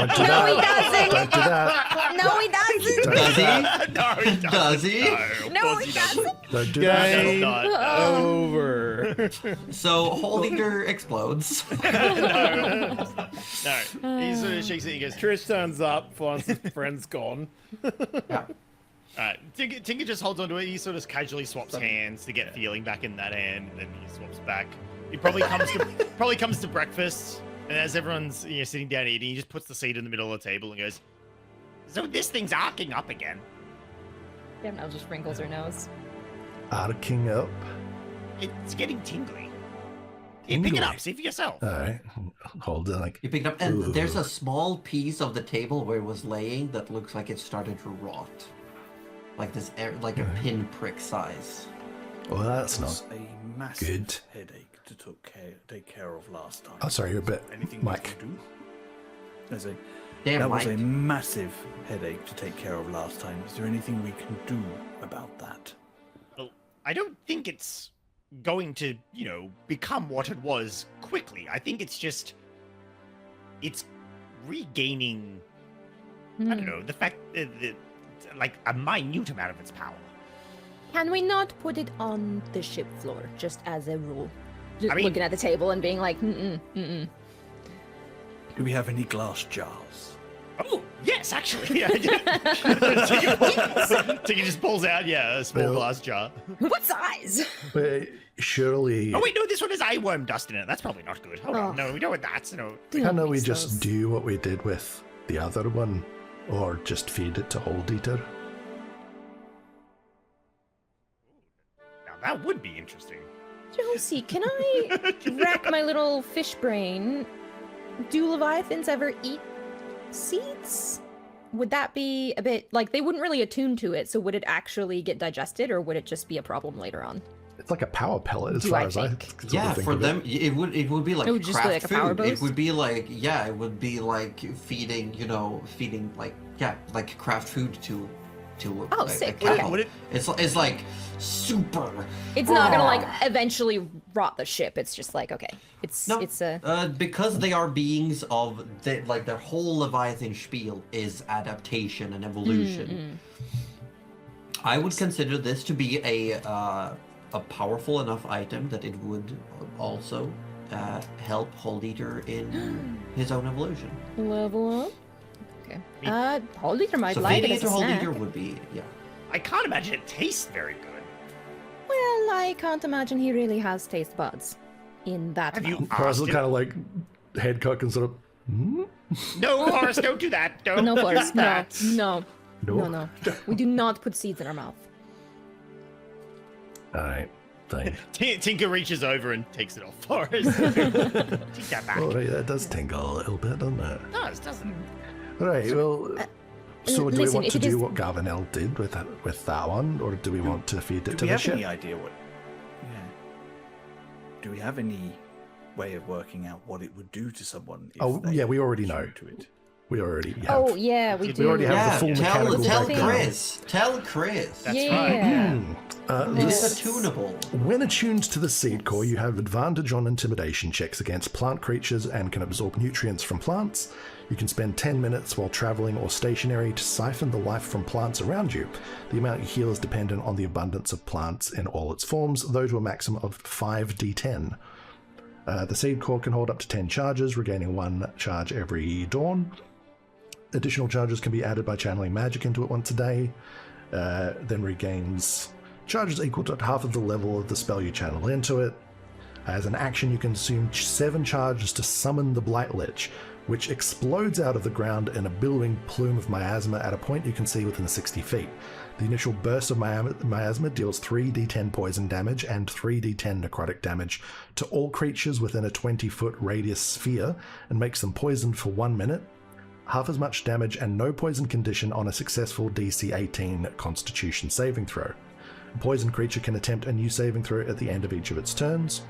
that. doesn't. Don't do that. No, he doesn't. Don't does do he? that. No, he doesn't. Does he? No, of No, course he doesn't. doesn't. Don't do That's that. Game not. over. So Hold Eater explodes. No. He sort of shakes it. He goes, Trish turns up once his friend's gone. Yeah. Alright, Tinker just holds onto it. He sort of casually swaps hands to get feeling back in that hand, and then he swaps back. He probably comes to breakfast, and as everyone's sitting down eating, he just puts the seed in the middle of the table and goes, "So this thing's arcing up again. Yeah, now just wrinkles her nose. Arcing up. It's getting tingly. You pick it up, see for yourself." All right, hold it like. You pick it up, and Ooh. there's a small piece of the table where it was laying that looks like it started to rot. Like this, like a pinprick size. Well, that's That was not. a massive good. headache to take care of last time. Oh, sorry, you're a bit. Anything Mike. we can do? There's a Damn, that was Mike. a massive headache to take care of last time. Is there anything we can do about that? Well, I don't think it's going to, become what it was quickly. I think it's regaining, I don't know, the fact that, like, a minute amount of its power. Can we not put it on the ship floor, just as a rule? Just I mean- looking at the table and being like, mm-mm. Do we have any glass jars? Oh, yes, actually. Tinker just pulls out, a small Well- glass jar. What size? But surely, Oh, wait, no, this one has eye worm dust in it. That's probably not good. Hold Oh. on. No, we don't want that. No. Do can't not we mix just those. do what we did with the other one, or just feed it to Hold Eater? Now, that would be interesting. Josie, can I rack my little fish brain? Do Leviathans ever eat seeds? Would that be a bit like they wouldn't really attune to it? So would it actually get digested, or would it just be a problem later on? It's like a power pellet, as Do far I as I think? sort of Yeah, think for of them, it would be like It would just be craft like a power food. It boost? would be like it would be like feeding like craft food to Oh, a sick. cattle. Okay. Would it- It's like super. It's not gonna like eventually rot the ship. It's just like okay, it's No, a because they are beings of their whole Leviathan spiel is adaptation and evolution. I would consider this to be a powerful enough item that it would also help Hold Eater in his own evolution. level up. Okay. Hold Eater might So like it feeding as it to a Hold snack. Eater would be I can't imagine it tastes very good. Well, I can't imagine he really has taste buds in that Have you mouth. Horace asked kind him? of like head cock and sort of. No, Horace, don't do that. Don't No, do Forrest, no, that. no, No. no, no. We do not put seeds in our mouth. All right, fine. Tinker reaches over and takes it off Forrest. Take that back. All right, that does tingle a little bit, doesn't it? It does, doesn't it? All right, well. So do we listen, want if to it do is- what Garvanel did with that one, or do we want to feed it Do to we the have ship? any idea what? Yeah. Do we have any way of working out what it would do to someone? If Oh, they yeah, we already know. attuned to it? We already have. Oh yeah, we do. We already have Yeah, the full tell mechanical breakdown. Chris. Tell Chris. That's Yeah. right. It is attunable. When attuned to the seed core, you have advantage on intimidation checks against plant creatures and can absorb nutrients from plants. You can spend 10 minutes while traveling or stationary to siphon the life from plants around you. The amount you heal is dependent on the abundance of plants in all its forms, though to a maximum of 5d10. The seed core can hold up to 10 charges, regaining 1 charge every dawn. Additional charges can be added by channeling magic into it once a day, then regains charges equal to half of the level of the spell you channel into it. As an action, you consume 7 charges to summon the Blight Lich, which explodes out of the ground in a billowing plume of miasma at a point you can see within 60 feet. The initial burst of miasma deals 3d10 poison damage and 3d10 necrotic damage to all creatures within a 20-foot radius sphere and makes them poisoned for 1 minute. Half as much damage and no poison condition on a successful DC 18 Constitution saving throw. A poisoned creature can attempt a new saving throw at the end of each of its turns.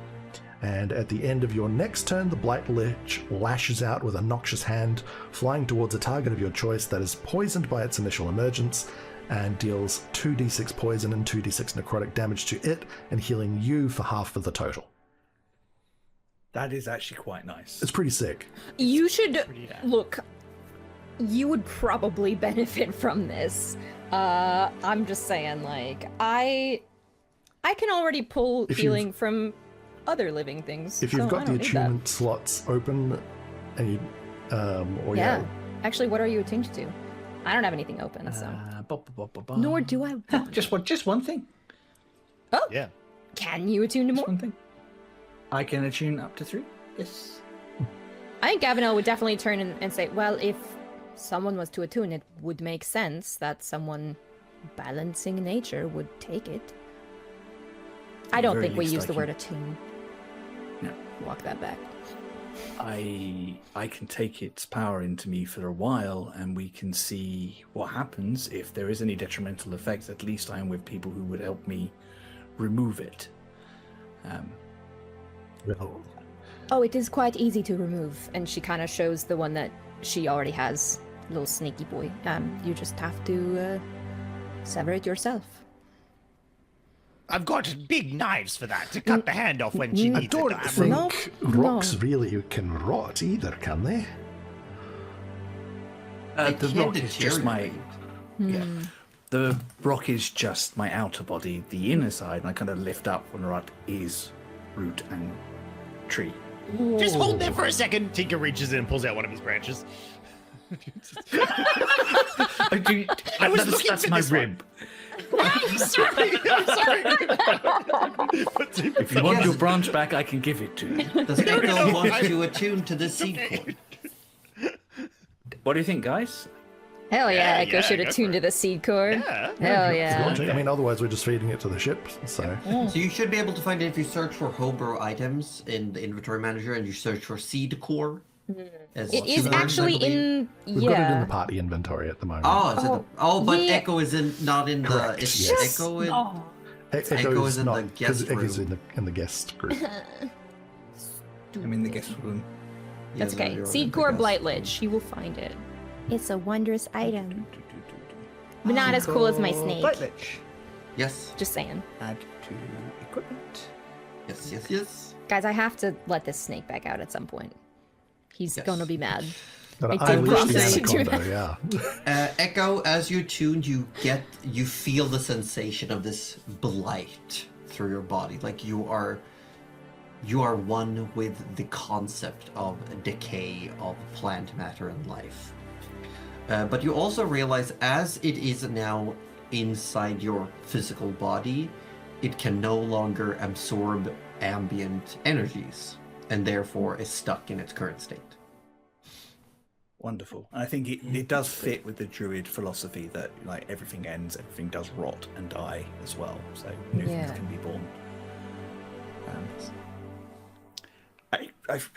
And at the end of your next turn, the Blight Lich lashes out with a noxious hand, flying towards a target of your choice that is poisoned by its initial emergence, and deals 2d6 poison and 2d6 necrotic damage to it, and healing you for half of the total. That is actually quite nice. It's pretty sick. You should Yeah. look. You would probably benefit from this. I'm just saying, like, I can already pull If healing from other living things. If you've so I got the don't need that. attunement slots open, and you, or Yeah. Actually, what are you attuned to? I don't have anything open, so. Nor do I want. Just one thing. Yeah. Can you attune to Just more? one thing. I can attune up to 3. Yes. I think Gavinel would definitely turn and say, well, if someone was to attune, it would make sense that someone balancing nature would take it. I don't very think we least use I the can- word attune. No. Walk that back. I can take its power into me for a while, and we can see what happens. If there is any detrimental effects, at least I am with people who would help me remove it. well, Oh, it is quite easy to remove, and she kind of shows the one that she already has, little sneaky boy. You just have to sever it yourself. I've got big knives for that to cut the hand off when she I needs don't it. think No, rocks no. really can rot either, can they? It The can rock is just my deteriorate. yeah. The rock is just my outer body. The inner side, I kind of lift up when rot is root and tree. Just hold there for a second. Tinker reaches in and pulls out one of his branches. I was looking that's for my this one. rib. I'm sorry. I'm sorry. If you want your branch back, I can give it to you. Does Echo want to attune to the seed core? What do you think, guys? Hell yeah, Yeah, Echo yeah, should go attune for to it. the seed core. Yeah. Hell yeah. I mean, otherwise we're just feeding it to the ship, so... So you should be able to find it if you search for homebrew items in the inventory manager and you search for seed core. As It is keywords, I actually believe. in. We've got it in Yeah. the party inventory at the moment. Oh, is it the, oh, but yeah. Echo is in not in the. Correct, It's yes. Echo in. Oh. Echo is in the not, because guest Echo's room. in the guest group. I'm in the guest room. That's Yeah, okay. you're Seed in the core guest Blight room. Lich. You will find it. It's a wondrous item. But not as cool as my snake. Lightlich. Yes, Oh. Just saying. Add to equipment. yes. Guys, I have to let this snake back out at some point. He's Yes. gonna be mad. But I did unleash promise the to do anaconda, yeah. Echo, as you tune, you feel the sensation of this blight through your body. Like you are one with the concept of decay of plant matter and life. But you also realize, as it is now inside your physical body, it can no longer absorb ambient energies, and therefore is stuck in its current state. Wonderful. And I think it does fit with the druid philosophy that like everything ends, everything does rot and die as well. So new things can be born.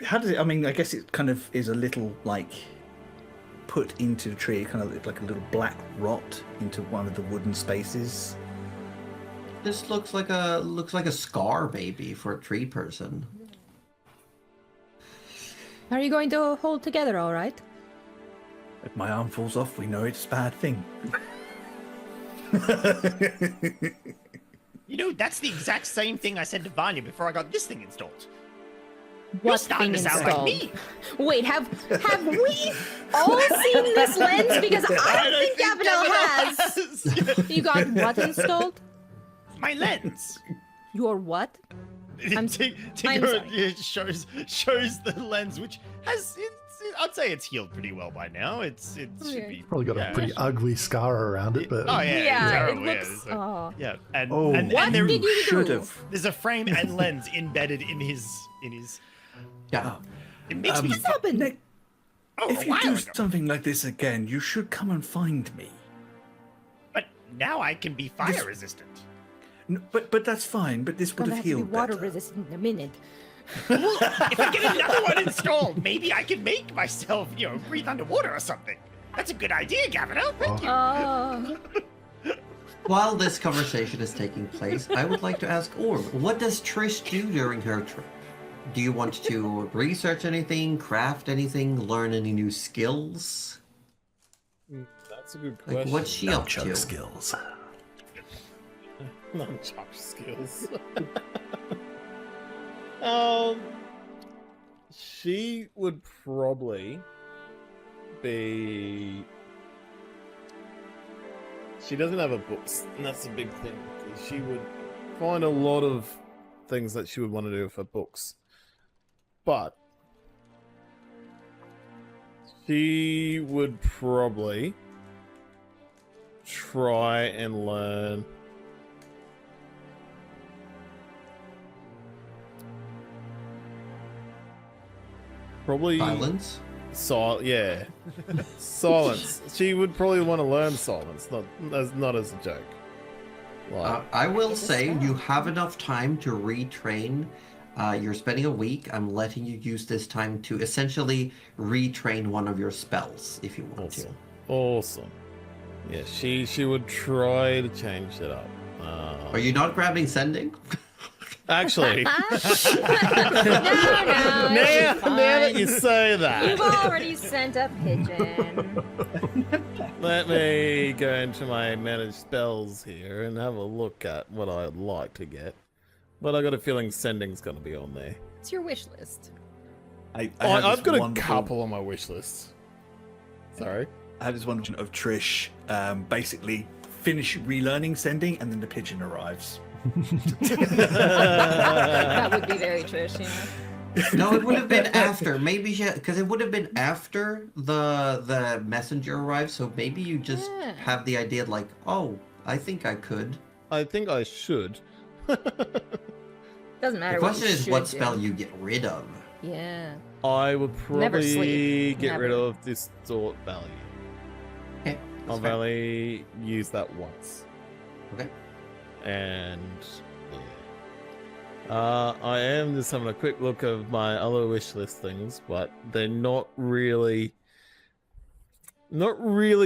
How does it? I mean, I guess it kind of is a little like put into the tree, kind of like a little black rot into one of the wooden spaces. This looks like a scar, maybe, for a tree person. Are you going to hold together all right? If my arm falls off, we know it's a bad thing. You know, that's the exact same thing I said to Vanya before I got this thing installed. You're What starting to thing sound installed? like me. Wait, have we all seen this lens? Because I don't think Gabrielle has. You got what installed? My lens. Your what? I'm Tinker sorry. shows the lens, which has I'd say it's healed pretty well by now. It should Okay. be Probably got a pretty ugly scar around it, but Oh yeah, Yeah, terrible, it looks. yeah, Oh. yeah. And, Oh, and What there, did you should do? have. there's a frame and lens embedded in his. Yeah. It makes me. What's happened? Nick, Oh, if a you while do ago. something like this again, you should come and find me. But now I can be fire This- resistant. But that's fine. But this would Gonna have have to be healed water better. resistant in a minute. If I get another one installed, maybe I can make myself, breathe underwater or something. That's a good idea, Gavin. Thank you. Oh. While this conversation is taking place, I would like to ask Orb, what does Trish do during her trip? Do you want to research anything, craft anything, learn any new skills? That's a good Like, question. what's she up nunchuck to? skills. Nunchuck skills. She would probably be. She doesn't have a books, and that's a big thing. She would find a lot of things that she would want to do with her books, but she would probably try and learn. Probably Silence? yeah. Silence. She would probably want to learn silence, not as a joke. Like, I will say you have enough time to retrain. You're spending a week. I'm letting you use this time to essentially retrain one of your spells if you want to. awesome. Yeah, she would try to change it up. Are you not grabbing sending? Actually, no, now it's that you fine. say that, You've already sent a pigeon. let me go into my managed spells here and have a look at what I'd like to get. But I got a feeling sending's going to be on there. It's your wish list. I've got a couple on my wish list. Sorry. I have this one vision of Trish basically finish relearning sending, and then the pigeon arrives. That would be very Trish, yeah. No, it would have been after. Maybe because it would have been after the messenger arrived. So maybe you just Yeah. have the idea like, oh, I think I could. I think I should. Doesn't matter. The question is, what should spell do. you get rid of. Yeah. I would Never probably sleep. get rid Never. of distort value. Okay, that's I've fine. only used that once. Okay. And yeah. I am just having a quick look of my other wish list things, but they're not really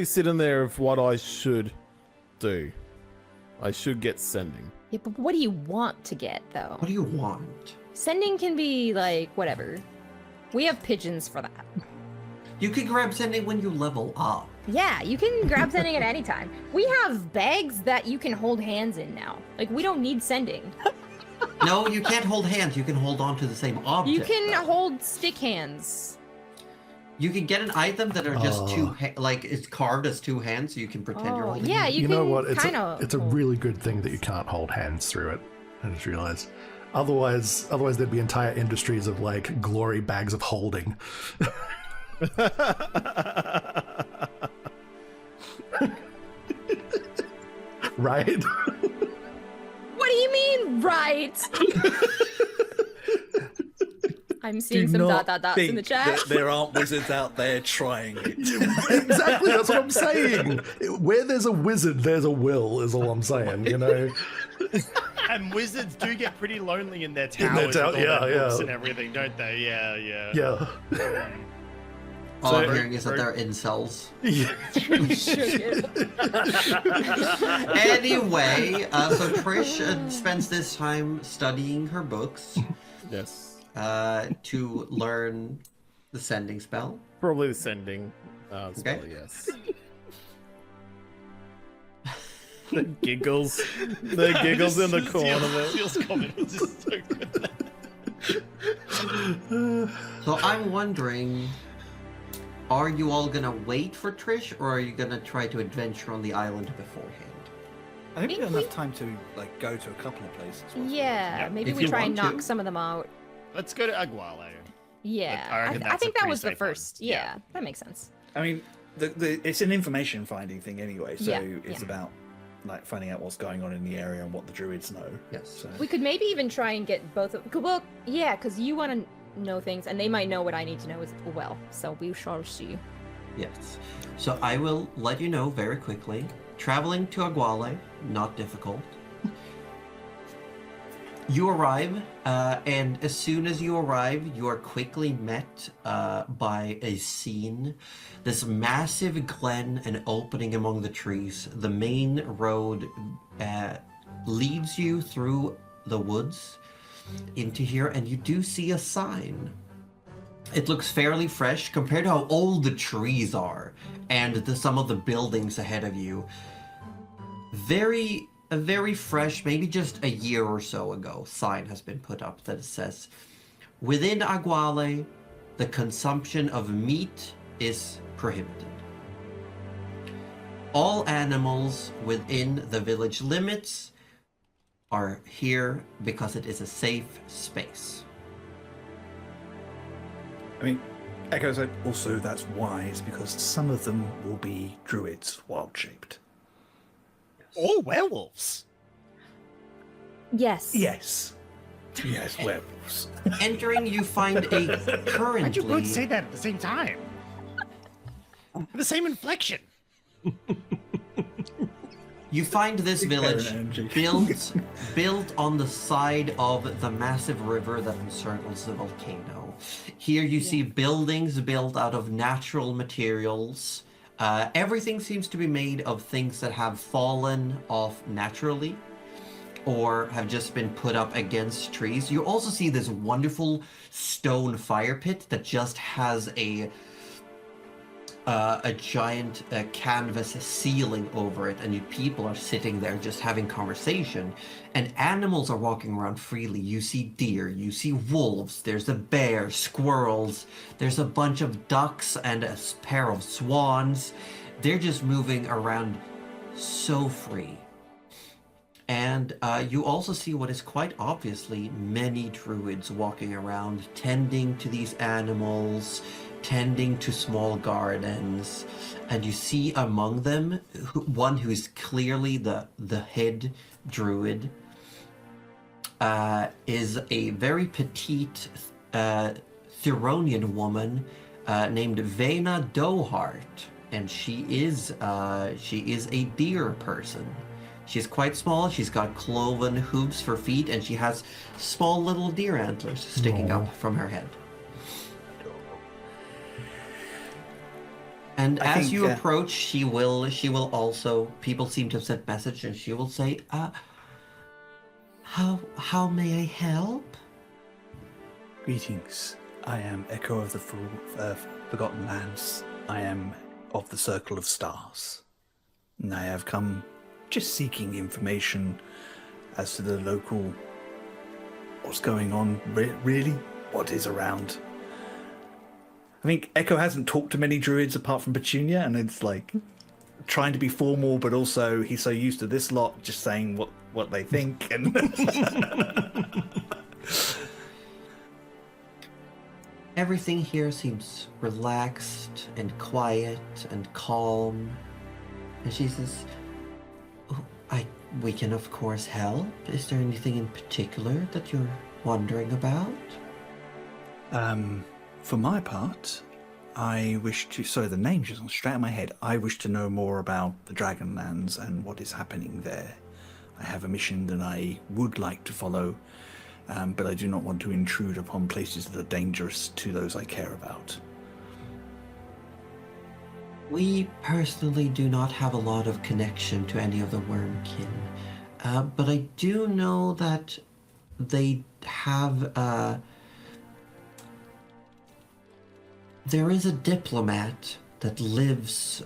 sitting there of what I should do. I should get sending. Yeah, but what do you want to get, though? What do you want? Sending can be, like, whatever. We have pigeons for that. You can grab sending when you level up. Yeah, you can grab sending at any time. We have bags that you can hold hands in now. Like, we don't need sending. No, you can't hold hands. You can hold on to the same object. You can though. hold stick hands. You can get an item that are just Oh. like it's carved as two hands, so you can pretend you're Oh, holding. yeah, it. you You can know what? It's kind a, of. it's a really good thing that you can't hold hands through it. I just realized. Otherwise there'd be entire industries of like glory bags of holding. Right? What do you mean right. I'm seeing Do some not dots in the think chat. that there aren't wizards out there trying it. Exactly, that's what I'm saying. Where there's a wizard, there's a will, is all I'm saying, you know? And wizards do get pretty lonely in their towers tower, with all their books yeah. and everything, don't they? Yeah. Yeah. All So- I'm hearing is that they're incels. Yeah. Anyway, so Trish spends this time studying her books Yes. to learn the sending spell. Probably the sending spell, Okay. yes. The giggles. The giggles in the corner there. Seal's comment was just so good. So I'm wondering, are you all gonna wait for Trish, or are you gonna try to adventure on the island beforehand? I think we have enough time to like go to a couple of places. Yeah, maybe If we you try and want to. knock some of them out. Let's go to Aguale. Yeah, I reckon I that's a think that pretty was the safe one. first. Yeah. Yeah, that makes sense. I mean, it's an information finding thing anyway, so Yeah, it's yeah. about like finding out what's going on in the area and what the druids know. Yes. So We could maybe even try and get both of. Well, yeah, because you want to know things, and they might know what I need to know as well. So we shall see. Yes. So I will let you know very quickly. Traveling to Aguale, not difficult. You arrive, and as soon as you arrive, you are quickly met by a scene. This massive glen, an opening among the trees. The main road leads you through the woods into here, and you do see a sign. It looks fairly fresh compared to how old the trees are and some of the buildings ahead of you. A very fresh, maybe just a year or so ago, sign has been put up that says, within Aguale, the consumption of meat is prohibited. All animals within the village limits are here because it is a safe space. I mean, Echo said also that's wise because some of them will be druids, wild-shaped. Or werewolves. Yes. Yes. Yes, werewolves. Entering, you find a Why'd you both currently say that at the same time? The same inflection. you find this village energy. built on the side of the massive river that encircles the volcano. Here you see buildings built out of natural materials. Everything seems to be made of things that have fallen off naturally or have just been put up against trees. You also see this wonderful stone fire pit that just has a giant canvas ceiling over it, and people are sitting there just having conversation, and animals are walking around freely. You see deer, you see wolves, there's a bear, squirrels, there's a bunch of ducks and a pair of swans. They're just moving around so free. And you also see what is quite obviously many druids walking around, tending to these animals, tending to small gardens, and you see among them one who is clearly the head druid is a very petite Thuronian woman named Vena Dohart, and she is a deer person. She's quite small. She's got cloven hooves for feet, and she has small little deer antlers sticking up from her head. And I as think, you approach, she will also, people seem to have sent message, and she will say, how may I help? Greetings. I am Echo of the Forgotten Lands. I am of the Circle of Stars. And I have come just seeking information as to the local, what's going on, really, what is around. I think Echo hasn't talked to many druids apart from Petunia, and it's like trying to be formal, but also he's so used to this lot just saying what they think. And Everything here seems relaxed and quiet and calm. And she says, oh, we can, of course, help. Is there anything in particular that you're wondering about? For my part, I wish to... Sorry, the name just went straight out of my head. I wish to know more about the Dragonlands and what is happening there. I have a mission that I would like to follow, but I do not want to intrude upon places that are dangerous to those I care about. We personally do not have a lot of connection to any of the Wormkin, but I do know that they have... There is a diplomat that lives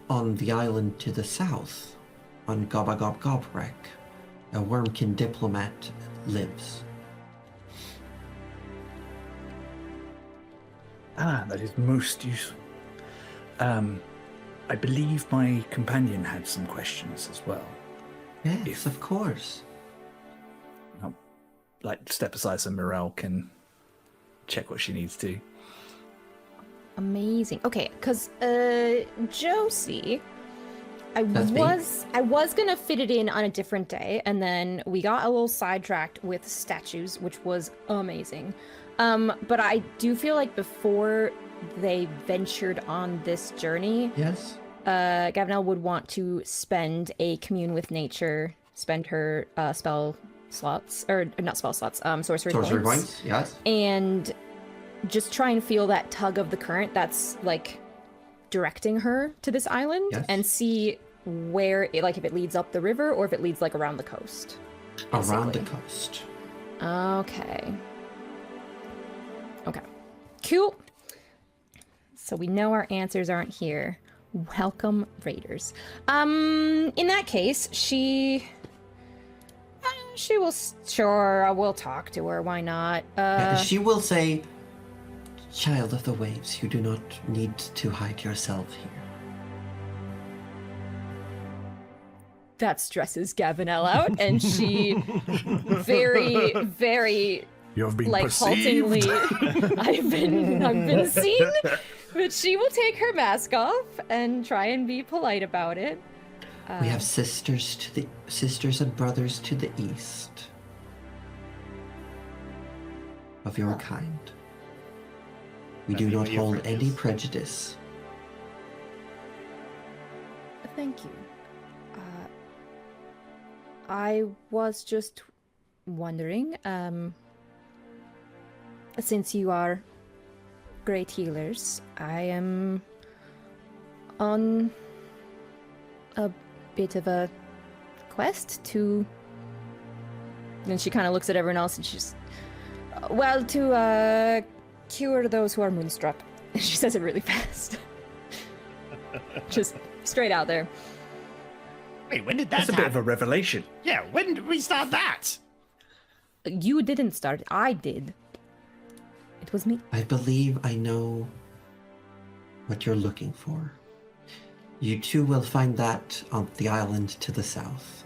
on the island to the south, on Gobrek. A Wormkin diplomat lives. That is most useful. I believe my companion had some questions as well. Yes, of course. I'll, step aside so Morel can check what she needs to. Amazing. Okay, because Josie, That's me. I was gonna fit it in on a different day, and then we got a little sidetracked with statues, which was amazing. But I do feel like before they ventured on this journey, Yes? Gavinelle would want to spend a commune with nature, spend her spell slots, or not spell slots, sorcery points, yes. and just try and feel that tug of the current that's like directing her to this island, Yes. and see where it, like if it leads up the river or if it leads like around the coast. Around the basically. coast. Okay. Cool. So we know our answers aren't here. Welcome, Raiders. In that case, she will, sure, we'll talk to her, why not? She will say, "Child of the waves, you do not need to hide yourself here." That stresses Gavinelle out, and she very, very, You have been like, haltingly, perceived. I've been seen, but she will take her mask off and try and be polite about it. We have sisters and brothers to the east of your kind. We do Nothing not but your hold friend any is. prejudice. Thank you. I was just wondering, since you are great healers, I am on a bit of a quest to... And she kind of looks at everyone else and she's... Well, to cure those who are moonstruck. She says it really fast. Just straight out there. Wait, when did that That's a bit of a happen? revelation. Yeah, when did we start that? You didn't start it. I did. It was me. I believe I know what you're looking for. You too will find that on the island to the south.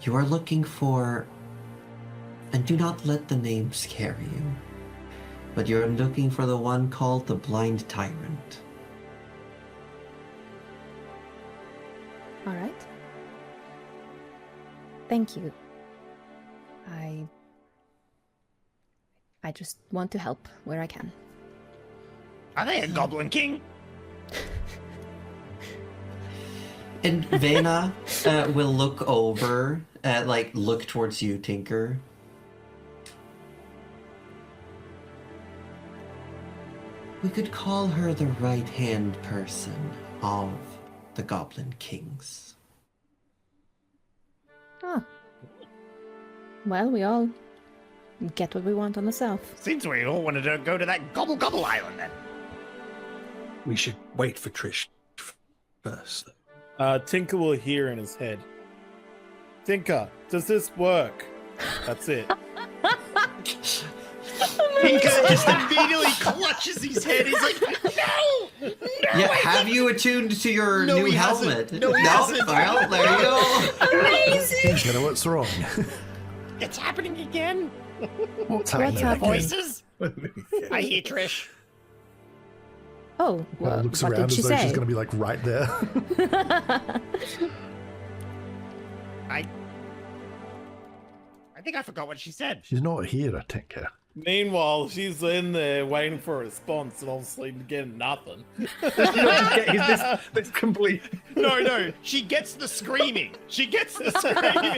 You are looking for, and do not let the name scare you, but you're looking for the one called the Blind Tyrant. All right. Thank you. I just want to help where I can. Are they a Goblin King? And Vena will look over, look towards you, Tinker. We could call her the right-hand person of the Goblin Kings. Oh. Well, we all get what we want on the south. Seems we all wanted to go to that Gobble Gobble Island then. We should wait for Trish first. Tinker will hear in his head. Tinker, does this work? That's it. Tinker just immediately clutches his head. He's like, no! Yeah, have you attuned to your No, new he hasn't. helmet? No, he hasn't. Well, there you go. Amazing! You know what's wrong? It's happening again. What's What's happening? happening? Voices. I hear Trish. Oh, Well, looks what around did she as though she's say? going to be like right there. I think I forgot what she said. She's not here, I think. Meanwhile, she's in there waiting for a response and obviously getting nothing. Does she not just get this complete? No, she gets the screaming. She gets the screaming.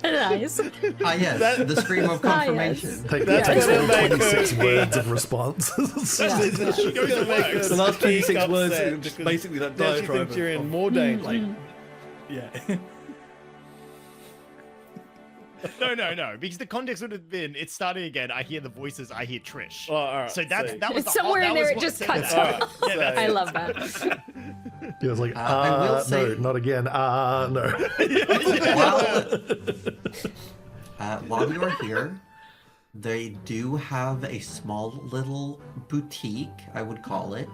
Nice. Ah, yes, the scream of Ah, yes. confirmation. That's Takes gonna all make her 26 be- words of responses. Yeah. She goes to work. The last 26 words upset are just because basically that now she diatribe thinks you're in of- more danger. like, yeah. No, because the context would have been it's starting again. I hear the voices. I hear Trish. Oh, all right, So that so- that was It's the somewhere that in there, was it what just said cuts that. out. Yeah, that's I it. love that. He was like, I will say- no, not again. No. While you're here, they do have a small little boutique, I would call it,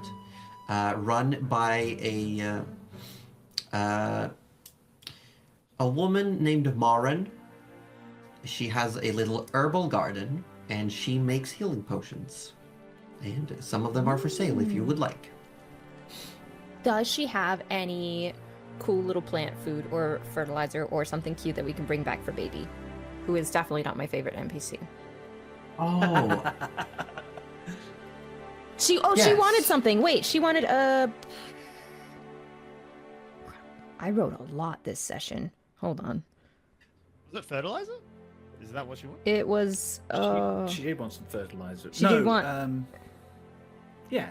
run by a woman named Marin. She has a little herbal garden, and she makes healing potions. And some of them are for sale if you would like. Does she have any cool little plant food or fertilizer or something cute that we can bring back for baby? Who is definitely not my favorite NPC. Oh, She Yes. wanted something. Wait, she wanted I wrote a lot this session. Hold on. Was it fertilizer? Is that what she wanted? It was She did want some fertilizer. She did want- Yeah.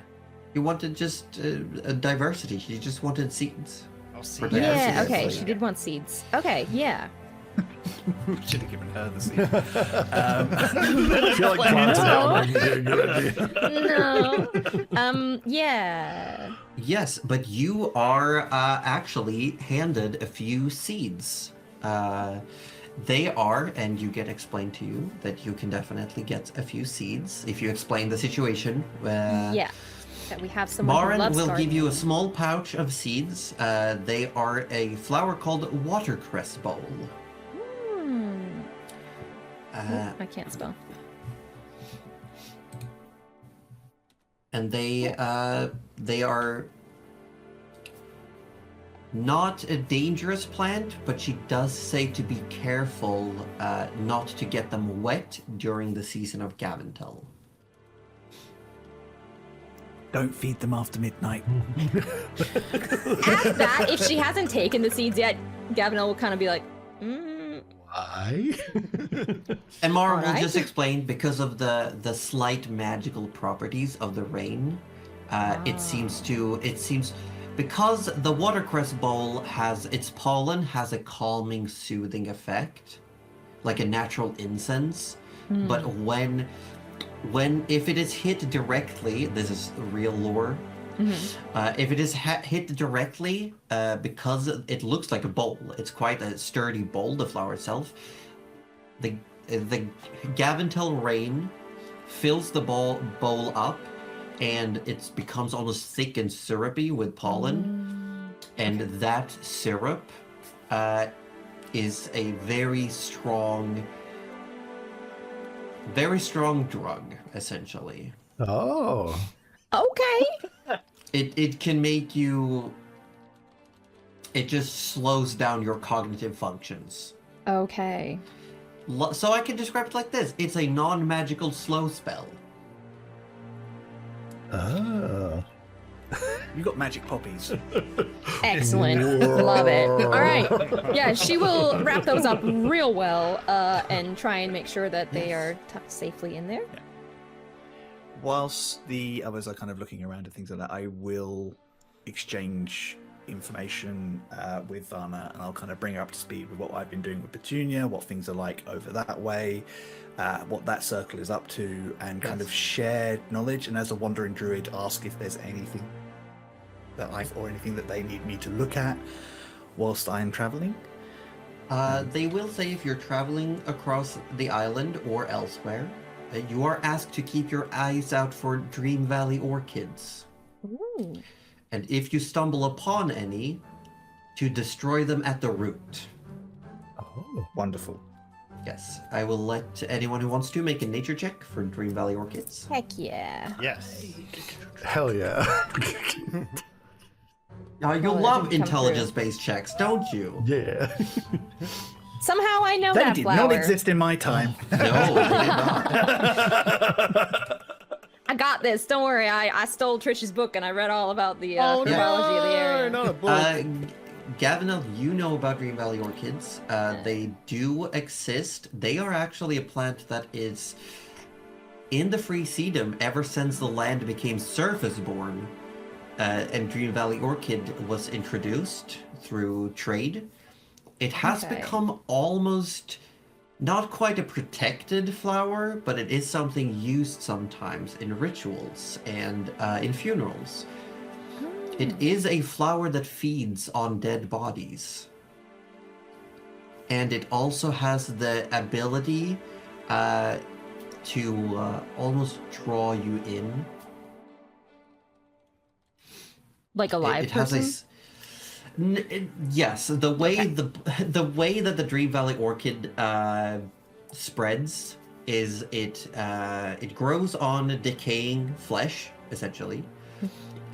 you wanted just a diversity. She just wanted seeds. I'll see. For Yeah. diversity, yeah, okay, actually. she did want seeds. Okay, yeah. Should have given her the seed. I feel like planting out might be a good idea. Yeah. Yes, but you are actually handed a few seeds. They are, and you get explained to you that you can definitely get a few seeds if you explain the situation. Yeah. That we have someone who Marin loves will give you a gardening. small pouch of seeds. They are a flower called watercress bowl. I can't spell. And they are not a dangerous plant, but she does say to be careful not to get them wet during the season of Gaventel. Don't feed them after midnight. At that, if she hasn't taken the seeds yet, Gavinel will kind of be like, Why? And Mara will Alright. just explain because of the slight magical properties of the rain. It seems because the watercress bowl has its pollen has a calming, soothing effect, like a natural incense. But when if it is hit directly, this is real lore. If it is hit directly, because it looks like a bowl, it's quite a sturdy bowl, the flower itself. The Gaventel rain fills the bowl up, and it becomes almost thick and syrupy with pollen. And that syrup is a very strong drug, essentially. Oh. okay. It can make you. It just slows down your cognitive functions. Okay. So I can describe it like this: it's a non-magical slow spell. Oh. You got magic poppies. Excellent. Love it. All right. Yeah, she will wrap those up real well and try and make sure that they are tucked safely in there. Whilst the others are kind of looking around and things like that, I will exchange information with Varna, and I'll kind of bring her up to speed with what I've been doing with Petunia, what things are like over that way, what that circle is up to, and kind of share knowledge. And as a wandering druid, ask if there's anything that or anything that they need me to look at whilst I am traveling. They will say if you're traveling across the island or elsewhere, you are asked to keep your eyes out for Dream Valley orchids. Ooh. And if you stumble upon any, to destroy them at the root. Oh. Wonderful. Yes, I will let anyone who wants to make a nature check for Dream Valley orchids. Heck yeah. Yes. Hell yeah. Oh, you Oh, that love didn't come intelligence-based checks, don't you? Yeah. Somehow I know They that did flower. not exist in my time. No, they did not. I got this. Don't worry. I stole Trish's book and I read all about the Oh herbology of the area. no, not a book. Gavinel, you know about Dream Valley orchids. They do exist. They are actually a plant that is in the Free Sedum ever since the land became surface-born. And Dream Valley orchid was introduced through trade. It has Okay. become almost not quite a protected flower, but it is something used sometimes in rituals and in funerals. It is a flower that feeds on dead bodies. And it also has the ability to almost draw you in. Like a live It has a person? yes, the way the way that the Dream Valley orchid spreads is it grows on decaying flesh essentially,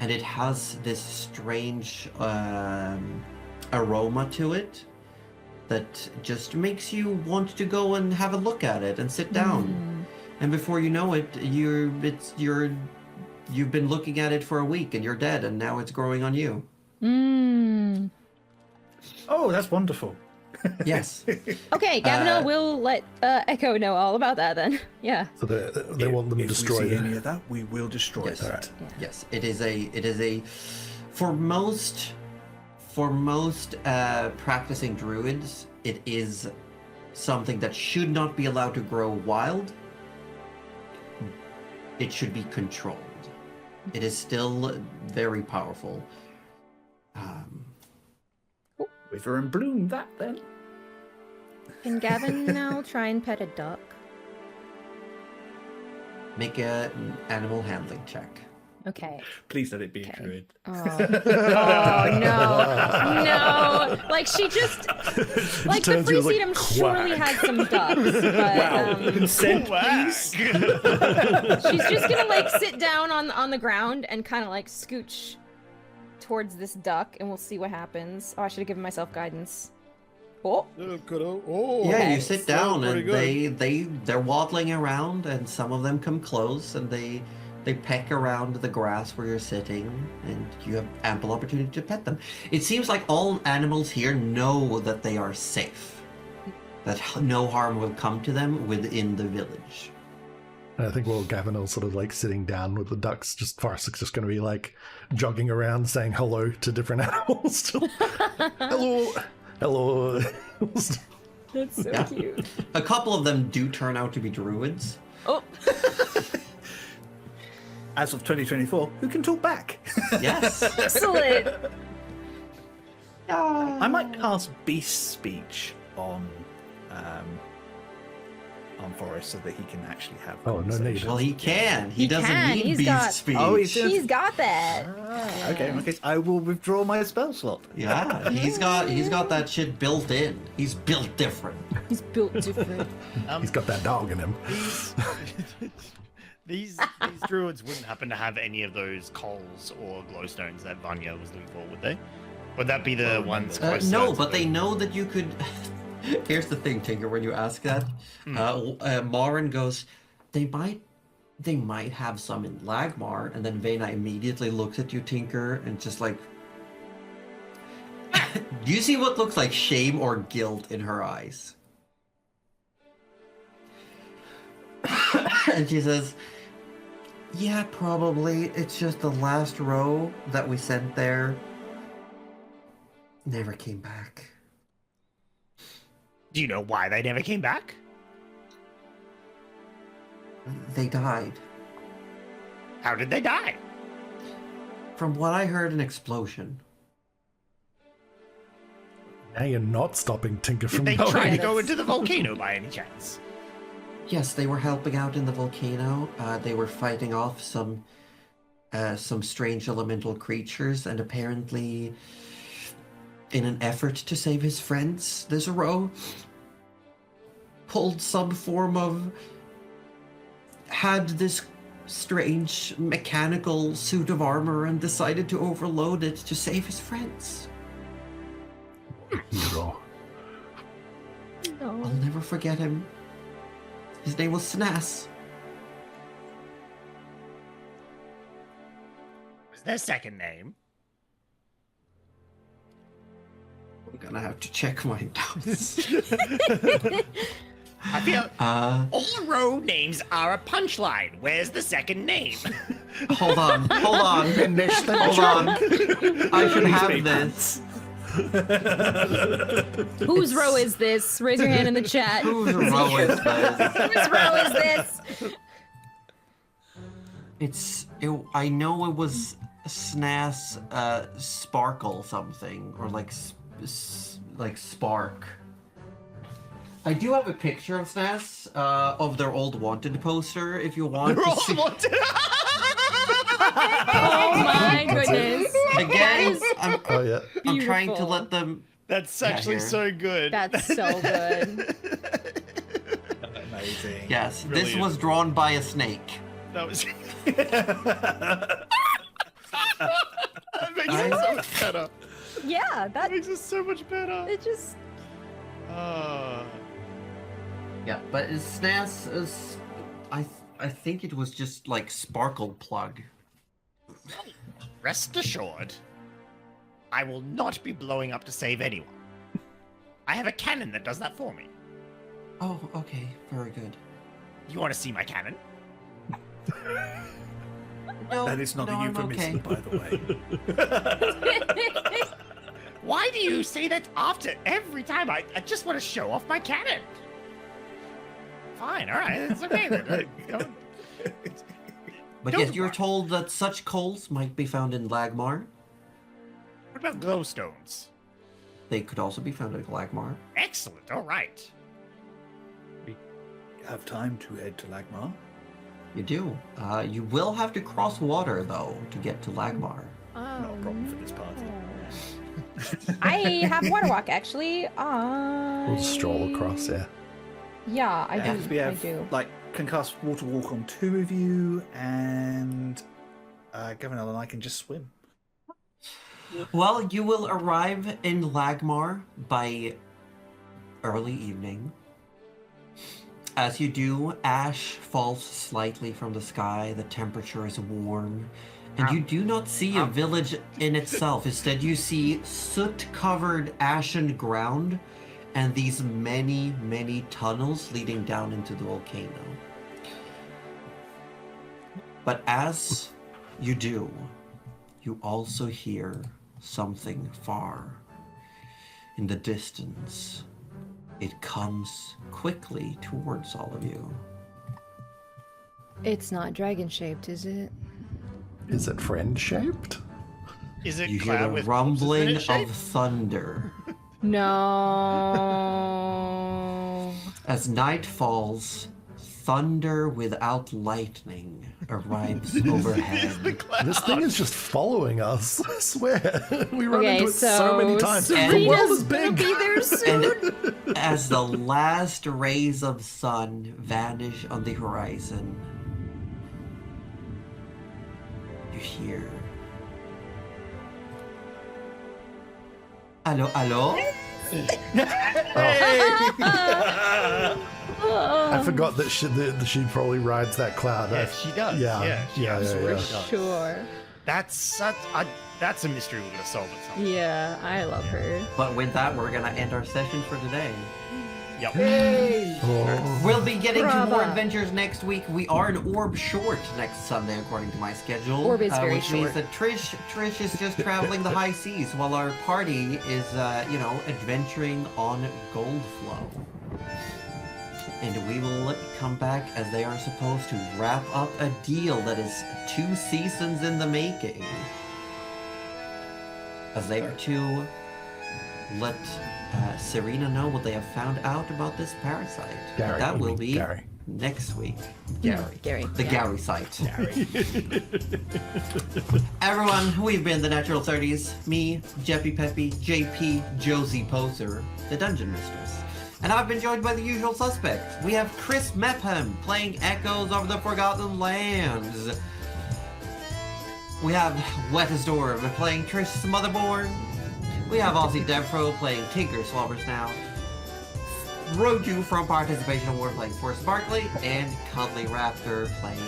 and it has this strange aroma to it that just makes you want to go and have a look at it and sit down. And before you know it, you've been looking at it for a week and you're dead, and now it's growing on you. Mm. Oh, that's wonderful. Yes. Okay, Gavinel will let Echo know all about that then. Yeah. So they want them If we destroyed. see any of that, we will destroy Yes. that. Yes. It is a for most practicing druids, it is something that should not be allowed to grow wild. It should be controlled. It is still very powerful. Wither and bloom that then. Can Gavin now try and pet a duck? Make an animal handling check. Okay. Please let it be Okay. a druid. Oh, oh no. No. Like she just like the turns free you like, sedum surely quack. had some ducks, but Consent, Whack. she's just gonna like sit down on the ground and kind of like scooch towards this duck, and we'll see what happens. Oh, I should have given myself guidance. Oh, Oh, Yeah, you sit down pretty and good. they're waddling around, and some of them come close and they peck around the grass where you're sitting, and you have ample opportunity to pet them. It seems like all animals here know that they are safe, that no harm will come to them within the village. And I think while Gavinel's sort of like sitting down with the ducks, just Farsik's just going to be like jogging around saying hello to different animals. Hello. Hello. that's so Yeah. cute. A couple of them do turn out to be druids. Oh, As of 2024, who can talk back? Yes. excellent. I might cast beast speech on Forrest so that he can actually have. Oh, no need. Well, he can. He He doesn't can. need He's beast got- speech. Oh, he's just- He's got that. Okay, in case I will withdraw my spell slot. Yeah, he's got that shit built in. He's built different. He's built different. He's got that dog in him. These druids wouldn't happen to have any of those coals or glowstones that Vanya was looking for, would they? Would that be the ones close No, to but they know that you could. Here's the thing, Tinker. When you ask that, Marin goes, "They might have some in Lagmar," and then Vena immediately looks at you, Tinker, and just like, do you see what looks like shame or guilt in her eyes? And she says, "Yeah, probably. It's just the last row that we sent there never came back." Do you know why they never came back? They died. How did they die? From what I heard, an explosion. Now you're not stopping Tinker Did from they going. try to go that's- into the volcano by any chance? Yes, they were helping out in the volcano. They were fighting off some strange elemental creatures, and apparently, in an effort to save his friends, Lizaro had this strange mechanical suit of armor and decided to overload it to save his friends. Hero. No. I'll never forget him. His name was Snas. Was their second name? I'm gonna have to check my notes. I feel Uh, all row names are a punchline. Where's the second name? hold on. Finish the Hold job. on. I should have this. Whose row is this? Raise your hand in the chat. Whose row is this? Whose row is this? I know it was Snas Sparkle something, or like Spark. I do have a picture of Snas of their old wanted poster if you want They're to all see. wanted. Oh my goodness. Again, Oh yeah. I'm trying to beautiful. let them. That's Yeah, actually here. so good. That's so good. Amazing. Yes, this Brilliant. was drawn by a snake. That was. That makes it so much better. Yeah, That that makes it so much better. it just Yeah, but Snas is. I think it was just like Sparkle Plug. Rest assured, I will not be blowing up to save anyone. I have a cannon that does that for me. Oh, okay, very good. You want to see my cannon? No, That is not no, a I'm euphemism, okay. by the way. Why do you say that after every time? I just want to show off my cannon. Fine, all right, it's okay then. But Don't yes, you're worry. told that such coals might be found in Lagmar. What about glowstones? They could also be found in Lagmar. Excellent, all right. Have time to head to Lagmar. You do. You will have to cross water, though, to get to Lagmar. Not a problem for this party. I have water walk actually. We'll stroll across, yeah. Yeah, I Yeah, do. we I have do. like can cast water walk on 2 of you, and Governor and I can just swim. Well, you will arrive in Lagmar by early evening. As you do, ash falls slightly from the sky, the temperature is warm, and you do not see a village in itself. Instead, you see soot-covered ashen ground and these many, many tunnels leading down into the volcano. But as you do, you also hear something far in the distance. It comes quickly towards all of you. It's not dragon shaped, is it? Is it friend shaped? Is it You hear cloud the with rumbling corpses in its of shape? thunder. No. As night falls, thunder without lightning arrives overhead. This thing is just following us. I swear. We run Okay, into it so many times. The Serena's world is gonna big. be there soon. And as the last rays of sun vanish on the horizon, you hear. Allo, allo? I forgot that she probably rides that cloud. Yes, she does. Yeah, she yeah, absolutely yeah. does. Sure. That's a mystery we're gonna solve at some point. Yeah, I love her. But with that, we're gonna end our session for today. Yep. Oh. We'll be getting to more Brava. adventures next week. We are an orb short next Sunday, according to my schedule. Orb is very which means short. that Trish is just traveling the high seas, while our party is, adventuring on Goldflow. And we will come back as they are supposed to wrap up a deal that is 2 seasons in the making. As they are to let Serena know what they have found out about this parasite. Gary, That you will mean be Gary. next week. Gary. Gary. The yeah. Gary site. Everyone, we've been the Natural 30s. Me, Jeppy Peppy, JP, Josie Poser, the Dungeon Mistress. And I've been joined by the usual suspects. We have Chris Mepham playing Echoes of the Forgotten Lands. We have Wettistorm playing Trish's Motherborn. We have Aussie Devfro playing Tinker Slobbers Now. Roju from Participation Award playing Force Sparkly. And Cuddly Raptor playing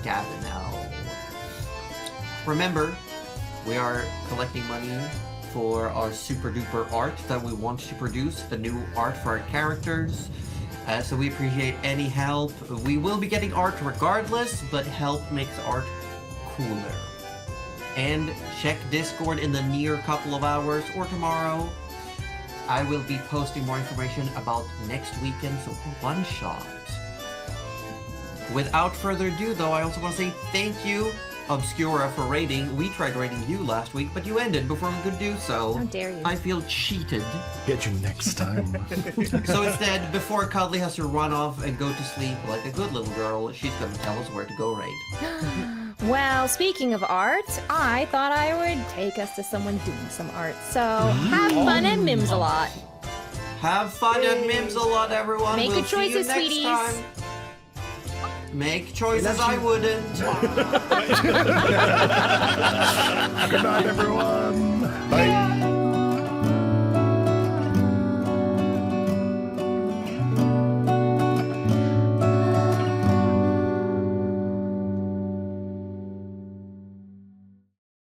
Gavin L. Remember, we are collecting money for our super duper art that we want to produce, the new art for our characters. So we appreciate any help. We will be getting art regardless, but help makes art cooler. And check Discord in the near couple of hours or tomorrow. I will be posting more information about next weekend's one-shot. Without further ado, though, I also want to say thank you, Obscura, for raiding. We tried raiding you last week, but you ended before we could do so. How dare you. I feel cheated. Get you next time. So instead, before Cuddly has to run off and go to sleep like a good little girl, she's going to tell us where to go raid. Well, speaking of art, I thought I would take us to someone doing some art. So have fun at Mims a lot. Have fun at Mims a lot, everyone. Make we'll good choices, see you next sweeties. time. Make choices I wouldn't. Good night, everyone. Bye.